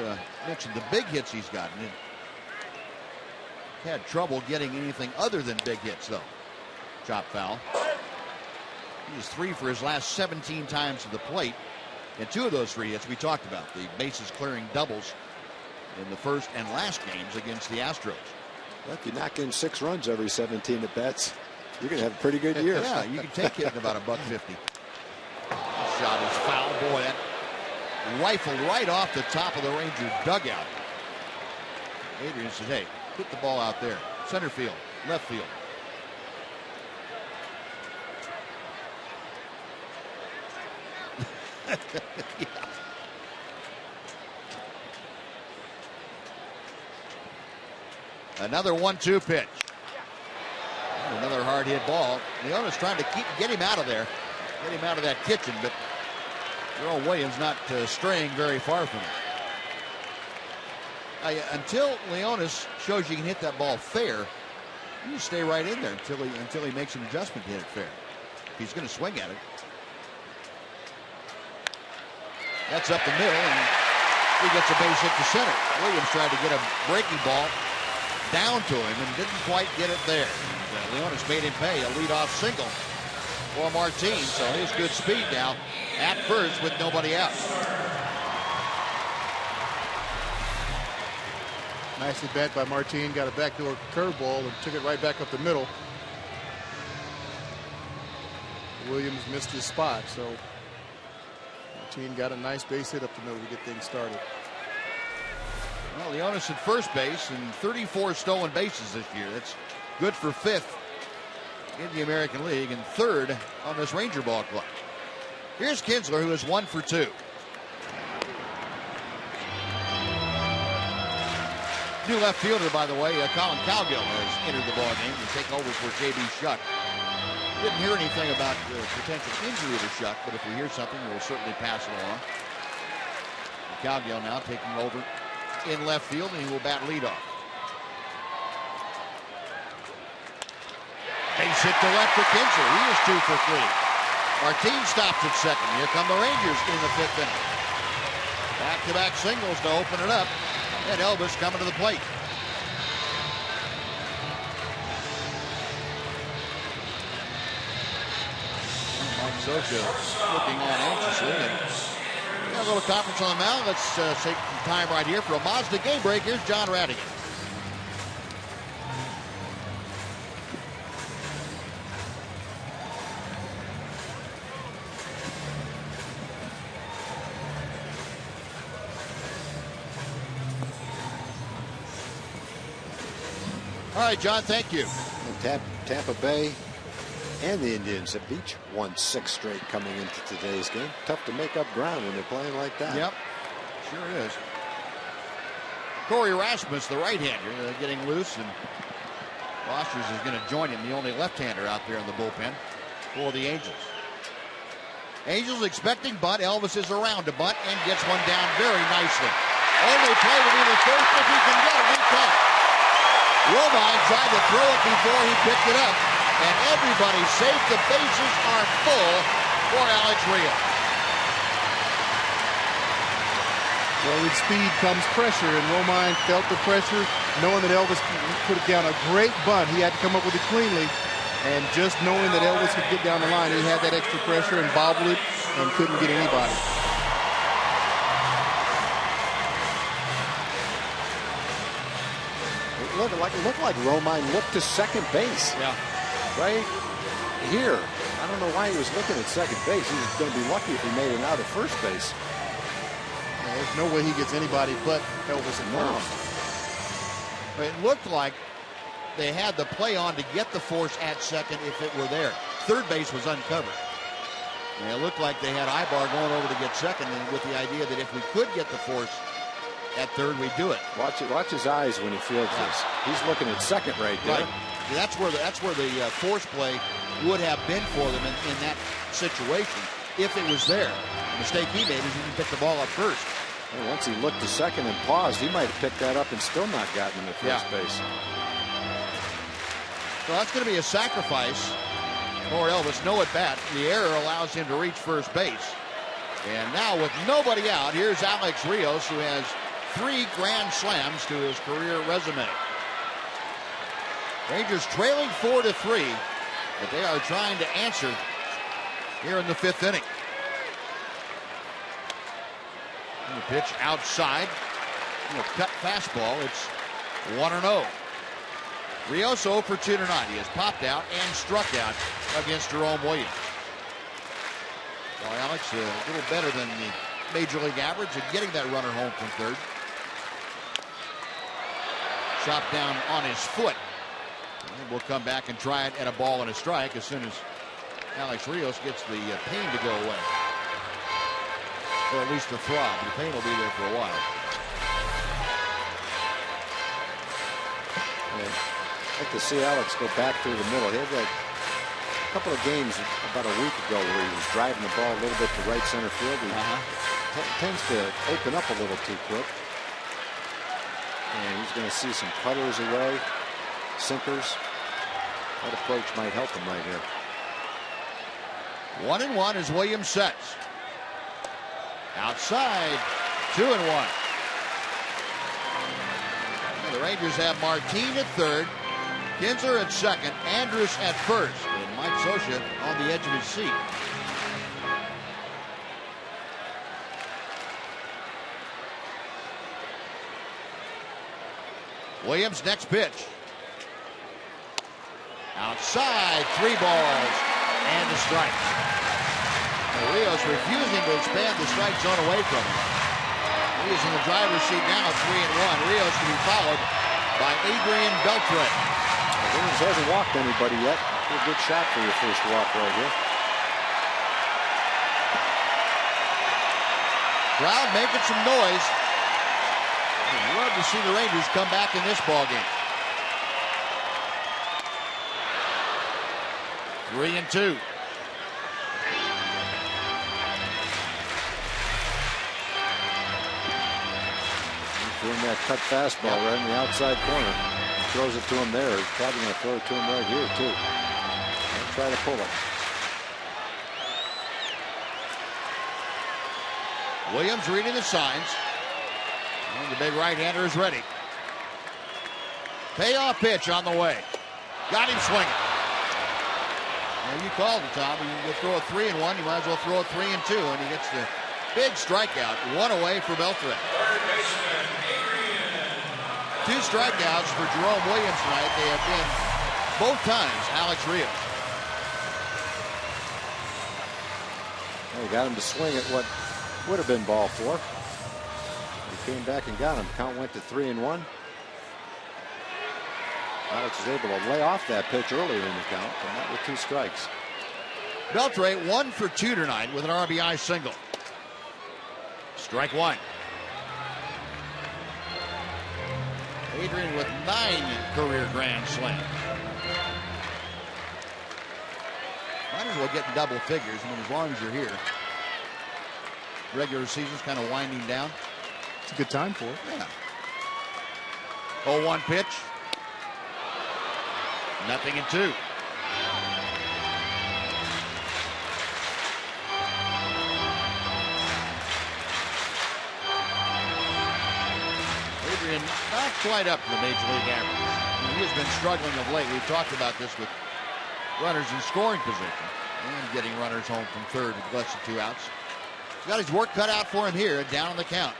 mentioned the big hits he's gotten. He had trouble getting anything other than big hits, though. Chop foul. He's 3 for his last 17 times to the plate. And 2 of those 3 hits we talked about. The bases clearing doubles in the first and last games against the Astros. Well, if you knock in 6 runs every 17 at bats, you're going to have a pretty good year. Yeah, you can take it at about $1.50. Shot is foul. Boy, that rifled right off the top of the Rangers dugout. Adrian said, hey, hit the ball out there. Center field, left field. Yeah. Another 1-2 pitch. Another hard hit ball. Leonis trying to get him out of there. Get him out of that kitchen, but Jerome Williams not straying very far from it. Until Leonis shows you can hit that ball fair, you stay right in there until he makes an adjustment to hit it fair. If he's going to swing at it. That's up the middle, and he gets a base hit to center. Williams tried to get a breaking ball down to him and didn't quite get it there. Leonis made him pay a leadoff single for Martin, so his good speed now at first with nobody out. Nicely bat by Martin, got a backdoor curveball and took it right back up the middle. Williams missed his spot, so Martin got a nice base hit up the middle to get things started. Well, Leonis at first base and 34 stolen bases this year. That's good for 5th in the American League and 3rd on this Ranger ball club. Here's Kinsler, who is 1 for 2. New left fielder, by the way, Colin Cowgill has entered the ball game to take over for J.B. Shuck. Didn't hear anything about the potential injury to Shuck, but if we hear something, we'll certainly pass it along. Cowgill now taking over in left field, and he will bat leadoff. Base hit to left for Kinsler. He is 2 for 3. Martin stops at second. Here come the Rangers in the 5th inning. Back-to-back singles to open it up. And Elvis coming to the plate. Mike Scioscia looking on anxiously. And a little conference on the mound. Let's take some time right here for a Mazda game break. Here's John Radigan. All right, John, thank you. Tampa Bay and the Indians have each won 6 straight coming into today's game. Tough to make up ground when they're playing like that. Yep, sure is. Corey Rasmus, the right-hander, getting loose, and Rosters is going to join him, the only left-hander out there in the bullpen for the Angels. Angels expecting bunt. Elvis is around to bunt and gets one down very nicely. Only play will be the first if he can get it. He can't. Romine tried to throw it before he picked it up, and everybody's safe. The bases are full for Alex Rios. Well, with speed comes pressure, and Romine felt the pressure, knowing that Elvis put it down a great bunt. He had to come up with it cleanly, and just knowing that Elvis could get down the line, he had that extra pressure and bobbled it and couldn't get anybody. looked like Romine looked to second base. Yeah. Right here. I don't know why he was looking at second base. He was going to be lucky if he made it out at first base. Yeah, there's no way he gets anybody but Elvis at first. It looked like they had the play on to get the force at second if it were there. Third base was uncovered. And it looked like they had Ibar going over to get second, and with the idea that if we could get the force at third, we'd do it. Watch his eyes when he fields this. He's looking at second right there. Right. That's where the force play would have been for them in that situation if it was there. The mistake he made is he didn't pick the ball up first. Well, once he looked a second and paused, he might have picked that up and still not gotten him at first base. So that's going to be a sacrifice for Elvis. No at bat. The error allows him to reach first base. And now with nobody out, here's Alex Rios, who has 3 grand slams to his career resume. Rangers trailing 4-3, but they are trying to answer here in the 5th inning. And the pitch outside. Cut fastball. It's 1-0. Rios 0 for 2 tonight. He has popped out and struck out against Jerome Williams. Well, Alex, a little better than the major league average at getting that runner home from third. Chopped down on his foot. And we'll come back and try it at a ball and a strike as soon as Alex Rios gets the pain to go away. Or at least the throb. The pain will be there for a while. I'd like to see Alex go back through the middle. He had a couple of games about a week ago where he was driving the ball a little bit to right center field. He tends to open up a little too quick. And he's going to see some cutters away, sinkers. That approach might help him right here. 1-1 as Williams sets. Outside, 2-1. The Rangers have Martin at third, Kinsler at second, Andrus at first, and Mike Scioscia on the edge of his seat. Williams next pitch. Outside, 3 balls and a strike. Rios refusing to expand the strike zone away from him. He is in the driver's seat now, 3-1. Rios to be followed by Adrian Beltre. Williams hasn't walked anybody yet. A good shot for your first walk right here. Crowd making some noise. I'd love to see the Rangers come back in this ball game. 3-2. Doing that cut fastball right in the outside corner. Throws it to him there. He's probably going to throw it to him right here, too. I'll try to pull it. Williams reading the signs. And the big right-hander is ready. Payoff pitch on the way. Got him swinging. Well, you called it, Tom. You throw a 3-1. You might as well throw a 3-2. And he gets the big strikeout. 1 away for Beltre. 2 strikeouts for Jerome Williams tonight. They have been both times Alex Rios. Well, he got him to swing at what would have been ball 4. He came back and got him. Count went to 3-1. Alex was able to lay off that pitch earlier in the count, but not with 2 strikes. Beltre 1 for 2 tonight with an RBI single. Strike 1. Adrian with 9 career grand slams. Might as well get in double figures. I mean, as long as you're here. Regular season's kind of winding down. It's a good time for it. Yeah. 0-1 pitch. Nothing in 2. Adrian not quite up to the major league average. I mean, he has been struggling of late. We've talked about this with runners in scoring position and getting runners home from third with less than 2 outs. He's got his work cut out for him here, down on the count.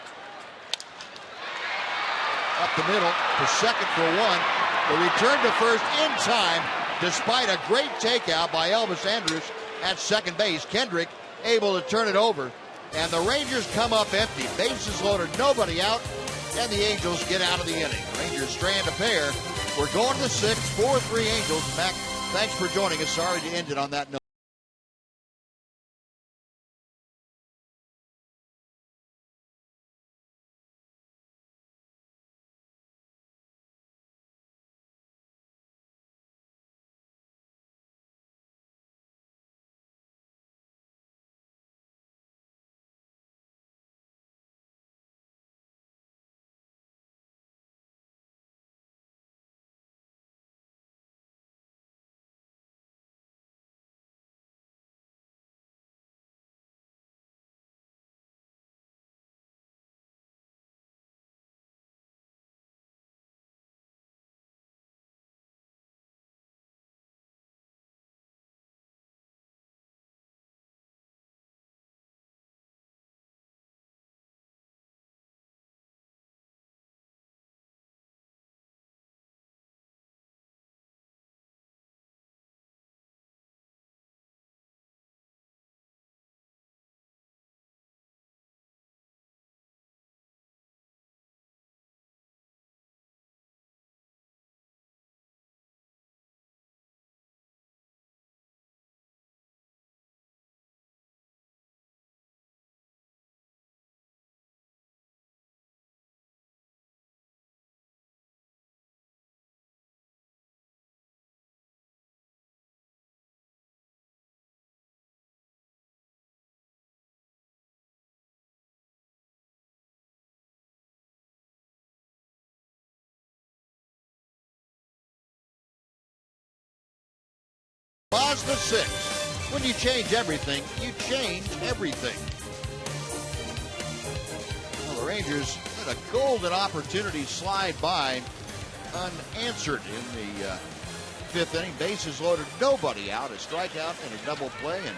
up the middle to second for one. The return to first in time, despite a great takeout by Elvis Andrus at second base. Kendrick able to turn it over, and the Rangers come up empty. Bases loaded, nobody out, and the Angels get out of the inning. Rangers strand a pair. We're going to the sixth, 4-3 Angels. Mac, thanks for joining us. Sorry to end it on that note. The six. When you change everything, you change everything. Well, the Rangers had a golden opportunity slide by unanswered in the fifth inning. Bases loaded, nobody out. A strikeout and a double play, and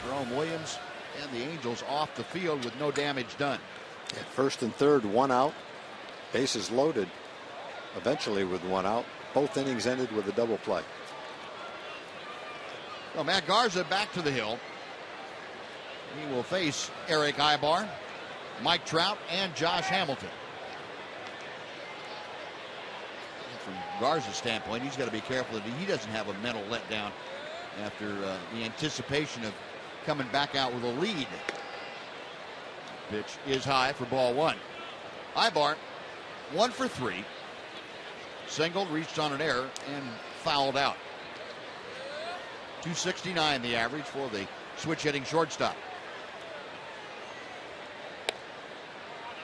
Jerome Williams and the Angels off the field with no damage done. At first and third, one out. Bases loaded, eventually with one out. Both innings ended with a double play. Well, Matt Garza back to the hill. He will face Eric Ibar, Mike Trout, and Josh Hamilton. From Garza's standpoint, he's got to be careful that he doesn't have a mental letdown after the anticipation of coming back out with a lead. Pitch is high for ball one. Ibar, 1 for 3. Singled, reached on an error, and fouled out. 269 the average for the switch hitting shortstop.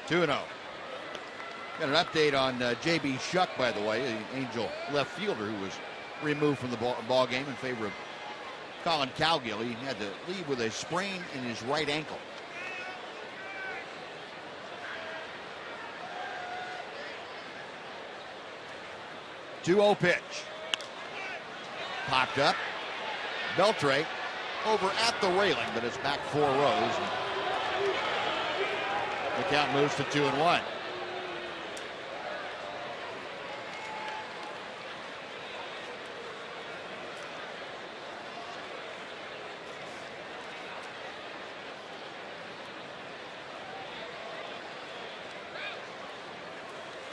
2-0. Got an update on J.B. Shuck, by the way, the Angel left fielder who was removed from the ball game in favor of Colin Cowgill. He had to leave with a sprain in his right ankle. Two-0 pitch. Popped up. Beltre over at the railing, but it's back 4 rows. The count moves to 2-1.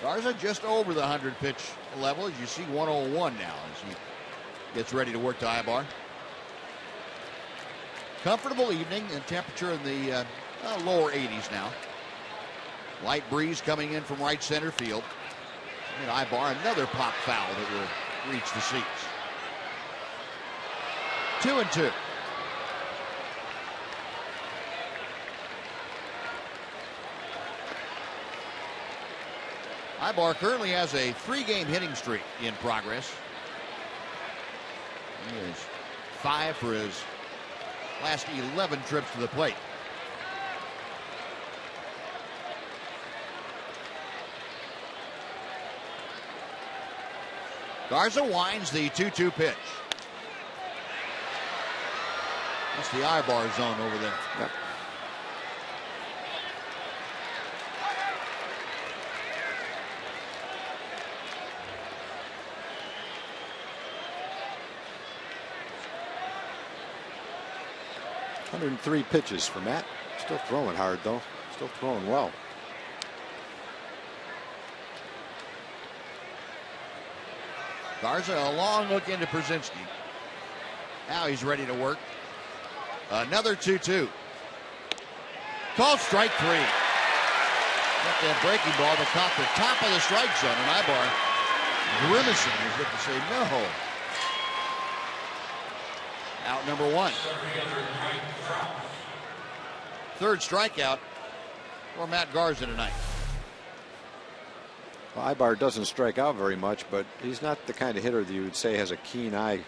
Garza just over the 100 pitch level, as you see 101 now as he gets ready to work to Ibar. Comfortable evening and temperature in the lower 80s now. Light breeze coming in from right center field. And Ibar, another pop foul that will reach the seats. 2-2. Ibar currently has a 3-game hitting streak in progress. He is 5 for his last 11 trips to the plate. Garza winds the 2-2 pitch. That's the Ibar zone over there. Yep. 103 pitches for Matt. Still throwing hard, though. Still throwing well. Garza, a long look into Brzezinski. Now he's ready to work. Another 2-2. Called strike 3. Got that breaking ball that caught the top of the strike zone, and Ibar grimacing as if to say no. Out number 1. Third strikeout for Matt Garza tonight. Well, Ibar doesn't strike out very much, but he's not the kind of hitter that you would say has a keen eye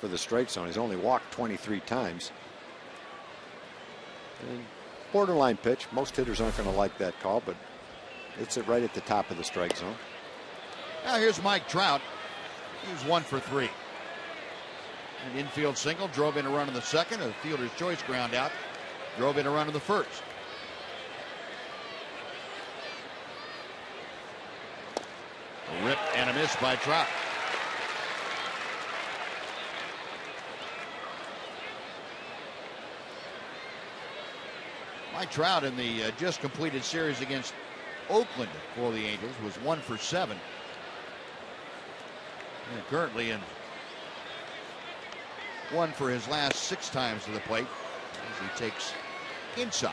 for the strike zone. He's only walked 23 times. And borderline pitch. Most hitters aren't going to like that call, but it's right at the top of the strike zone. Now here's Mike Trout. He was 1 for 3. An infield single, drove in a run in the second. A fielder's choice ground out, drove in a run in the first. A rip and a miss by Trout. Mike Trout in the just completed series against Oakland for the Angels was 1 for 7. And currently in 1 for his last 6 times to the plate as he takes inside.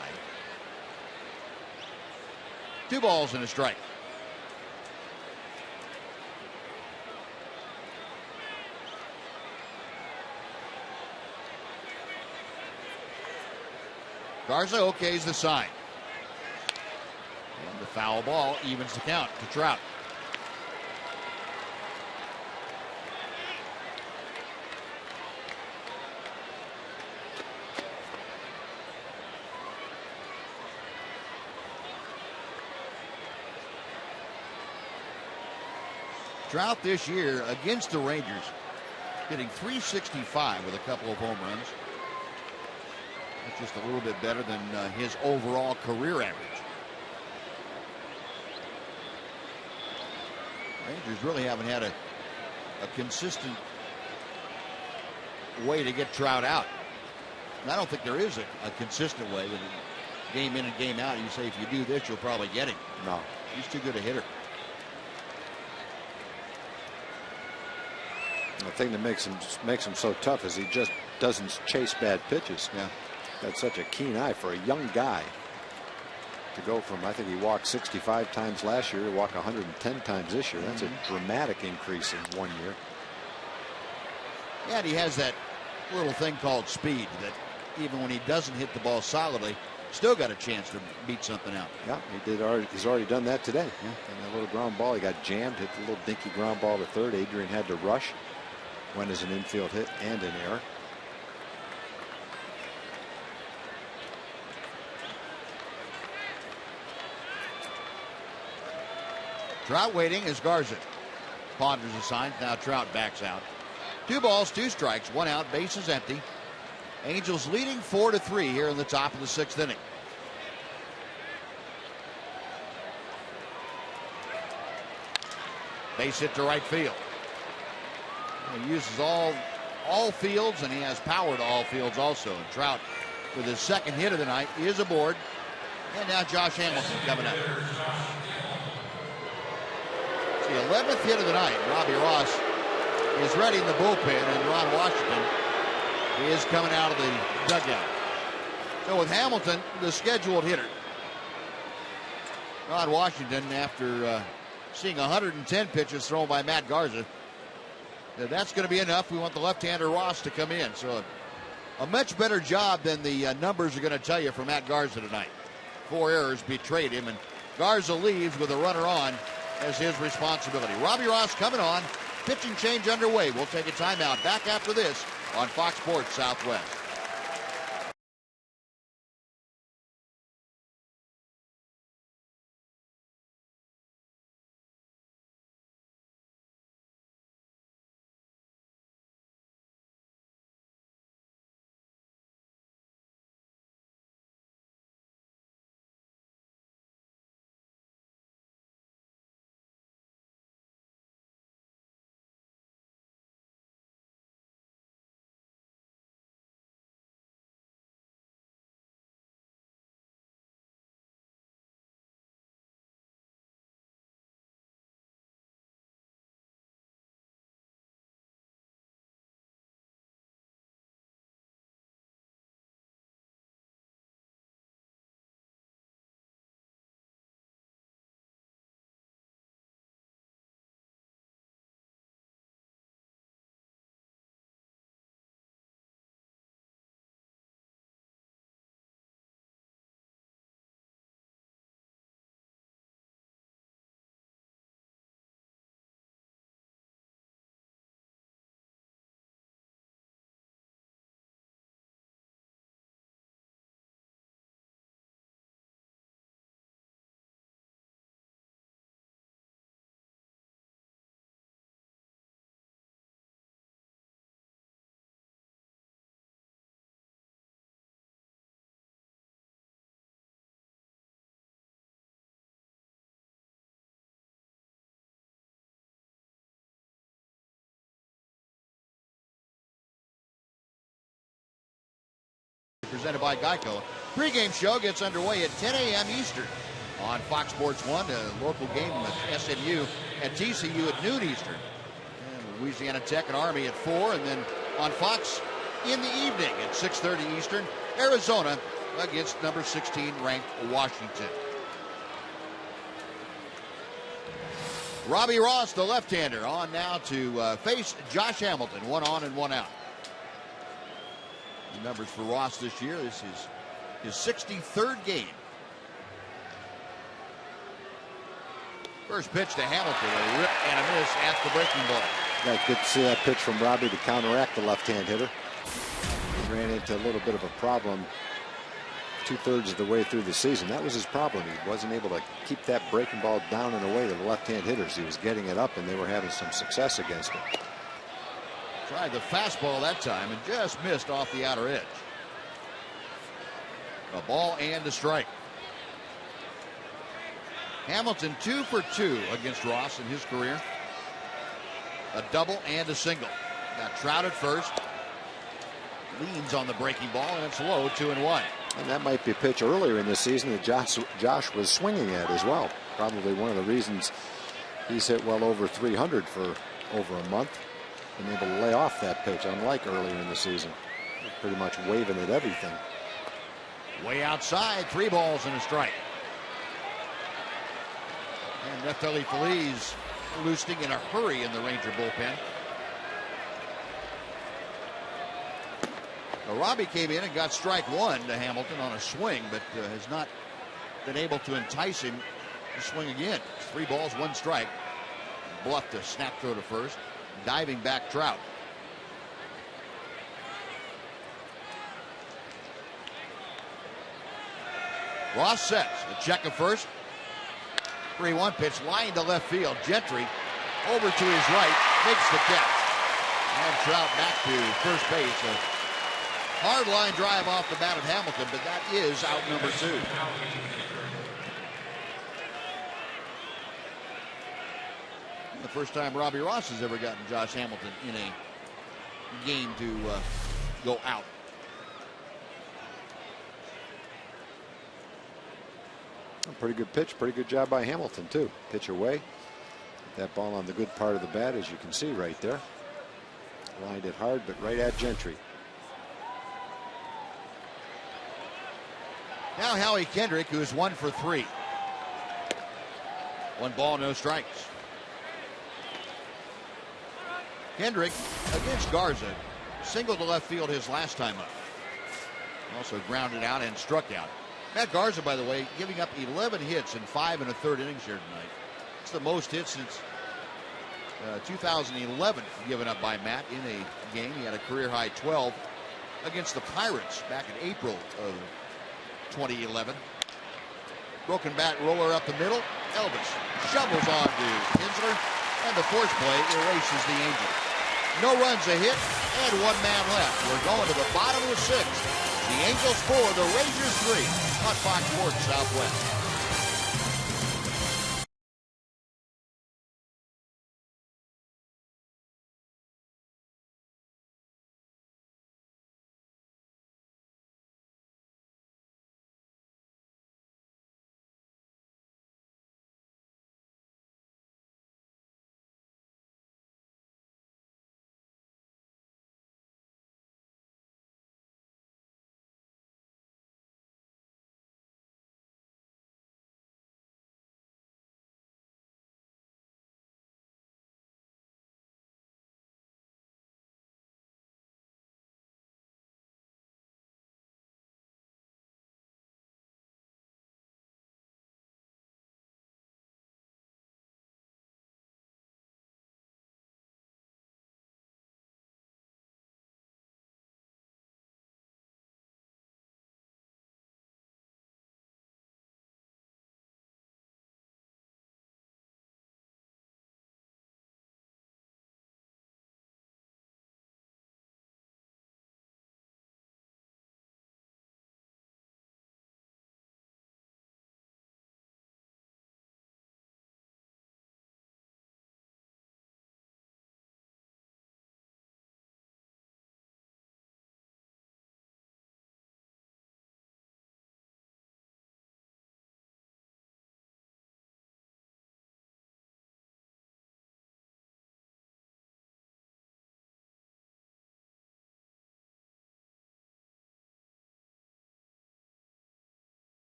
2 balls and a strike. Garza okays the sign. And the foul ball evens the count to Trout. Trout this year against the Rangers hitting .365 with a couple of home runs. That's just a little bit better than his overall career average. Rangers really haven't had a consistent way to get Trout out. And I don't think there is a consistent way that game in and game out you say if you do this you'll probably get him. No. He's too good a hitter. The thing that makes him so tough is he just doesn't chase bad pitches. Yeah. Got such a keen eye for a young guy to go from, I think he walked 65 times last year to walk 110 times this year. That's a dramatic increase in 1 year. Yeah, and he has that little thing called speed that even when he doesn't hit the ball solidly, still got a chance to beat something out. Yeah, he's already done that today. Yeah. And that little ground ball, he got jammed, hit the little dinky ground ball to third. Adrian had to rush. Went as an infield hit and an error. Trout waiting as Garza ponders a sign. Now Trout backs out. 2 balls, 2 strikes, 1 out, bases empty. Angels leading 4-3 here in the top of the 6th inning. Base hit to right field. He uses all fields, and he has power to all fields also. And Trout, with his 2nd hit of the night, is aboard. And now Josh Hamilton coming up. It's the 11th hit of the night. Robbie Ross is ready in the bullpen, and Ron Washington is coming out of the dugout. So with Hamilton, the scheduled hitter, Ron Washington, after seeing 110 pitches thrown by Matt Garza, that's going to be enough. We want the left-hander Ross to come in. So a much better job than the numbers are going to tell you for Matt Garza tonight. 4 errors betrayed him, and Garza leaves with a runner on as his responsibility. Robbie Ross coming on. Pitching change underway. We'll take a timeout. Back after this on Fox Sports Southwest. presented by Geico. Pre-game show gets underway at 10 a.m. Eastern on Fox Sports 1. A local game with SMU and TCU at noon Eastern. And Louisiana Tech and Army at 4. And then on Fox in the evening at 6:30 Eastern, Arizona against number 16 ranked Washington. Robbie Ross, the left-hander, on now to face Josh Hamilton. One on and one out. The numbers for Ross this year. This is his 63rd game. First pitch to Hamilton, a rip and a miss at the breaking ball. Yeah, good to see that pitch from Robbie to counteract the left-hand hitter. He ran into a little bit of a problem 2/3 of the way through the season. That was his problem. He wasn't able to keep that breaking ball down and away to the left-hand hitters. He was getting it up, and they were having some success against him. Tried the fastball that time and just missed off the outer edge. A ball and a strike. Hamilton 2 for 2 against Ross in his career. A double and a single. Got Trout at first. Leans on the breaking ball, and it's low, 2-1. And that might be a pitch earlier in the season that Josh was swinging at as well. Probably one of the reasons he's hit well over 300 for over a month. Been able to lay off that pitch, unlike earlier in the season. Pretty much waving at everything. Way outside, 3 balls and a strike. And Neftali Feliz loosening in a hurry in the Ranger bullpen. Robbie came in and got strike 1 to Hamilton on a swing, but has not been able to entice him to swing again. 3 balls, 1 strike. Bluffed a snap throw to first. Diving back Trout. Ross sets. A check of first. 3-1 pitch, line to left field. Gentry over to his right, makes the catch. And Trout back to first base. Hard line drive off the bat of Hamilton, but that is out number 2. The first time Robbie Ross has ever gotten Josh Hamilton in a game to go out. A pretty good pitch, pretty good job by Hamilton too. Pitch away. That ball on the good part of the bat, as you can see right there. Lined it hard, but right at Gentry. Now Howie Kendrick, who is 1 for 3. 1 ball, no strikes. Kendrick against Garza. Singled to left field his last time up. Also grounded out and struck out. Matt Garza, by the way, giving up 11 hits in 5 1/3 innings here tonight. It's the most hits since 2011 given up by Matt in a game. He had a career high 12 against the Pirates back in April of 2011. Broken bat roller up the middle. Elvis shovels on to Kinsler, and the force play erases the Angels. No runs a hit and 1 man left. We're going to the bottom of the 6th. The Angels 4, the Rangers 3 on Fox Sports Southwest.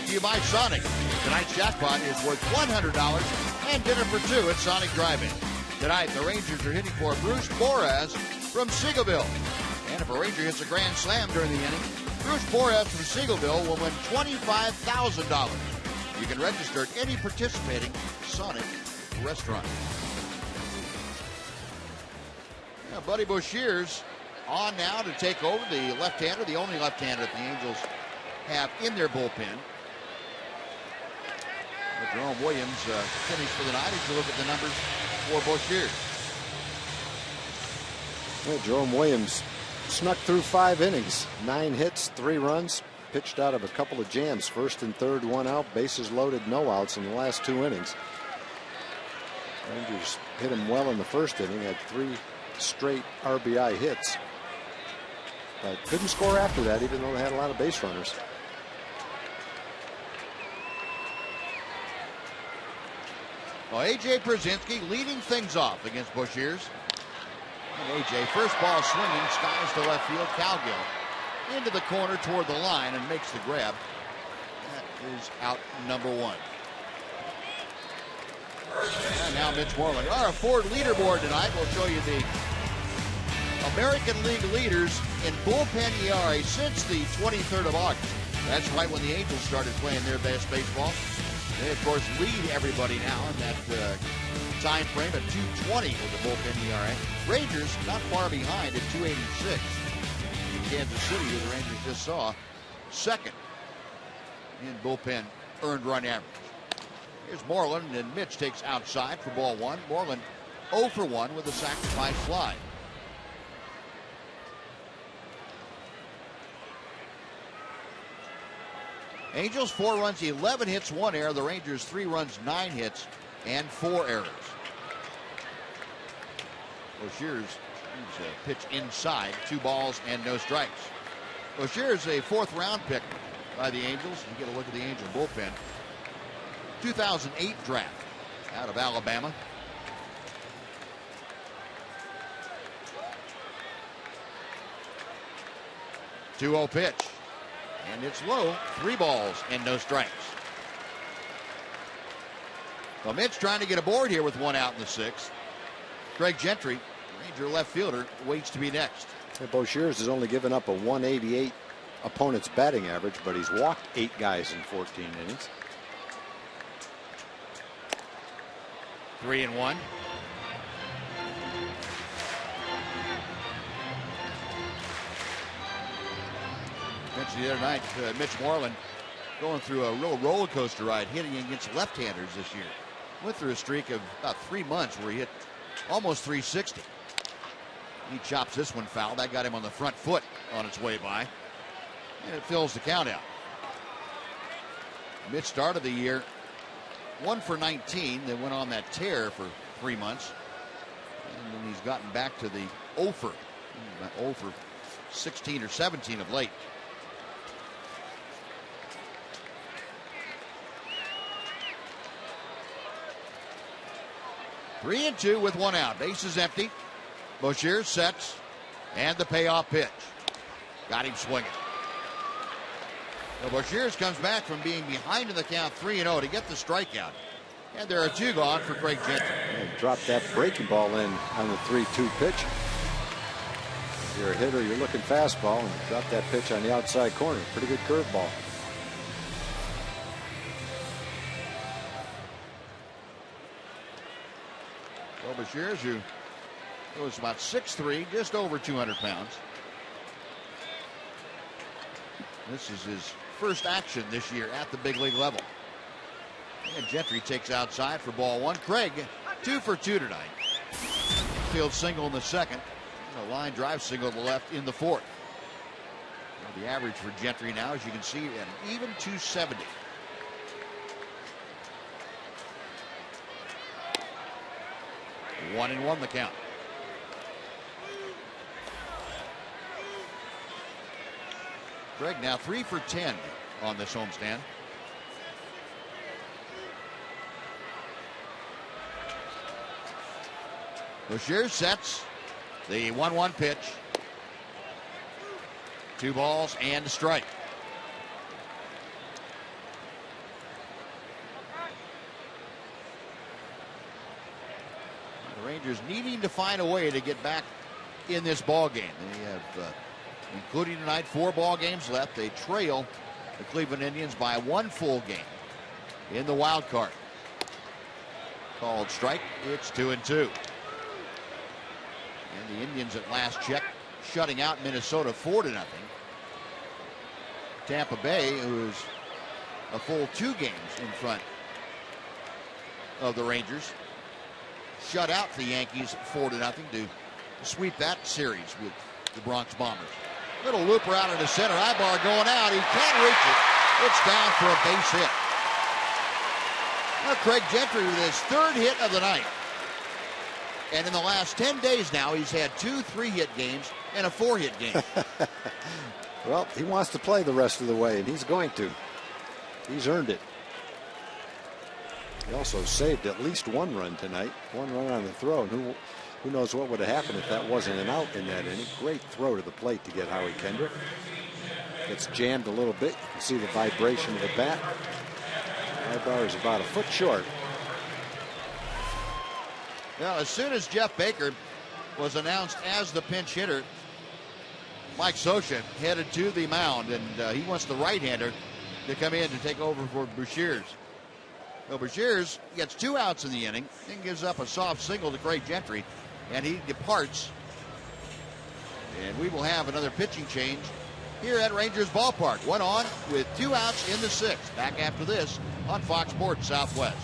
to you by Sonic. Tonight's jackpot is worth $100 and dinner for two at Sonic Drive-In. Tonight, the Rangers are hitting for Bruce Boras from Seagoville. And if a Ranger hits a grand slam during the inning, Bruce Boras from Seagoville will win $25,000. You can register at any participating Sonic restaurant. Now, Buddy Boucher's on now to take over, the left-hander, the only left-hander that the Angels have in their bullpen. Jerome Williams finished for the night as you look at the numbers for Boucher. Well, Jerome Williams snuck through 5 innings, 9 hits, 3 runs, pitched out of a couple of jams, first and third, 1 out, bases loaded, no outs in the last 2 innings. Rangers hit him well in the first inning, had 3 straight RBI hits, but couldn't score after that, even though they had a lot of base runners. Well, A.J. Przinsky leading things off against Boucher's. And A.J. first ball swinging, skies to left field. Cowgill into the corner toward the line and makes the grab. That is out number 1. And now Mitch Moreland. Our Ford leaderboard tonight will show you the American League leaders in bullpen ERA since the 23rd of August. That's right when the Angels started playing their best baseball. They, of course, lead everybody now in that time frame at 220 with the bullpen ERA. Rangers not far behind at 286. In Kansas City, who the Rangers just saw, second in bullpen earned run average. Here's Moreland, and Mitch takes outside for ball 1. Moreland 0 for 1 with a sacrifice fly. Angels 4 runs, 11 hits, 1 error. The Rangers 3 runs, 9 hits, and 4 errors. Boucher's pitch inside, 2 balls and no strikes. Boucher's a 4th round pick by the Angels. You get a look at the Angel bullpen. 2008 draft out of Alabama. Two-0 pitch. And it's low, 3 balls and no strikes. Well, Mitch trying to get aboard here with 1 out in the 6th. Greg Gentry, Ranger left fielder, waits to be next. Boucher's has only given up a 188 opponent's batting average, but he's walked 8 guys in 14 innings. 3-1. Mentioned the other night, Mitch Moreland going through a real roller coaster ride, hitting against left-handers this year. Went through a streak of about 3 months where he hit almost 360. He chops this one foul. That got him on the front foot on its way by. And it fills the count out. Mitch started the year 1 for 19. They went on that tear for 3 months. And then he's gotten back to the 0 for 16 or 17 of late. Three and 2 with 1 out. Base is empty. Boucher sets. And the payoff pitch. Got him swinging. Well, Boucher comes back from being behind in the count 3-0 to get the strikeout. And there are 2 gone for Greg Gentry. And dropped that breaking ball in on the 3-2 pitch. If you're a hitter, you're looking fastball, and drop that pitch on the outside corner. Pretty good curveball. Well, Boucher, who was about 6'3", just over 200 pounds. This is his first action this year at the big league level. And Gentry takes outside for ball 1. Craig 2 for 2 tonight. Field single in the 2nd. And a line drive single to the left in the 4th. Well, the average for Gentry now, as you can see, at an even 270. One and 1 the count. Craig now 3 for 10 on this homestand. Boucher sets the 1-1 pitch. 2 balls and a strike. The Rangers needing to find a way to get back in this ball game. They have, including tonight, 4 ball games left. They trail the Cleveland Indians by 1 full game in the wild card. Called strike. It's 2-2. And the Indians at last check shutting out Minnesota 4-0. Tampa Bay, who's a full 2 games in front of the Rangers, shut out the Yankees 4-0 to sweep that series with the Bronx Bombers. Little looper out into center. Ibar going out. He can't reach it. It's down for a base hit. Now Craig Gentry with his 3rd hit of the night. And in the last 10 days now, he's had 2 3-hit games and a 4-hit game. Well, he wants to play the rest of the way, and he's going to. He's earned it. He also saved at least 1 run tonight. 1 run on the throw. And who knows what would have happened if that wasn't an out in that inning. Great throw to the plate to get Howie Kendrick. Gets jammed a little bit. You can see the vibration of the bat. Ibar is about a foot short. Well, as soon as Jeff Baker was announced as the pinch hitter, Mike Scioscia headed to the mound, and he wants the right-hander to come in to take over for Bouchers. Well, Bouchers gets 2 outs in the inning, then gives up a soft single to Craig Gentry, and he departs. And we will have another pitching change here at Rangers Ballpark. 1 on with 2 outs in the 6th. Back after this on Fox Sports Southwest.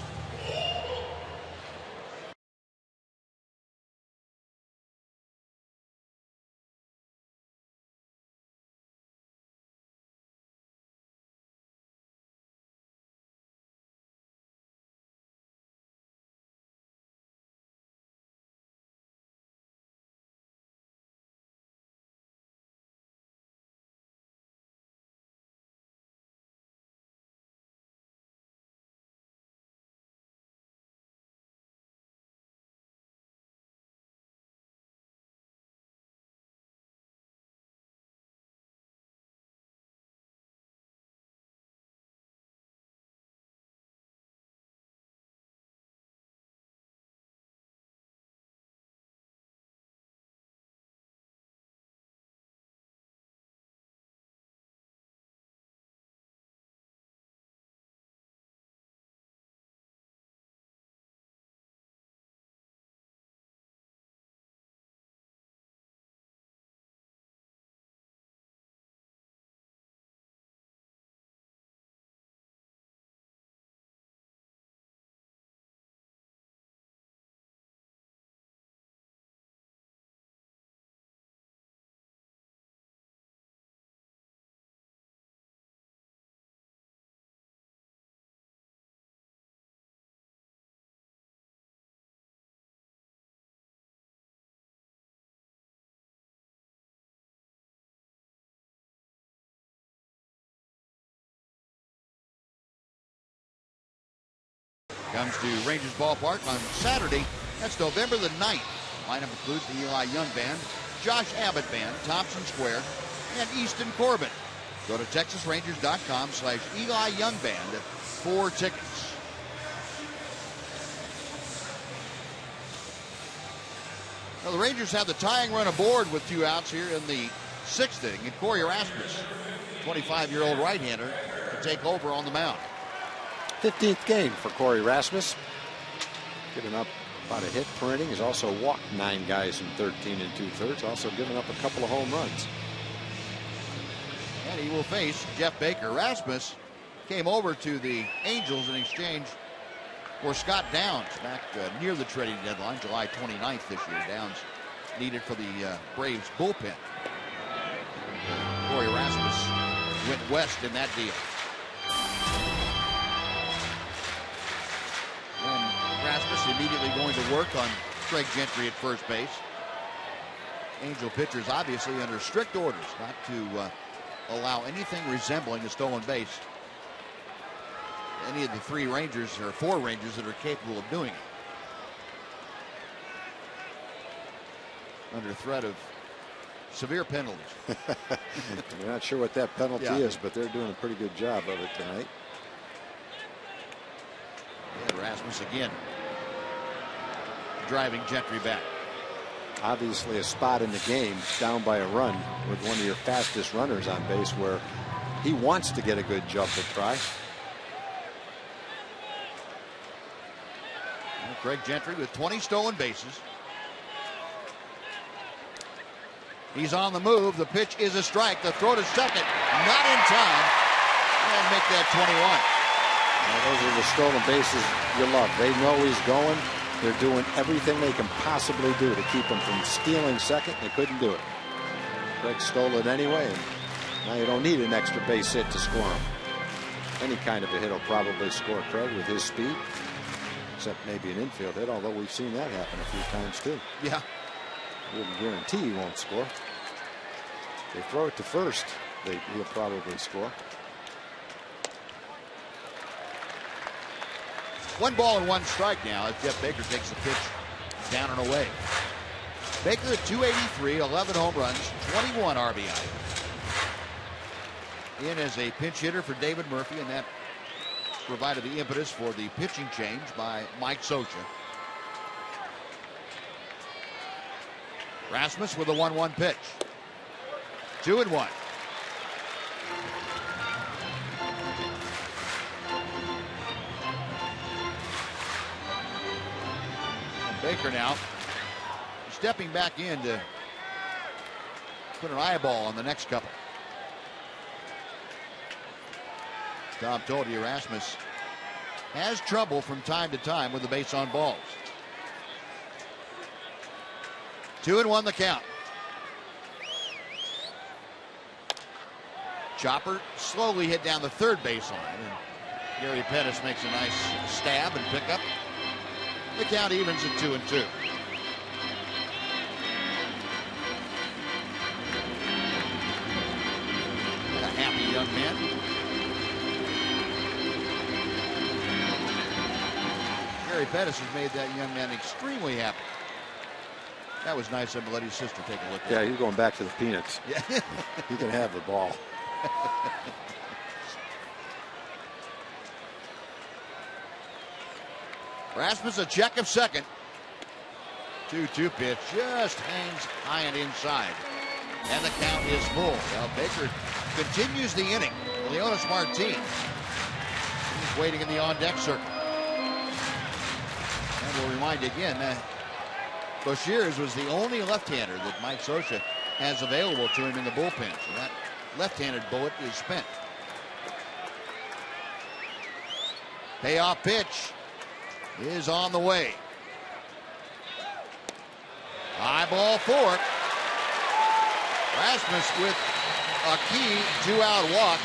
Comes to Rangers Ballpark on Saturday. That's November the 9th. Lineup includes the Eli Young Band, Josh Abbott Band, Thompson Square, and Easton Corbin. Go to TexasRangers.com/Eli Young Band for tickets. Well, the Rangers have the tying run aboard with 2 outs here in the 6th inning. And Corey Erasmus, 25-year-old right-hander, to take over on the mound. 15th game for Corey Rasmus. Giving up about a hit per inning. He's also walked 9 guys in 13 2/3. Also given up a couple of home runs. And he will face Jeff Baker. Rasmus came over to the Angels in exchange for Scott Downs back near the trading deadline, July 29th this year. Downs needed for the Braves bullpen. Corey Rasmus went west in that deal. Rasmus immediately going to work on Craig Gentry at first base. Angel pitchers obviously under strict orders not to allow anything resembling a stolen base. Any of the 3 Rangers or 4 Rangers that are capable of doing it. Under threat of severe penalties. We're not sure what that penalty is, but they're doing a pretty good job of it tonight. And Rasmus again driving Gentry back. Obviously a spot in the game down by a run with one of your fastest runners on base where he wants to get a good jump and try. Craig Gentry with 20 stolen bases. He's on the move. The pitch is a strike. The throw to second. Not in time. And make that 21. Those are the stolen bases you love. They know he's going. They're doing everything they can possibly do to keep him from stealing second. They couldn't do it. Craig stole it anyway. And now you don't need an extra base hit to score him. Any kind of a hit will probably score Craig with his speed. Except maybe an infield hit, although we've seen that happen a few times too. Yeah. Wouldn't guarantee he won't score. If they throw it to first, he'll probably score. 1 ball and 1 strike now as Jeff Baker takes the pitch down and away. Baker at 283, 11 home runs, 21 RBI. In as a pinch hitter for David Murphy, and that provided the impetus for the pitching change by Mike Socha. Rasmus with a 1-1 pitch. 2-1. And Baker now stepping back in to put an eyeball on the next couple. Tom told you Rasmus has trouble from time to time with the base on balls. 2-1 the count. Chopper slowly hit down the third baseline, and Gary Pettis makes a nice stab and pickup. The count evens at 2-2. What a happy young man. Gary Pettis has made that young man extremely happy. That was nice of him to let his sister take a look at. Yeah, he's going back to the Peanuts. Yeah. He can have the ball. Rasmus a check of second. 2-2 pitch just hangs high and inside. And the count is full. Well, Baker continues the inning. Leonis Martin. He's waiting in the on-deck circle. And we'll remind you again that Boshiers was the only left-hander that Mike Socha has available to him in the bullpen. So that left-handed bullet is spent. Payoff pitch is on the way. High ball 4. Rasmus with a key 2-out walk.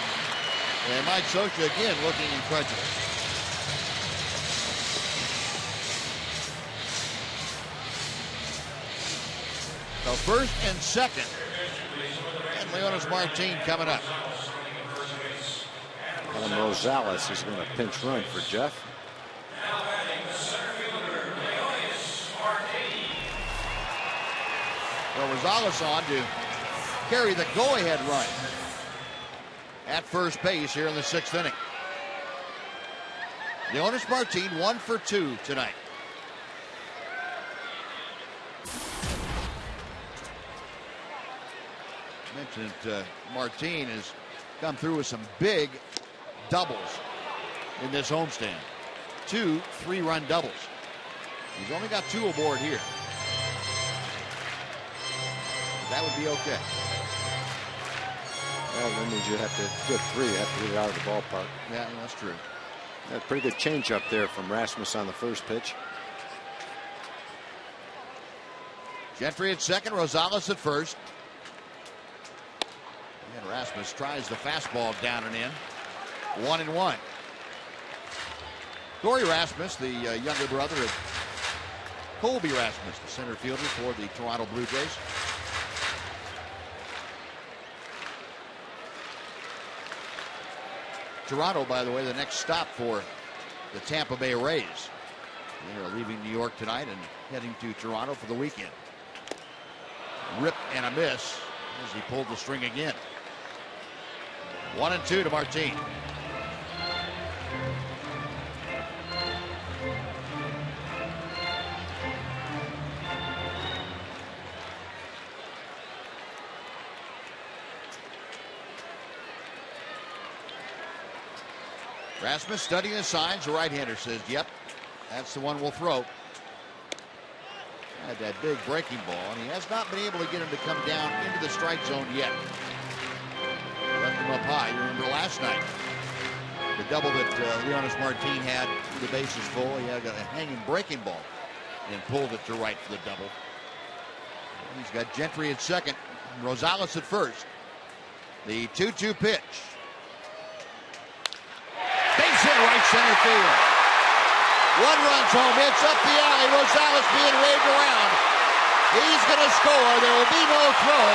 And Mike Socha again looking incredulous. So first and second. And Leonis Martin coming up. And Rosales is going to pinch run for Jeff. Well, Rosales on to carry the go-ahead run at first base here in the 6th inning. Leonis Martin 1 for 2 tonight. Mentioned Martin has come through with some big doubles in this homestand. 2 3-run doubles. He's only got 2 aboard here. That would be okay. Well, that means you have to get 3 after you get out of the ballpark. Yeah, that's true. A pretty good change up there from Rasmus on the first pitch. Gentry at second, Rosales at first. And Rasmus tries the fastball down and in. 1-1. Corey Rasmus, the younger brother of Colby Rasmus, the center fielder for the Toronto Blue Jays. Toronto, by the way, the next stop for the Tampa Bay Rays. They are leaving New York tonight and heading to Toronto for the weekend. Rip and a miss as he pulled the string again. 1-2 to Martin. Rasmus studying the signs. The right-hander says, yep, that's the one we'll throw. Had that big breaking ball, and he has not been able to get him to come down into the strike zone yet. Left him up high. You remember last night, the double that Leonis Martin had, the bases full. He had a hanging breaking ball and pulled it to right for the double. He's got Gentry at second, Rosales at first. The 2-2 pitch. Base hit right center field. One run's home. It's up the alley. Rosales being waved around. He's going to score. There will be no throw.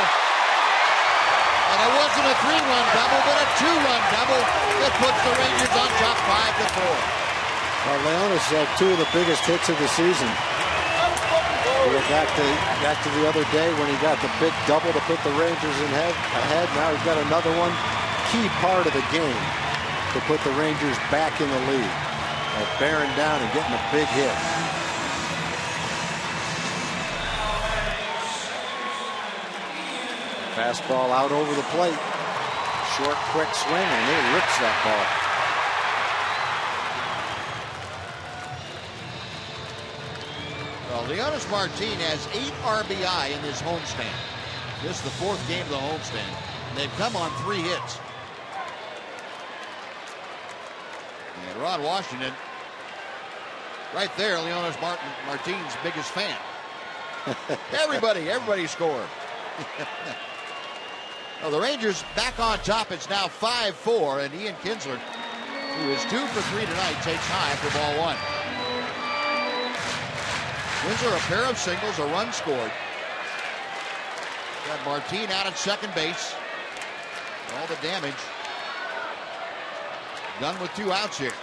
And it wasn't a 3-run double, but a 2-run double that puts the Rangers on top 5-4. Well, Leonis had 2 of the biggest hits of the season. We're back to the other day when he got the big double to put the Rangers ahead. Now he's got another one. Key part of the game to put the Rangers back in the lead. Bearing down and getting a big hit. Fastball out over the plate. Short, quick swing, and he rips that ball. Well, Leonis Martin has 8 RBI in this homestand. This is the 4th game of the homestand. They've come on 3 hits. And Ron Washington, right there, Leonis Martin's biggest fan. Everybody scored. Well, the Rangers back on top. It's now 5-4, and Ian Kinsler, who is 2 for 3 tonight, takes high for ball 1. Kinsler, a pair of singles, a run scored. Got Martin out at second base. All the damage done with 2 outs here.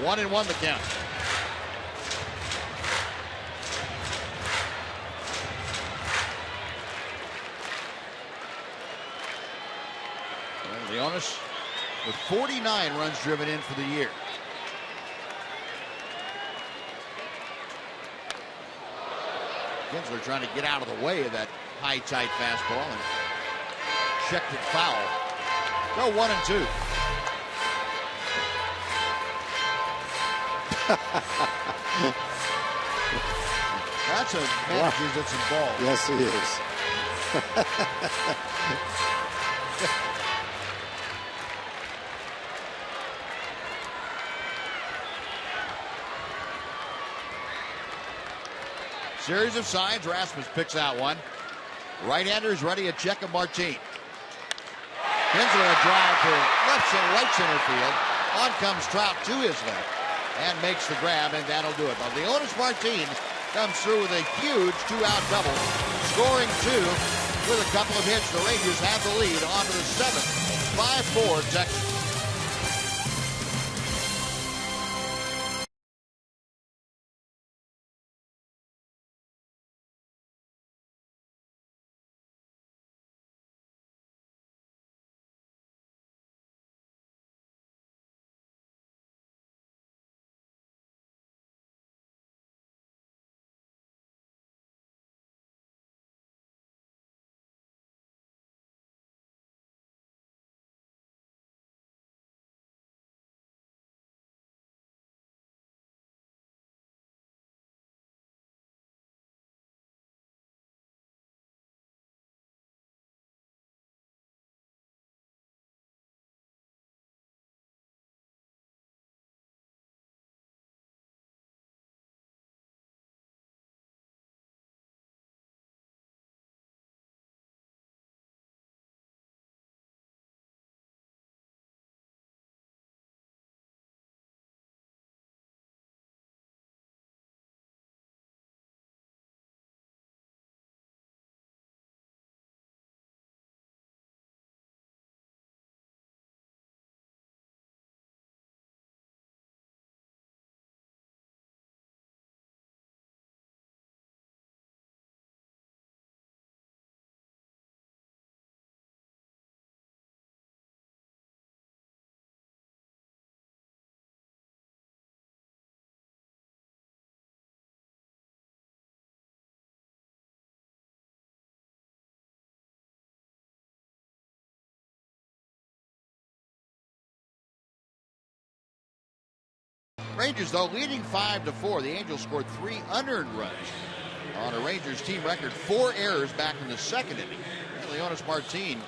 One and 1 the count. Leonis with 49 runs driven in for the year. Kinsler trying to get out of the way of that high, tight fastball and checked it foul. Go 1 and 2. That's a manager that's involved. Yes, he is. Series of signs. Rasmus picks out one. Right-hander is ready. A check of Martin. Kinsler a drive to right center field. On comes Trout to his left and makes the grab, and that'll do it. But Leonis Martin comes through with a huge 2-out double, scoring 2 with a couple of hits. The Rangers have the lead on to the 7th. 5-4 Texas. Rangers, though, leading 5-4. The Angels scored 3 unearned runs on a Rangers team record 4 errors back in the second inning. And Leonis Martin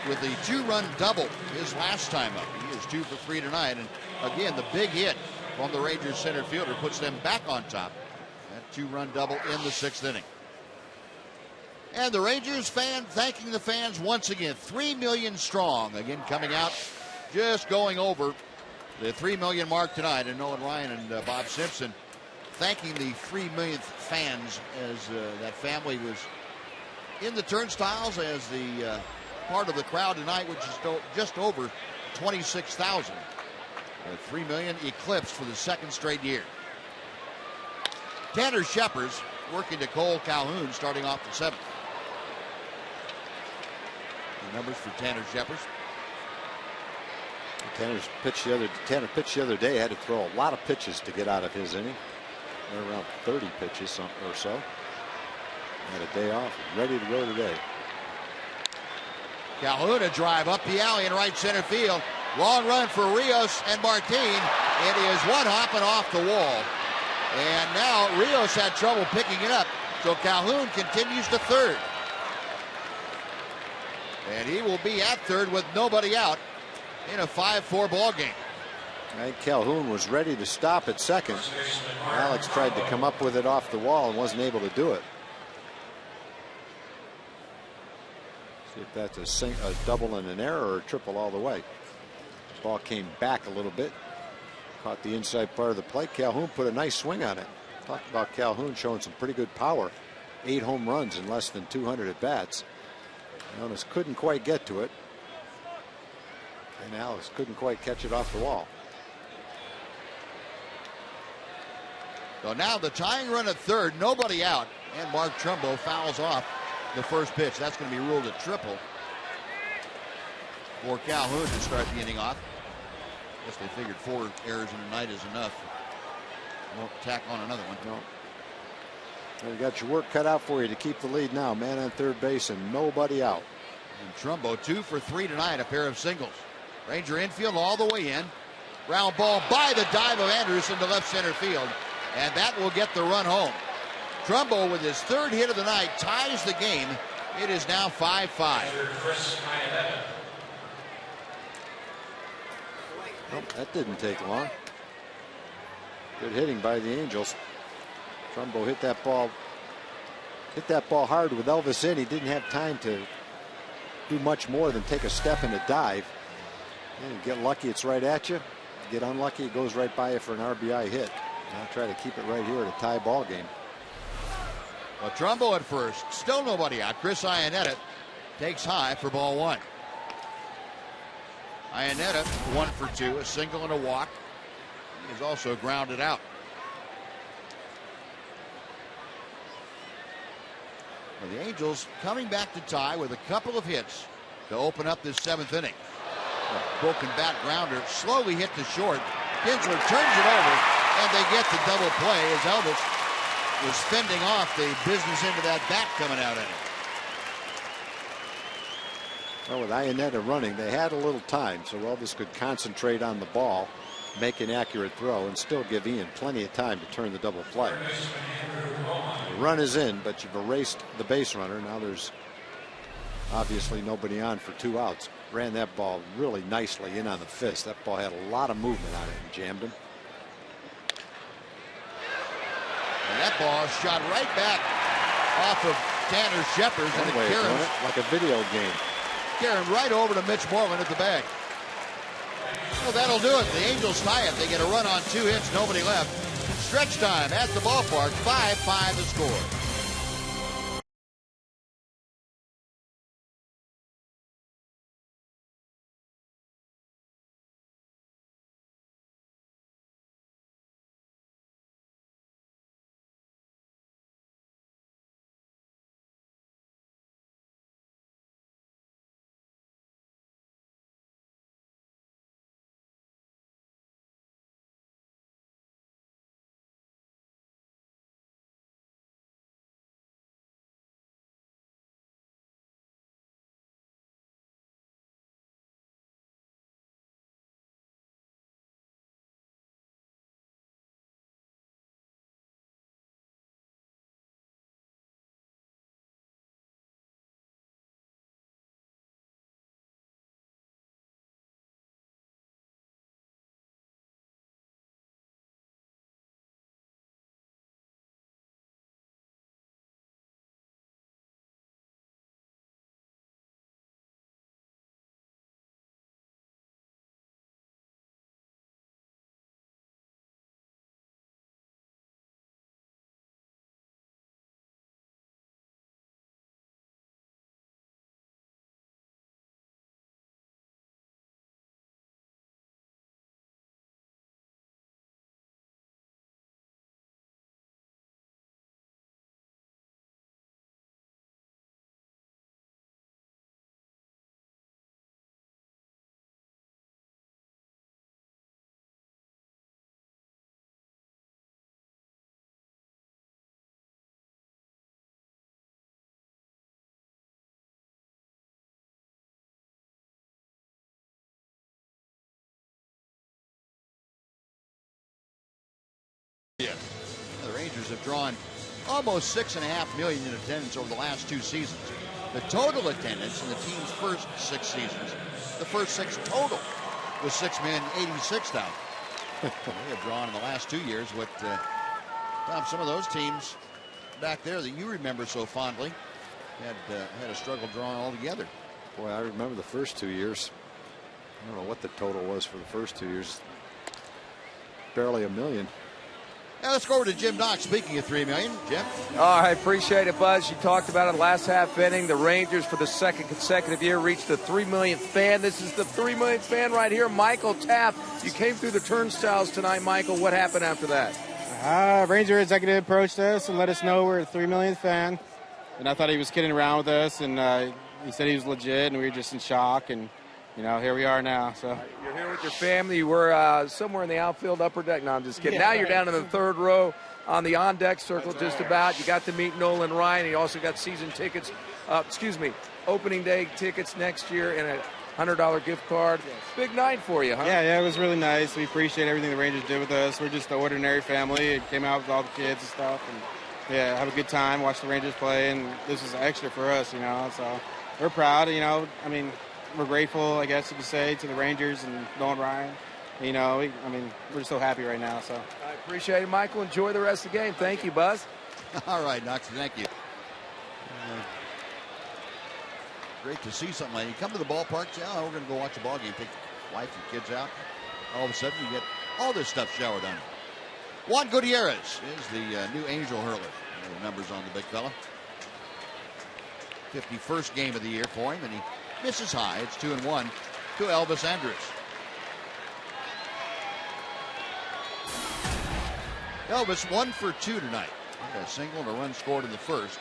with the 2-run double his last time up. He is 2 for 3 tonight. And again, the big hit from the Rangers center fielder puts them back on top. That 2-run double in the 6th inning. And the Rangers fan thanking the fans once again. 3 million strong. Again, coming out, just going over the 3 million mark tonight. And Nolan Ryan and Bob Simpson thanking the 3 millionth fans as that family was in the turnstiles as the part of the crowd tonight, which is just over 26,000. 3 million eclipsed for the 2nd straight year. Tanner Scheppers working to Cole Calhoun starting off the 7th. The numbers for Tanner Scheppers. Tanner pitched the other day. Had to throw a lot of pitches to get out of his inning. They're around 30 pitches or so. Had a day off, ready to go today. Calhoun a drive up the alley in right center field. Long run for Rios and Martin. It is one hopping off the wall. And now Rios had trouble picking it up. So Calhoun continues to third. And he will be at third with nobody out in a 5-4 ball game. Right, Calhoun was ready to stop at second. Alex tried to come up with it off the wall and wasn't able to do it. See if that's a double and an error or a triple all the way. Ball came back a little bit. Caught the inside part of the plate. Calhoun put a nice swing on it. Talked about Calhoun showing some pretty good power. 8 home runs in less than 200 at bats. Jonas couldn't quite get to it. And Alex couldn't quite catch it off the wall. So now the tying run at third, nobody out, and Mark Trumbo fouls off the first pitch. That's going to be ruled a triple for Calhoun to start the inning off. Guess they figured 4 errors in a night is enough. Won't tack on another one. No. Well, you got your work cut out for you to keep the lead now. Man on third base and nobody out. And Trumbo 2 for 3 tonight, a pair of singles. Ranger infield all the way in. Ground ball by the dive of Anderson to left center field. And that will get the run home. Trumbo with his 3rd hit of the night ties the game. It is now 5-5. Well, that didn't take long. Good hitting by the Angels. Trumbo hit that ball hard with Elvis in. He didn't have time to do much more than take a step and a dive. And you get lucky, it's right at you. Get unlucky, it goes right by you for an RBI hit. Now try to keep it right here at a tie ball game. Well, Trumbo at first, still nobody out. Chris Iannetta takes high for ball 1. Iannetta 1 for 2, a single and a walk. He is also grounded out. Well, the Angels coming back to tie with a couple of hits to open up this 7th inning. A broken bat grounder slowly hit to short. Kinsler turns it over, and they get the double play as Elvis was fending off the business into that bat coming out at him. Well, with Iannetta running, they had a little time, so Elvis could concentrate on the ball, make an accurate throw, and still give Ian plenty of time to turn the double play. The run is in, but you've erased the base runner. Now there's obviously nobody on for 2 outs. Ran that ball really nicely in on the fist. That ball had a lot of movement on it and jammed him. And that ball shot right back off of Tanner Scheppers, and it carries like a video game. Carrying right over to Mitch Moreland at the bag. Well, that'll do it. The Angels tie it. They get a run on 2 hits, nobody left. Stretch time at the ballpark, 5-5 the score. drawn almost 6.5 million in attendance over the last 2 seasons. The total attendance in the team's first 6 seasons, the first 6 total, was 6,086,000. They have drawn in the last 2 years what Tom, some of those teams back there that you remember so fondly had a struggle drawing altogether. Boy, I remember the first 2 years. I don't know what the total was for the first 2 years. Barely a million. Now let's go over to Jim Knox. Speaking of 3 million, Jim. Oh, I appreciate it, Buzz. You talked about it last half inning. The Rangers, for the second consecutive year, reached the 3 millionth fan. This is the 3 millionth fan right here, Michael Tapp. You came through the turnstiles tonight, Michael. What happened after that? Ranger executive approached us and let us know we're a 3 millionth fan. And I thought he was kidding around with us, and he said he was legit, and we were just in shock. And, you know, here we are now. So you're here with your family. You were somewhere in the outfield upper deck. No, I'm just kidding. Now you're down in the third row on the on-deck circle just about. You got to meet Nolan Ryan. You also got season tickets, opening day tickets next year and a $100 gift card. Big night for you, huh? Yeah, it was really nice. We appreciate everything the Rangers did with us. We're just the ordinary family. It came out with all the kids and stuff. And, yeah, have a good time, watch the Rangers play. And this is extra for us, you know. So we're proud, you know. I mean, we're grateful, I guess you could say, to the Rangers and Nolan Ryan. You know, we're so happy right now. So I appreciate it, Michael. Enjoy the rest of the game. Thank you, Buzz. All right, Knox, thank you. Great to see something like that. You come to the ballpark, say, oh, we're going to go watch a ball game, take wife and kids out. All of a sudden, you get all this stuff showered on you. Juan Gutierrez is the new Angel hurler. The numbers on the big fella. 51st game of the year for him, and he misses high. It's 2-1 to Elvis Andrus. Elvis 1 for 2 tonight. He got a single and a run scored in the first.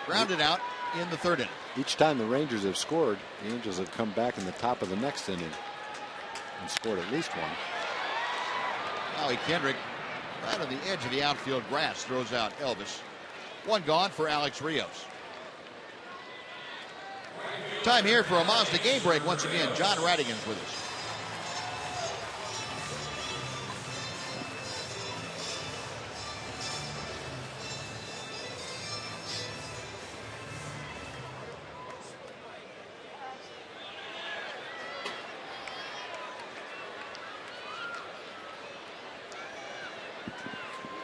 Grounded out in the third inning. Each time the Rangers have scored, the Angels have come back in the top of the next inning and scored at least one. Howie Kendrick, right on the edge of the outfield grass, throws out Elvis. One gone for Alex Rios. Time here for a Mazda game break. Once again, John Radigan's with us.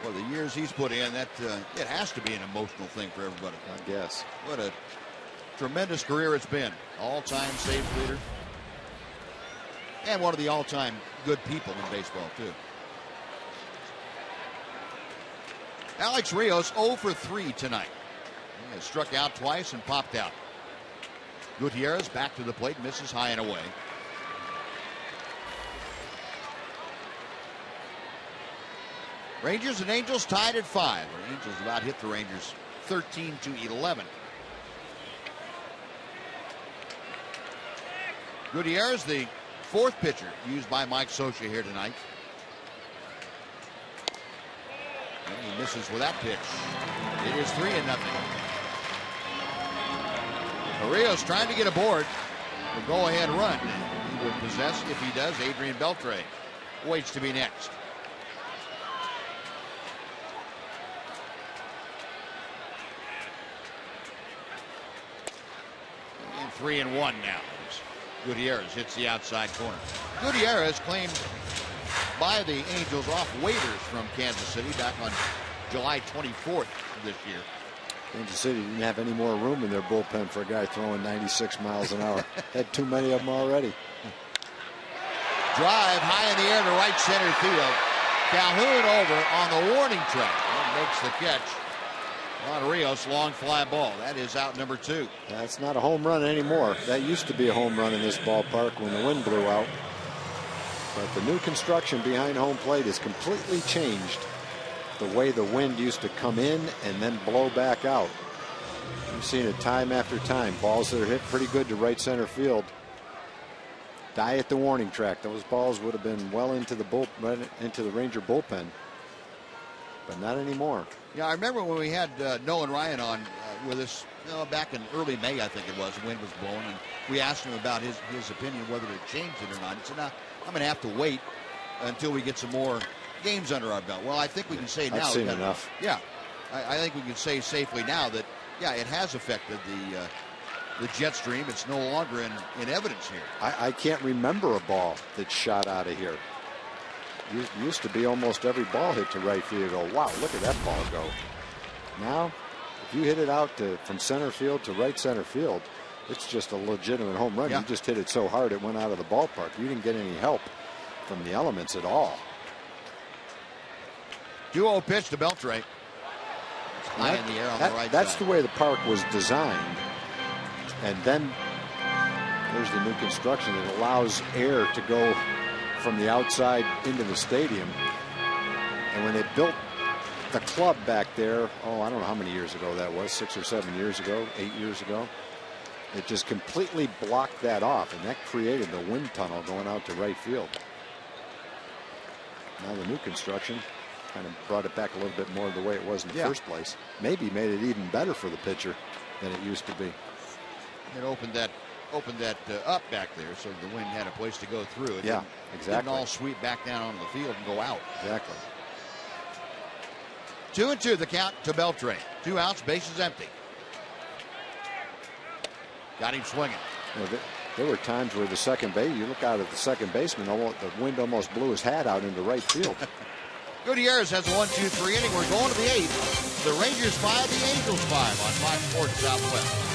For the years he's put in, that it has to be an emotional thing for everybody. I guess. What a tremendous career it's been. All-time saves leader. And one of the all-time good people in baseball, too. Alex Rios 0 for 3 tonight. He has struck out twice and popped out. Gutierrez back to the plate, misses high and away. Rangers and Angels tied at 5. The Angels about hit the Rangers 13-11. Gutierrez, the 4th pitcher used by Mike Scioscia here tonight. And he misses with that pitch. It is 3-0. Rios trying to get aboard the go-ahead run. He would possess, if he does, Adrian Beltre. Waits to be next. And 3-1 now. Gutierrez hits the outside corner. Gutierrez claimed by the Angels off waivers from Kansas City back on July 24th of this year. Kansas City didn't have any more room in their bullpen for a guy throwing 96 miles an hour. Had too many of them already. Drive high in the air to right center field. Calhoun over on the warning track and makes the catch. On Rios, long fly ball. That is out number 2. That's not a home run anymore. That used to be a home run in this ballpark when the wind blew out. But the new construction behind home plate has completely changed the way the wind used to come in and then blow back out. We've seen it time after time. Balls that are hit pretty good to right center field die at the warning track. Those balls would have been well into the Ranger bullpen, but not anymore. Yeah, I remember when we had Nolan Ryan on with us back in early May, I think it was. The wind was blowing, and we asked him about his opinion whether to change it or not. He said, "No, I'm going to have to wait until we get some more games under our belt. Well, I think we can say now. I've seen enough. Yeah, I think we can say safely now that, yeah, it has affected the jet stream. It's no longer in evidence here. I can't remember a ball that shot out of here. Used to be almost every ball hit to right field. Go, wow, look at that ball go. Now, if you hit it out from center field to right center field, it's just a legitimate home run. Yeah. You just hit it so hard it went out of the ballpark. You didn't get any help from the elements at all. 2-0 pitch to Beltre. High in the air on the right That's side. the way the park was designed. And then there's the new construction that allows air to go from the outside into the stadium. And when they built the club back there, I don't know how many years ago that was, 6 or 7 years ago, 8 years ago, it just completely blocked that off, and that created the wind tunnel going out to right field. Now the new construction kind of brought it back a little bit more the way it was in the first place. Maybe made it even better for the pitcher than it used to be. It opened that up back there, so the wind had a place to go through. It didn't all sweep back down on the field and go out. Exactly. 2-2 the count to Beltre. 2 outs, bases empty. Got him swinging. There were times where the second base, you look out at the second baseman, the wind almost blew his hat out into right field. Gutierrez has a 1-2-3 inning. We're going to the 8th. The Rangers 5, the Angels 5 on Fox Sports Southwest.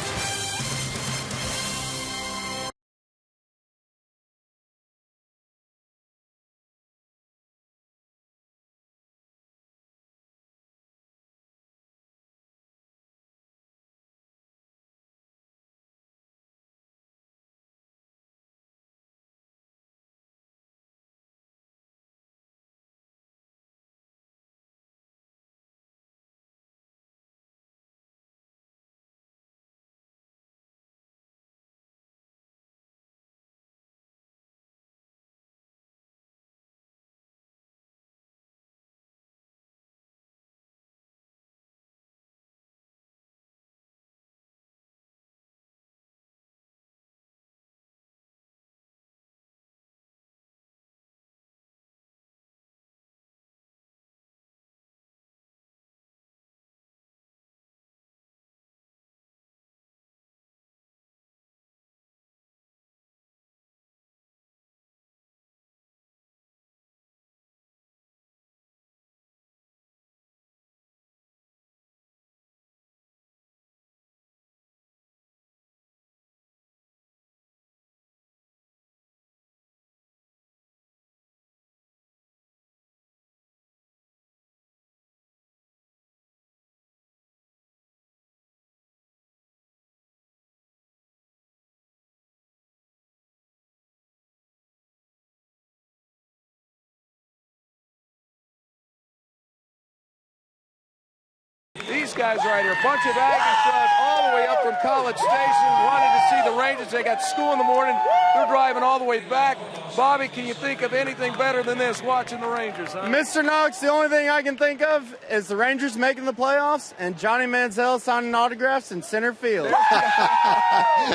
These guys right here, a bunch of Aggies drove all the way up from College Station, wanted to see the Rangers. They got school in the morning. They're driving all the way back. Bobby, can you think of anything better than this, watching the Rangers, huh? Mr. Knox, the only thing I can think of is the Rangers making the playoffs and Johnny Manziel signing autographs in center field. Oh,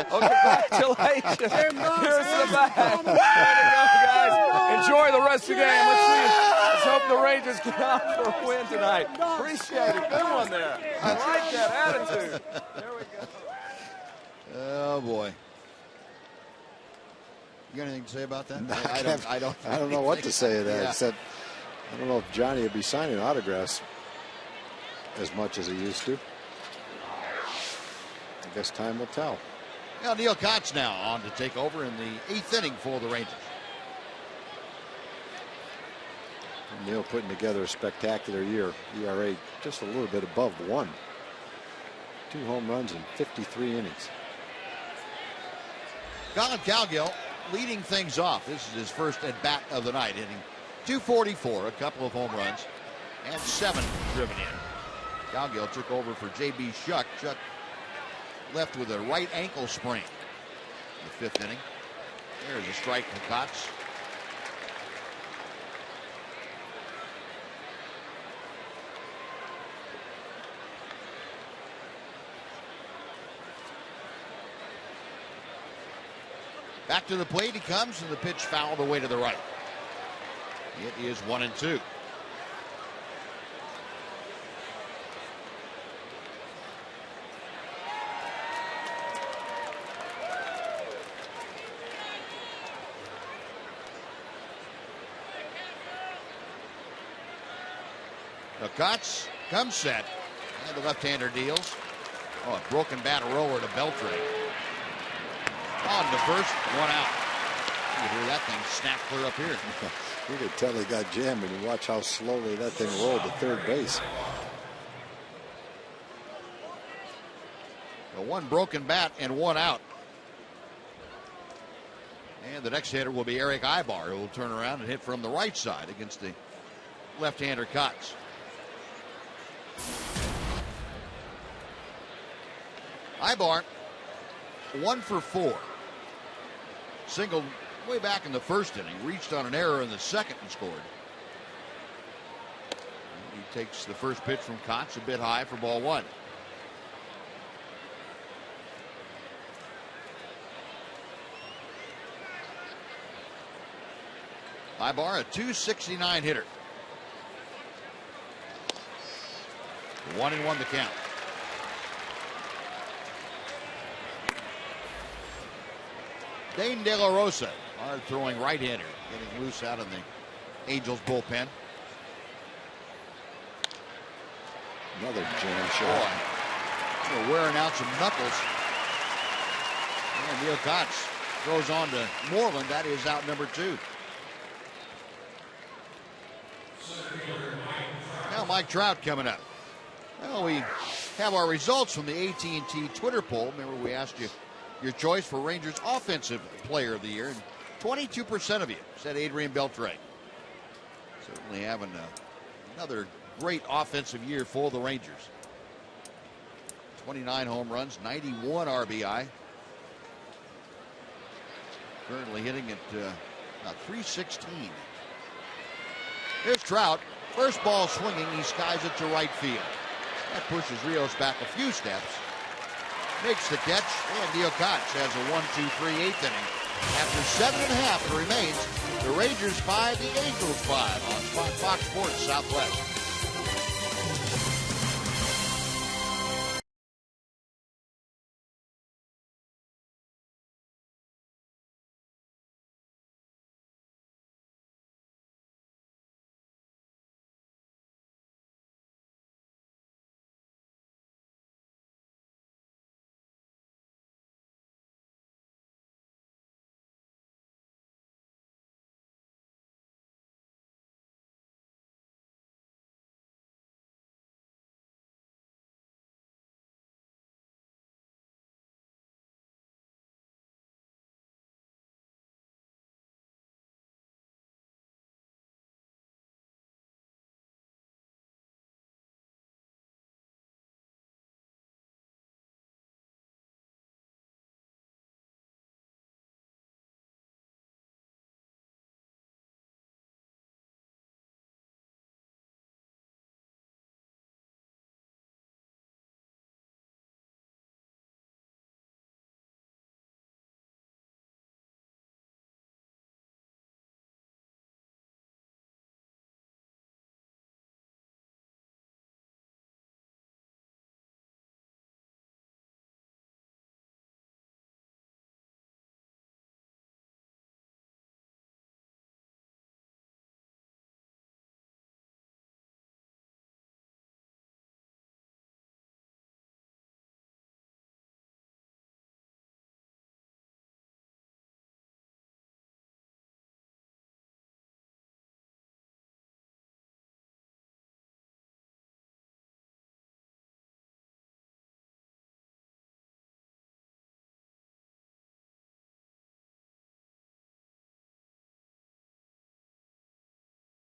congratulations. Here's the back. Way to go, guys. Enjoy the rest of the game. Let's see. Let's hope the Rangers get out for a win tonight. Appreciate it. Good one there. I like that attitude. There we go. Oh, boy. You got anything to say about that? I don't know what to say to that, except I don't know if Johnny would be signing autographs as much as he used to. I guess time will tell. Well, Neil Cott's now on to take over in the 8th inning for the Rangers. Neil putting together a spectacular year. ERA just a little bit above 1. 2 home runs in 53 innings. Colin Cowgill leading things off. This is his first at bat of the night, hitting .244, a couple of home runs, and 7 driven in. Cowgill took over for J.B. Shuck. Shuck left with a right ankle sprain in the 5th inning. There's a strike to Kotz. Back to the plate he comes, and the pitch fouled away to the right. It is 1-2. The Cots comes set. And the left-hander deals. Oh, a broken bat roller to Beltray. On to first, one out. You hear that thing snap clear up here. You could tell he got jammed when you watch how slowly that thing rolled to third base. The one broken bat and one out. And the next hitter will be Eric Ibar, who will turn around and hit from the right side against the left-hander Cots. Ibar, 1 for 4. Singled way back in the first inning, reached on an error in the second and scored. He takes the first pitch from Cots, a bit high for ball 1. Ibar, a .269 hitter. 1-1 the count. Dane De La Rosa, hard throwing right-hander, getting loose out of the Angels bullpen. Another jam shot. Boy, wearing out some knuckles. And Neil Cots throws on to Moreland. That is out number 2. Now Mike Trout coming up. Well, we have our results from the AT Twitter poll. Remember, we asked you your choice for Rangers Offensive Player of the Year, and 22% of you said Adrian Beltre. Certainly having another great offensive year for the Rangers. 29 home runs, 91 RBI. Currently hitting at about .316. Here's Trout. First ball swinging, he skies it to right field. That pushes Rios back a few steps. Makes the catch, and Neil Cots has a 1-2-3 eighth inning. After 7.5, it remains the Rangers 5, the Angels 5 on Fox Sports Southwest.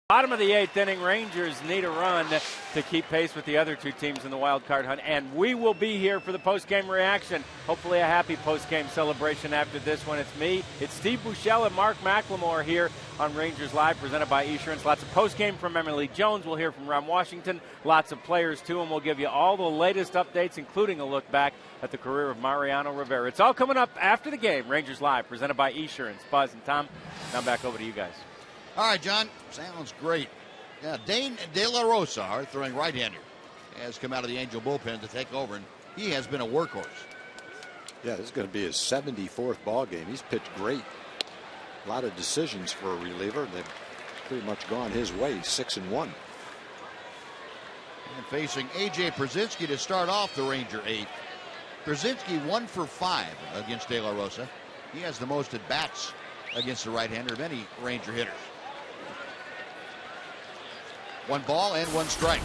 Bottom of the 8th inning, Rangers need a run to keep pace with the other two teams in the wild card hunt, and we will be here for the post-game reaction. Hopefully a happy post-game celebration after this one. It's me, it's Steve Buechele and Mark McLemore here on Rangers Live, presented by Esurance. Lots of post-game from Emily Jones. We'll hear from Ron Washington, lots of players too, and we'll give you all the latest updates, including a look back at the career of Mariano Rivera. It's all coming up after the game. Rangers Live, presented by Esurance. Buzz and Tom, now back over to you guys. All right, John. Sounds great. Yeah, Dane De La Rosa, hard throwing right-hander, has come out of the Angel bullpen to take over, and he has been a workhorse. Yeah, this is going to be his 74th ball game. He's pitched great. A lot of decisions for a reliever. They've pretty much gone his way, 6-1. And facing A.J. Brzezinski to start off the Ranger 8th. Brzezinski 1 for 5 against De La Rosa. He has the most at-bats against the right-hander of any Ranger hitters. 1 ball and 1 strike.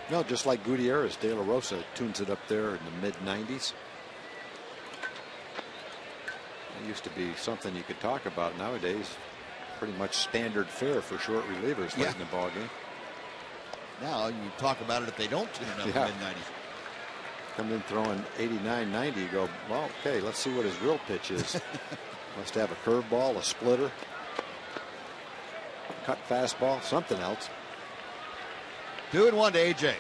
No, just like Gutierrez, De La Rosa tunes it up there in the mid-90s. It used to be something you could talk about. Nowadays, pretty much standard fare for short relievers late in the ball game. Now you talk about it if they don't tune it up in the mid-90s. Come in throwing 89, 90, you go, well, okay, let's see what his real pitch is. Must have a curveball, a splitter, cut fastball, something else. 2-1 to A.J.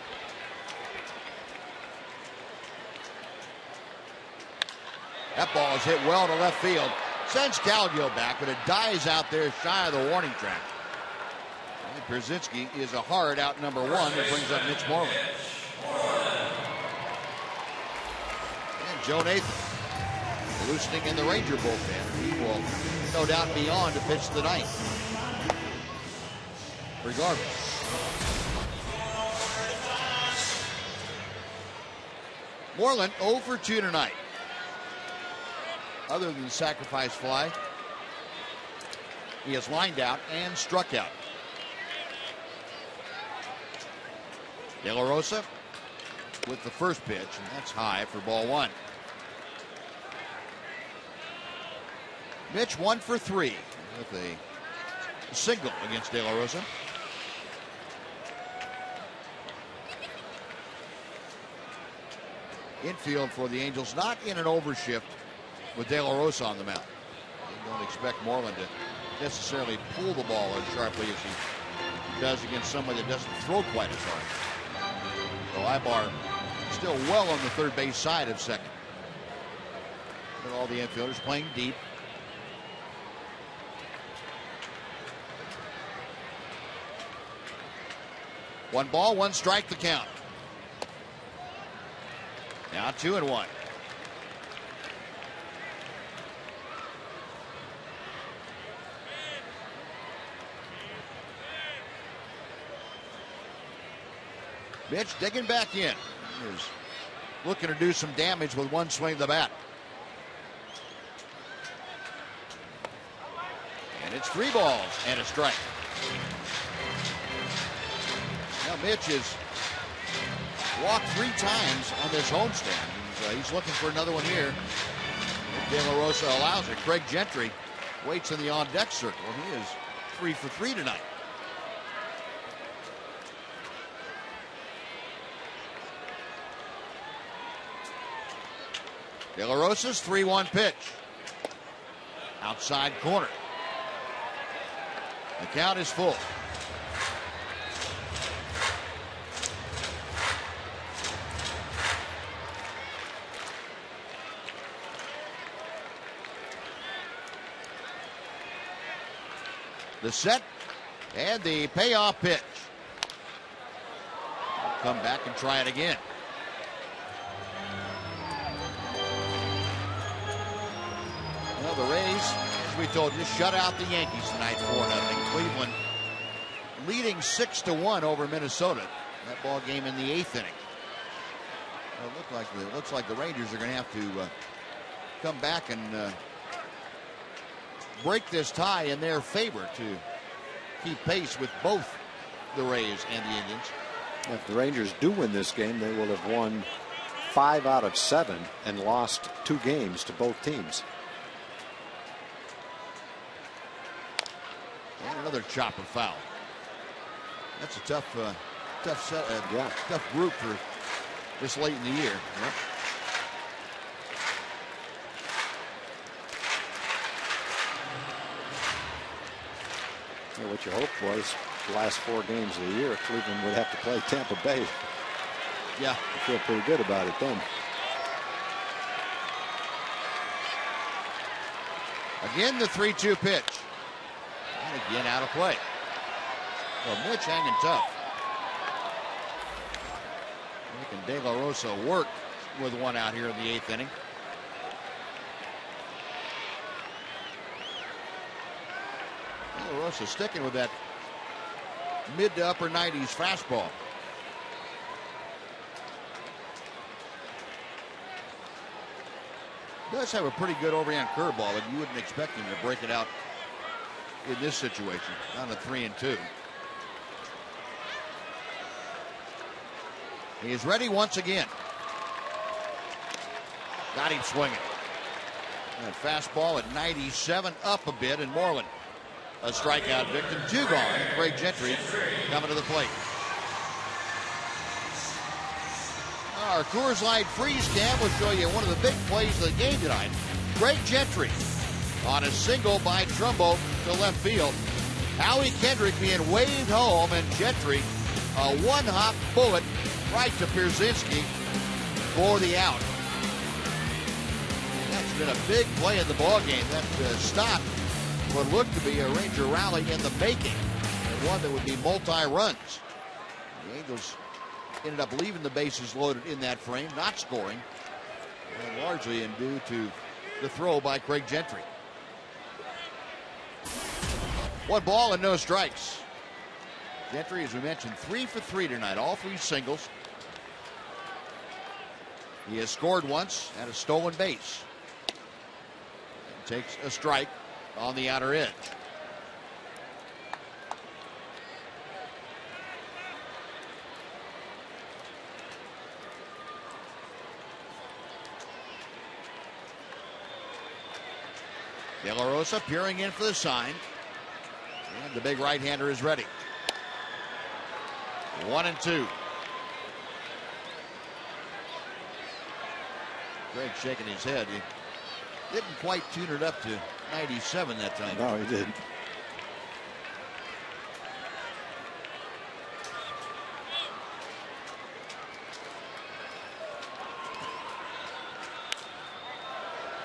That ball is hit well to left field. Sends Calgill back, but it dies out there shy of the warning track. And Brzezinski is a hard out number 1 that brings up Mitch Moreland. And Joe Nathan loosening in the Ranger bullpen. He will no doubt be on to pitch the ninth. Regardless. Moreland 0 for 2 tonight. Other than the sacrifice fly, he has lined out and struck out. De La Rosa with the first pitch, and that's high for ball 1. Mitch 1 for 3 with a single against De La Rosa. Infield for the Angels, not in an overshift with De La Rosa on the mound. They don't expect Moreland to necessarily pull the ball as sharply as he does against somebody that doesn't throw quite as hard. So Ibar still well on the third base side of second. But all the infielders playing deep. One ball, 1 strike, the count. Now 2-1. Mitch digging back in. He's looking to do some damage with 1 swing of the bat. And it's 3 balls and a strike. Now Mitch has walked 3 times on this homestand. He's looking for another one here. If De La Rosa allows it. Craig Gentry waits in the on-deck circle. He is 3 for 3 tonight. De La Rosa's 3-1 pitch. Outside corner. The count is full. The set and the payoff pitch. Come back and try it again. Well, the Rays, as we told you, shut out the Yankees tonight 4-0. Cleveland leading 6-1 over Minnesota. That ball game in the 8th inning. Well, it looks like the Rangers are going to have to come back and break this tie in their favor to keep pace with both the Rays and the Indians. If the Rangers do win this game, they will have won 5 out of 7 and lost 2 games to both teams. And another chopper foul. That's a tough group for this late in the year. Yep. Yeah, what you hoped was the last 4 games of the year, Cleveland would have to play Tampa Bay. Yeah. I feel pretty good about it then. Again, the 3-2 pitch. And again out of play. Well, Mitch hanging tough. Making De La Rosa work with 1 out here in the 8th inning. De La Rosa sticking with that mid to upper 90s fastball. Does have a pretty good overhand curveball, but you wouldn't expect him to break it out in this situation. On a 3-2. He is ready once again. Got him swinging. That fastball at 97, up a bit, and Moreland a strikeout victim. 2 gone. And Craig Gentry coming to the plate. Our Coors Light freeze cam will show you one of the big plays of the game tonight. Craig Gentry on a single by Trumbo to left field. Howie Kendrick being waved home, and Gentry a one-hop bullet right to Pierzynski for the out. That's been a big play in the ballgame. That stopped what looked to be a Ranger rally in the making, and one that would be multi-runs. The Angels ended up leaving the bases loaded in that frame, not scoring, and largely in due to the throw by Craig Gentry. 1 ball and no strikes. Gentry, as we mentioned, 3 for 3 tonight, all 3 singles. He has scored once at a stolen base. And takes a strike on the outer edge. De La Rosa peering in for the sign. And the big right-hander is ready. 1-2. Greg shaking his head. He didn't quite tune it up to 97 that time. No, he didn't.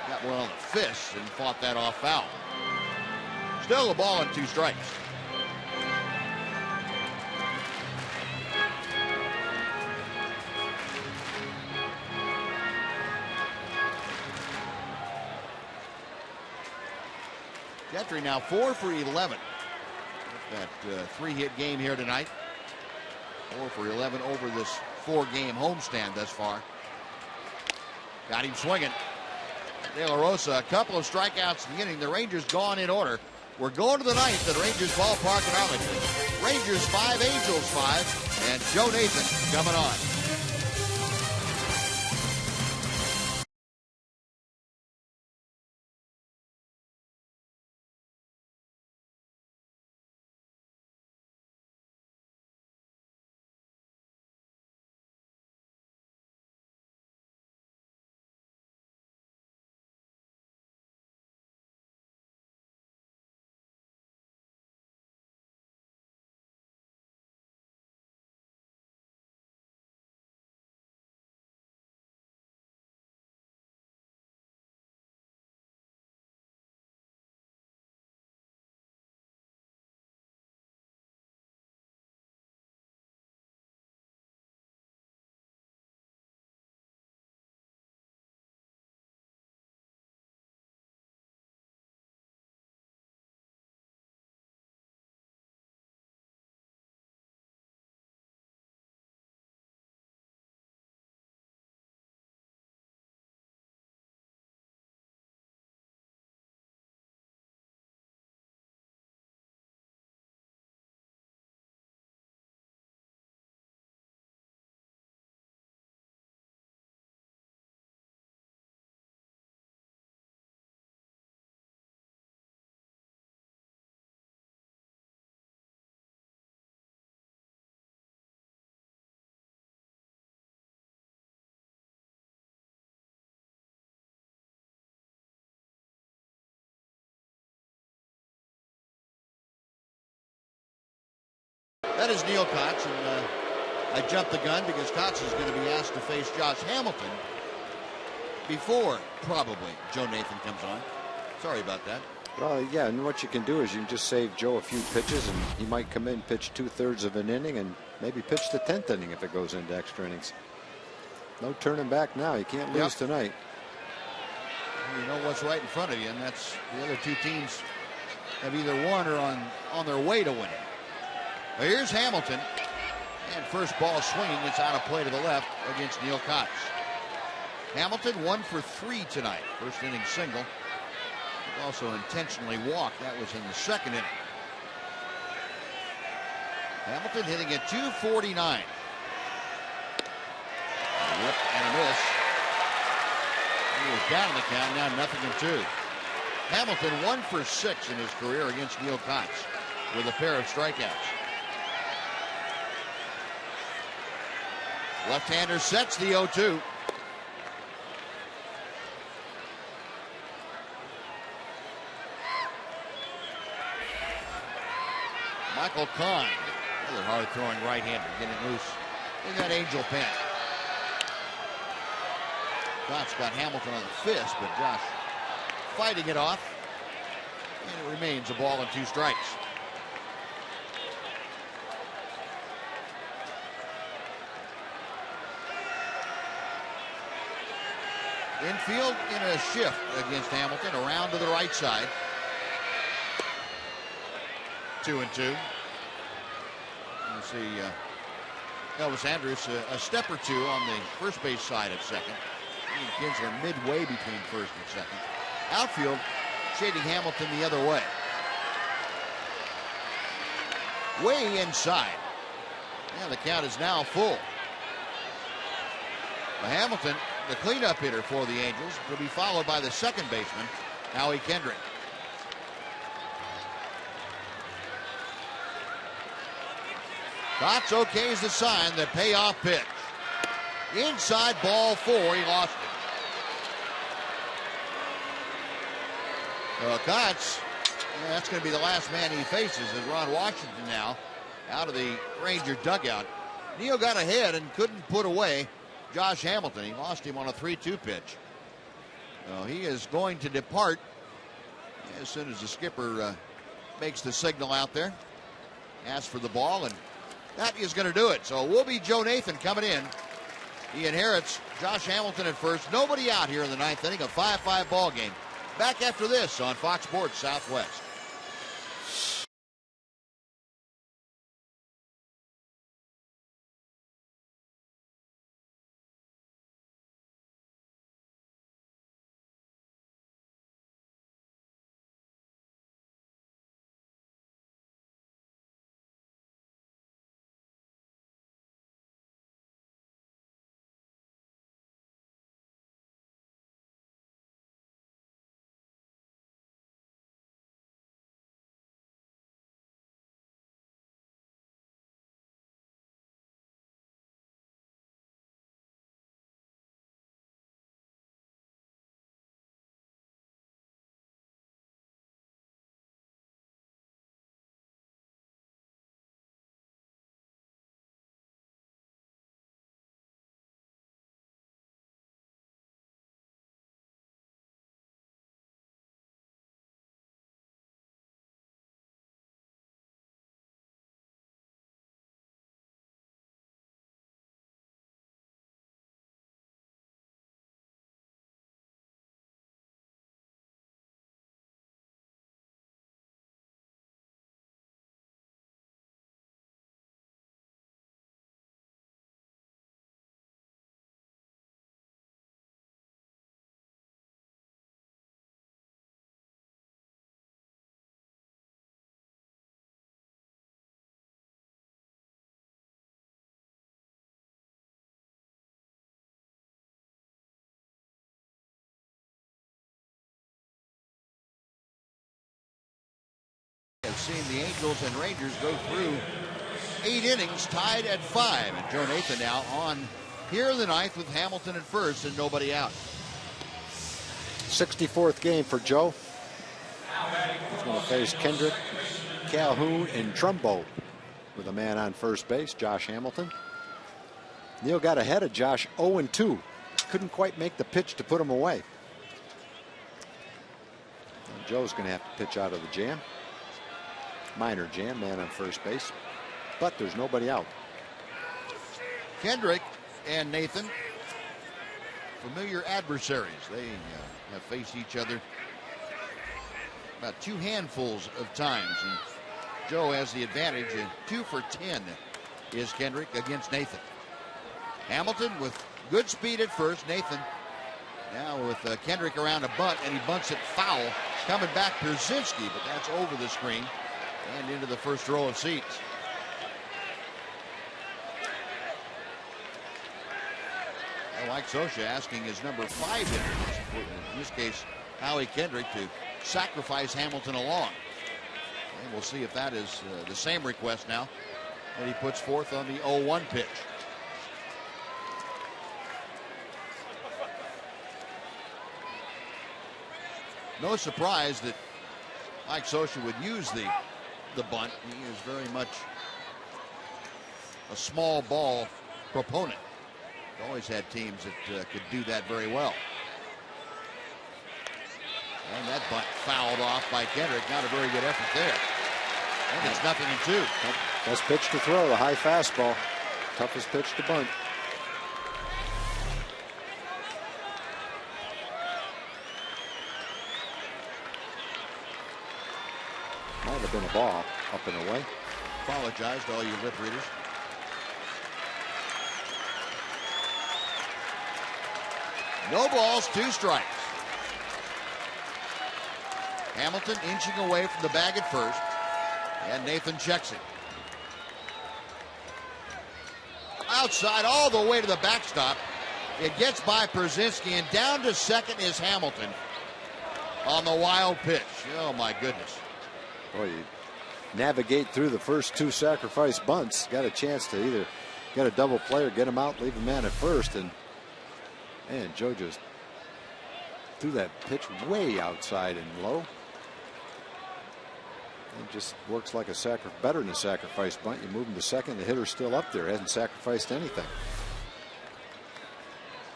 Got one on the fist and fought that off foul. Still a ball and 2 strikes. Gentry now 4 for 11. That 3-hit game here tonight. 4 for 11 over this 4-game homestand thus far. Got him swinging. De La Rosa, a couple of strikeouts at the beginning. The Rangers gone in order. We're going to the 9th at Rangers Ballpark in Arlington. Rangers 5, Angels 5, and Joe Nathan coming on. That is Neil Kotz, and I jumped the gun because Kotz is going to be asked to face Josh Hamilton before probably Joe Nathan comes on. Sorry about that. Well, yeah, and what you can do is you can just save Joe a few pitches, and he might come in, pitch 2/3 of an inning, and maybe pitch the 10th inning if it goes into extra innings. No turning back now. You can't lose tonight. You know what's right in front of you, and that's the other 2 teams have either won or on their way to winning. Well, here's Hamilton, and first ball swinging. It's out of play to the left against Neil Kotz. Hamilton 1 for 3 tonight. First inning single. He also intentionally walked. That was in the second inning. Hamilton hitting at .249. A rip and a miss. He was down in the count, now 0-2. Hamilton 1 for 6 in his career against Neil Kotz with a pair of strikeouts. Left-hander sets the 0-2. Michael Kahn, another hard-throwing right-hander, getting loose in that angel pen. Kotz got Hamilton on the fist, but Josh fighting it off. And it remains a ball and 2 strikes. Infield in a shift against Hamilton, around to the right side. 2-2. You see Elvis Andrus a step or two on the first base side of second. He and Kinsler midway between first and second. Outfield shading Hamilton the other way. Way inside. And the count is now full. Hamilton, the cleanup hitter for the Angels, will be followed by the second baseman, Howie Kendrick. Kotz okays the sign, the payoff pitch. Inside, ball 4, he lost it. Kotz, that's going to be the last man he faces as Ron Washington now out of the Ranger dugout. Neil got ahead and couldn't put away Josh Hamilton. He lost him on a 3-2 pitch. He is going to depart as soon as the skipper makes the signal out there. Asks for the ball, and that is going to do it. So it will be Joe Nathan coming in. He inherits Josh Hamilton at first. Nobody out here in the 9th inning. A 5-5 ball game. Back after this on Fox Sports Southwest. Have seen the Angels and Rangers go through 8 innings tied at 5. And Joe Nathan now on here in the 9th with Hamilton at first and nobody out. 64th game for Joe. He's going to face Kendrick, Calhoun, and Trumbo with a man on first base, Josh Hamilton. Neil got ahead of Josh 0-2. Couldn't quite make the pitch to put him away. And Joe's going to have to pitch out of the jam. Minor jam, man on first base. But there's nobody out. Kendrick and Nathan, familiar adversaries. They have faced each other about 2 handfuls of times. And Joe has the advantage. 2 for 10 is Kendrick against Nathan. Hamilton with good speed at first. Nathan Now with Kendrick around a bunt, and he bunts it foul. Coming back, Pierzynski, but that's over the screen and into the first row of seats. Mike Scioscia asking his number 5 hitter, in this case Howie Kendrick, to sacrifice Hamilton along. And we'll see if that is the same request now that he puts forth on the 0-1 pitch. No surprise that Mike Scioscia would use the bunt. He is very much a small ball proponent. Always had teams that could do that very well. And that bunt fouled off by Kendrick. Not a very good effort there. And it's 0-2. Best pitch to throw, the high fastball. Toughest pitch to bunt. Might have been a ball up and away. Apologize to all you lip readers. No balls, 2 strikes. Hamilton inching away from the bag at first, and Nathan checks it. Outside all the way to the backstop. It gets by Pierzynski, and down to second is Hamilton on the wild pitch. Oh, my goodness. Boy, you navigate through the first 2 sacrifice bunts. Got a chance to either get a double play or get him out, leave a man at first, and Joe just threw that pitch way outside and low. It just works like better than a sacrifice bunt. You move him to second, the hitter's still up there, hasn't sacrificed anything.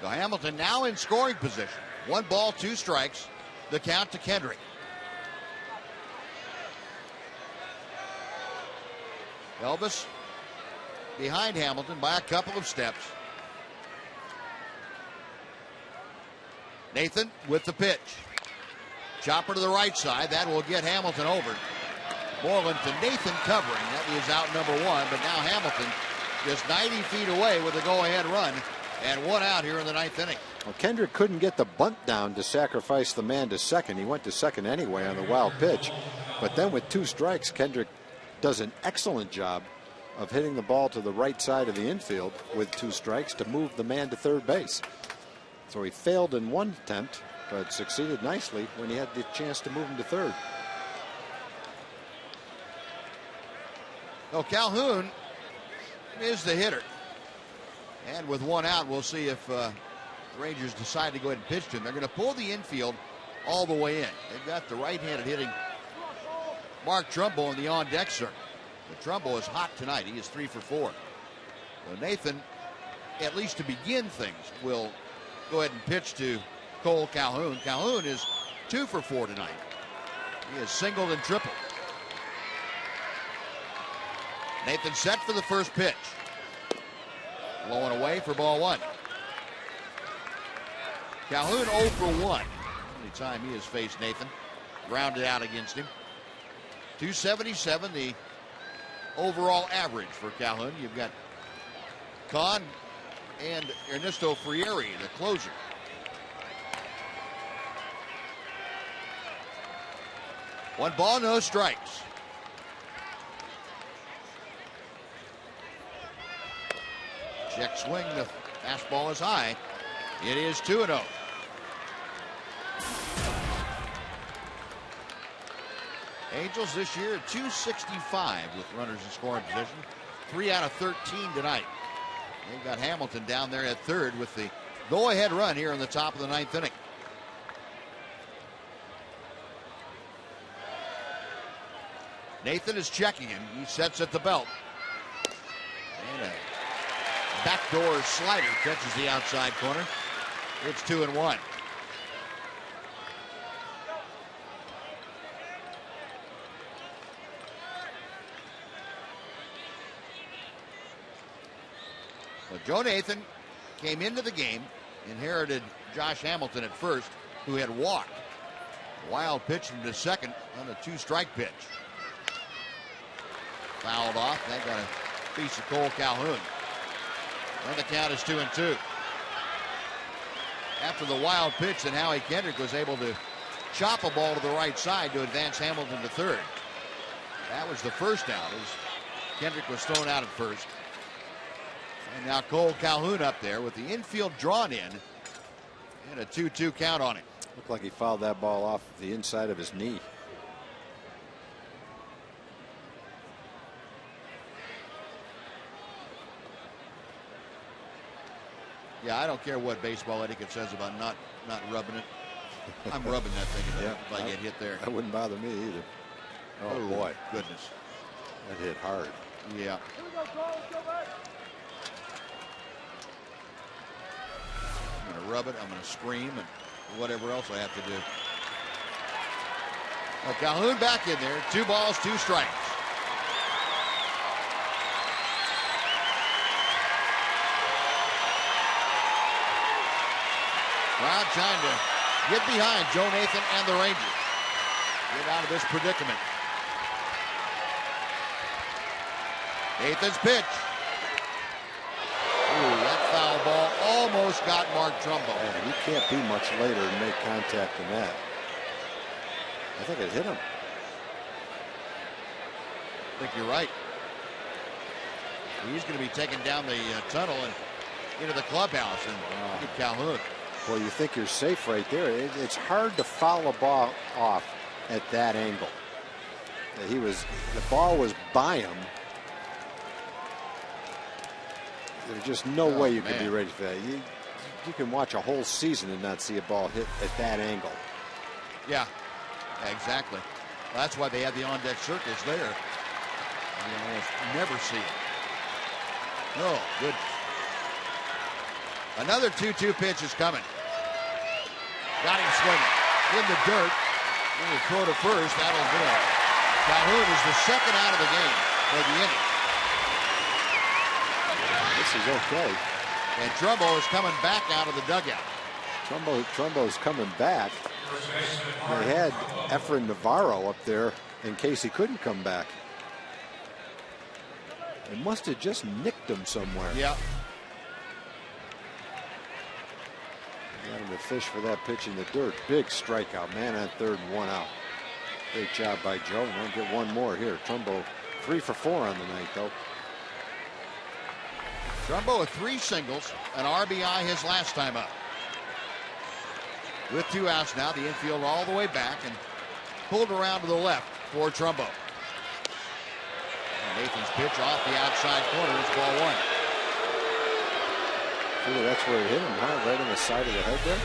So Hamilton now in scoring position. 1 ball, 2 strikes. The count to Kendrick. Elvis behind Hamilton by a couple of steps. Nathan with the pitch. Chopper to the right side. That will get Hamilton over. Moreland to Nathan covering. That is out number 1. But now Hamilton just 90 feet away with a go-ahead run. And 1 out here in the 9th inning. Well, Kendrick couldn't get the bunt down to sacrifice the man to second. He went to second anyway on the wild pitch. But then with 2 strikes, Kendrick does an excellent job of hitting the ball to the right side of the infield with 2 strikes to move the man to third base. So he failed in 1 attempt, but succeeded nicely when he had the chance to move him to third. So Calhoun is the hitter. And with 1 out, we'll see if the Rangers decide to go ahead and pitch to him. They're going to pull the infield all the way in. They've got the right-handed hitting Mark Trumbo in the on-deck circle. But Trumbo is hot tonight. He is 3 for 4. So Nathan, at least to begin things, will go ahead and pitch to Cole Calhoun. Calhoun is 2 for 4 tonight. He has singled and tripled. Nathan set for the first pitch. Low and away for ball 1. Calhoun 0 for 1. Only time he has faced Nathan. Grounded out against him. 277 the overall average for Calhoun. You've got Kahn and Ernesto Frieri, the closer. One ball, no strikes. Check swing, the fastball is high. It is 2-0. Angels this year at 265 with runners in scoring position. 3 out of 13 tonight. They've got Hamilton down there at third with the go-ahead run here in the top of the 9th inning. Nathan is checking him. He sets at the belt. And a backdoor slider catches the outside corner. It's 2-1. Well, Joe Nathan came into the game, inherited Josh Hamilton at first, who had walked. Wild pitch into second on a 2-strike pitch. Fouled off. That got a piece of Cole Calhoun. And the count is 2-2. after the wild pitch that Howie Kendrick was able to chop a ball to the right side to advance Hamilton to third. That was the first out as Kendrick was thrown out at first. And now Cole Calhoun up there with the infield drawn in and a 2-2 count on it. Looked like he fouled that ball off the inside of his knee. Yeah, I don't care what baseball etiquette says about not rubbing it. I'm rubbing that thing if I get hit there. That wouldn't bother me either. Oh boy. Goodness. That hit hard. Yeah. I'm going to rub it. I'm going to scream and whatever else I have to do. Well, Calhoun back in there. 2 balls, 2 strikes. Crowd trying to get behind Joe Nathan and the Rangers. Get out of this predicament. Nathan's pitch. Ooh, that foul ball almost got Mark Trumbo. Man, you can't be much later and make contact than that. I think it hit him. I think you're right. He's going to be taken down the tunnel and into the clubhouse. And look at Calhoun. Well, you think you're safe right there. It's hard to foul a ball off at that angle. The ball was by him. There's just no way you could be ready for that. You can watch a whole season and not see a ball hit at that angle. Yeah, exactly. Well, that's why they have the on-deck circles there. You almost never see it. Oh, good. Another 2-2 pitch is coming. Got him swinging in the dirt. We'll throw to first. That'll do it. Calhoun is the second out of the game for the inning. This is okay. And Trumbo is coming back out of the dugout. Trumbo's coming back. They had Efren Navarro up there in case he couldn't come back. They must have just nicked him somewhere. Yeah. Got him to fish for that pitch in the dirt. Big strikeout. Man on third and 1 out. Great job by Joe. And they'll get one more here. Trumbo 3 for 4 on the night, though. Trumbo with 3 singles, an RBI his last time up. With 2 outs now, the infield all the way back and pulled around to the left for Trumbo. And Nathan's pitch off the outside corner is ball 1. Ooh, that's where it hit him, huh? Right on the side of the head there.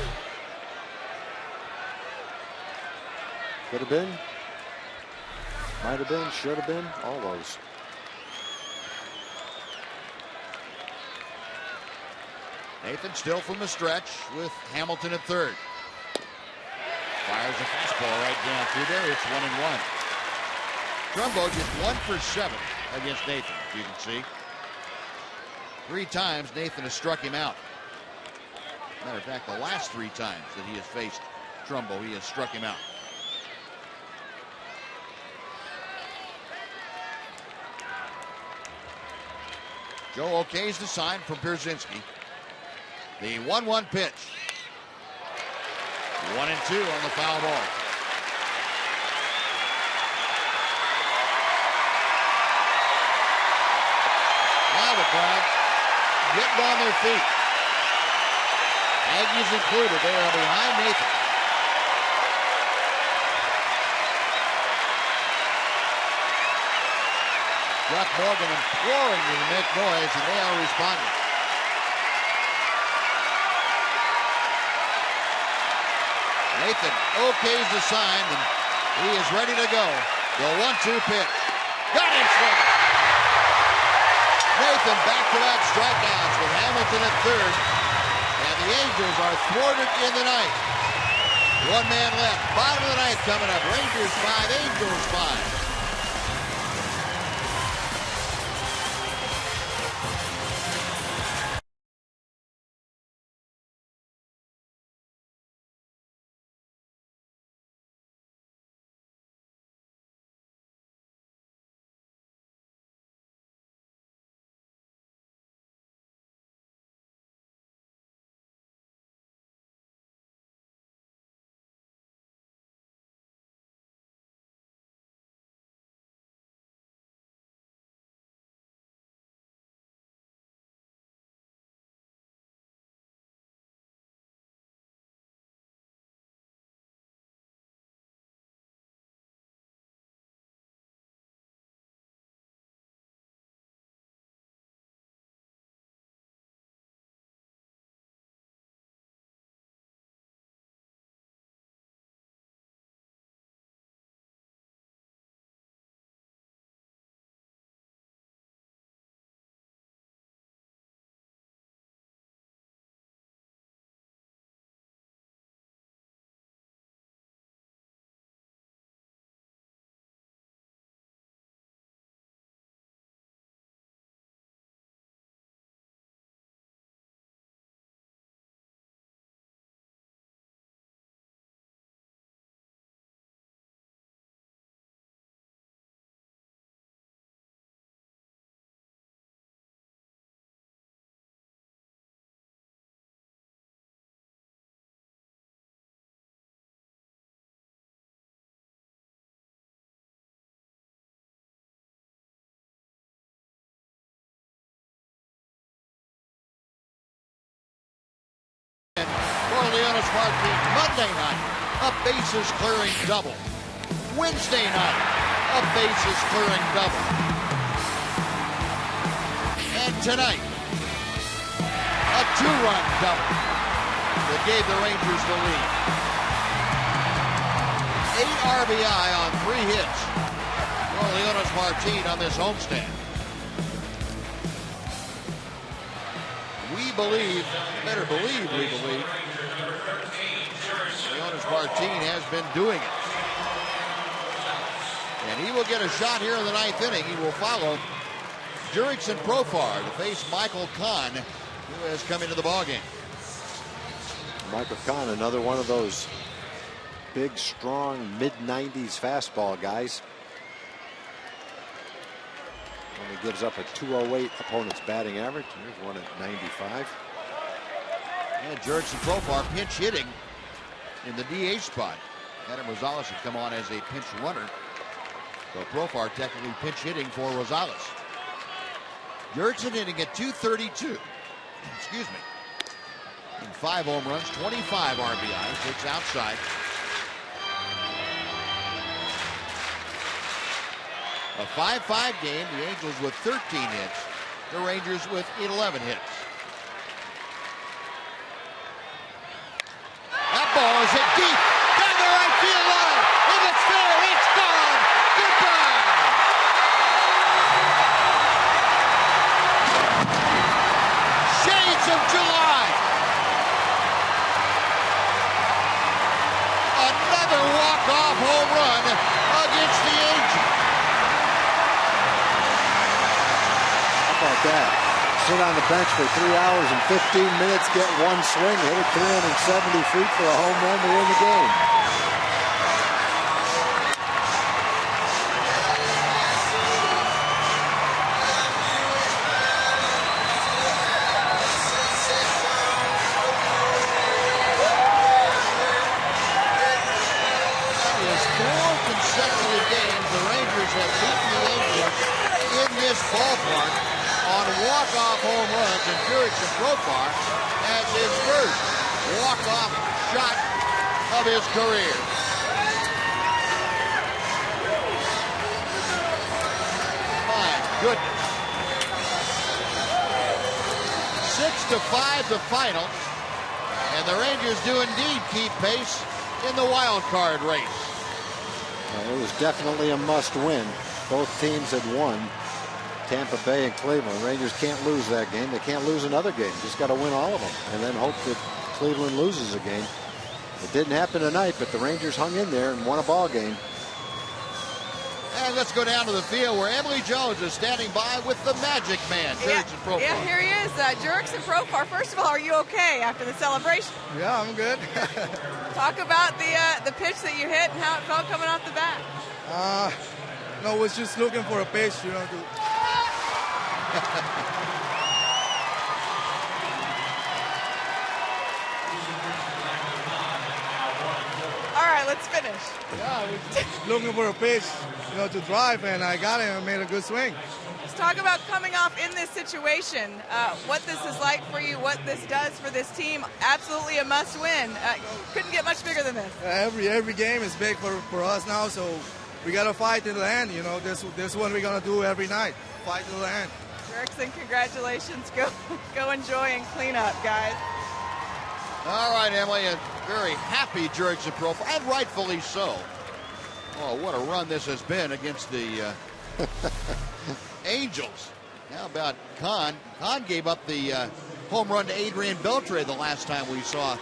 Could have been. Might have been. Should have been. All those. Nathan still from the stretch with Hamilton at third. Fires a fastball right down through there. It's 1-1. Trumbo just 1 for 7 against Nathan, as you can see. 3 times Nathan has struck him out. Matter of fact, the last 3 times that he has faced Trumbo, he has struck him out. Joe okays the sign from Pierzynski. The 1-1 pitch. 1-2 on the foul ball. Now the crowd getting on their feet. Aggies included. They are behind Nathan. Jeff Morgan imploring them to make noise, and they are responding. Nathan okays the sign, and he is ready to go. The 1-2 pitch. Got him swinging. Nathan back-to-back strikeouts with Hamilton at third, and the Angels are thwarted in the ninth. 1 man left. Bottom of the ninth coming up. Rangers 5, Angels 5. Leonis Martin. Monday night, a bases clearing double. Wednesday night, a bases clearing double. And tonight, a 2-run double that gave the Rangers the lead. 8 RBI on 3 hits for Leonis Martin on this homestand. We believe, better believe we believe, Leonis Martin has been doing it. And he will get a shot here in the 9th inning. He will follow Jurickson Profar to face Michael Kahn, who has come into the ballgame. Michael Kahn, another one of those big, strong, mid-90s fastball guys. Only gives up a 208 opponent's batting average. Here's one at 95. And Jurickson Profar pinch hitting in the DH spot. Adam Rosales had come on as a pinch runner. So Profar technically pinch hitting for Rosales. Jurickson hitting at 232. Excuse me. And 5 home runs, 25 RBIs. Takes outside. A 5-5 game. The Angels with 13 hits. The Rangers with 11 hits. That ball is hit deep. Down the right field line. If it's fair, it's gone. Goodbye. Shades of July. Another walk-off home run against the Angels. How about that? Sit on the bench for 3 hours and 15 minutes, get one swing, hit it 370 feet for a home run to win the game. That is 4 consecutive games the Rangers have beaten the Angels in this ballpark on walk-off home runs, and Jurickson Profar has his first walk-off shot of his career. My goodness. 6-5 the final, and the Rangers do indeed keep pace in the wild card race. Well, it was definitely a must-win. Both teams had won. Tampa Bay and Cleveland. Rangers can't lose that game. They can't lose another game. Just got to win all of them and then hope that Cleveland loses a game. It didn't happen tonight, but the Rangers hung in there and won a ball game. And let's go down to the field where Emily Jones is standing by with the Magic Man, Jurickson Profar. Yeah, here he is, Jurickson Profar. First of all, are you okay after the celebration? Yeah, I'm good. Talk about the pitch that you hit and how it felt coming off the bat. No, was just looking for a pitch, you know, All right, let's finish. Yeah, I was just looking for a pitch, you know, to drive, and I got it and made a good swing. Let's talk about coming off in this situation, what this is like for you, what this does for this team. Absolutely a must-win. Couldn't get much bigger than this. Every game is big for us now, so we got to fight to the end. You know, this one we're going to do every night, fight to the end. Jurickson, congratulations. Go enjoy and clean up, guys. All right, Emily, a very happy Jurickson Profar, and rightfully so. Oh, what a run this has been against the Angels. How about Kahn? Kahn gave up the home run to Adrian Beltre the last time we saw him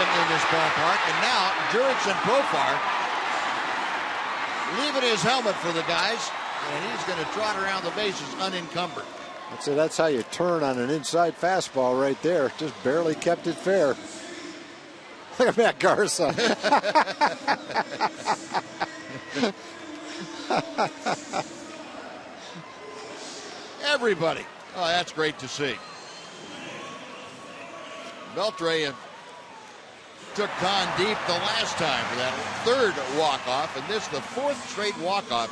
in this ballpark, and now Jurickson Profar leaving his helmet for the guys, and he's going to trot around the bases unencumbered. That's how you turn on an inside fastball right there. Just barely kept it fair. Look at that, Garza. Everybody. Oh, that's great to see. Beltre took Kahn deep the last time for that third walk-off, and this the 4th straight walk-off.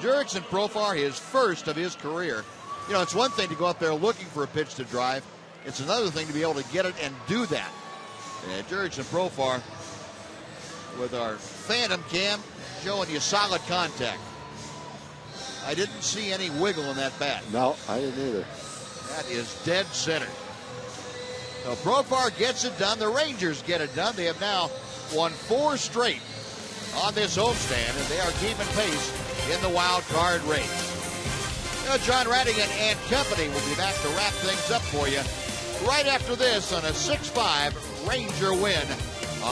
Jurickson Profar, his first of his career. You know, it's one thing to go up there looking for a pitch to drive. It's another thing to be able to get it and do that. And Jurgen Profar with our Phantom Cam showing you solid contact. I didn't see any wiggle in that bat. No, I didn't either. That is dead center. So Profar gets it done. The Rangers get it done. They have now won 4 straight on this homestand, and they are keeping pace in the wild card race. Now, John Radigan and company will be back to wrap things up for you right after this on a 6-5 Ranger win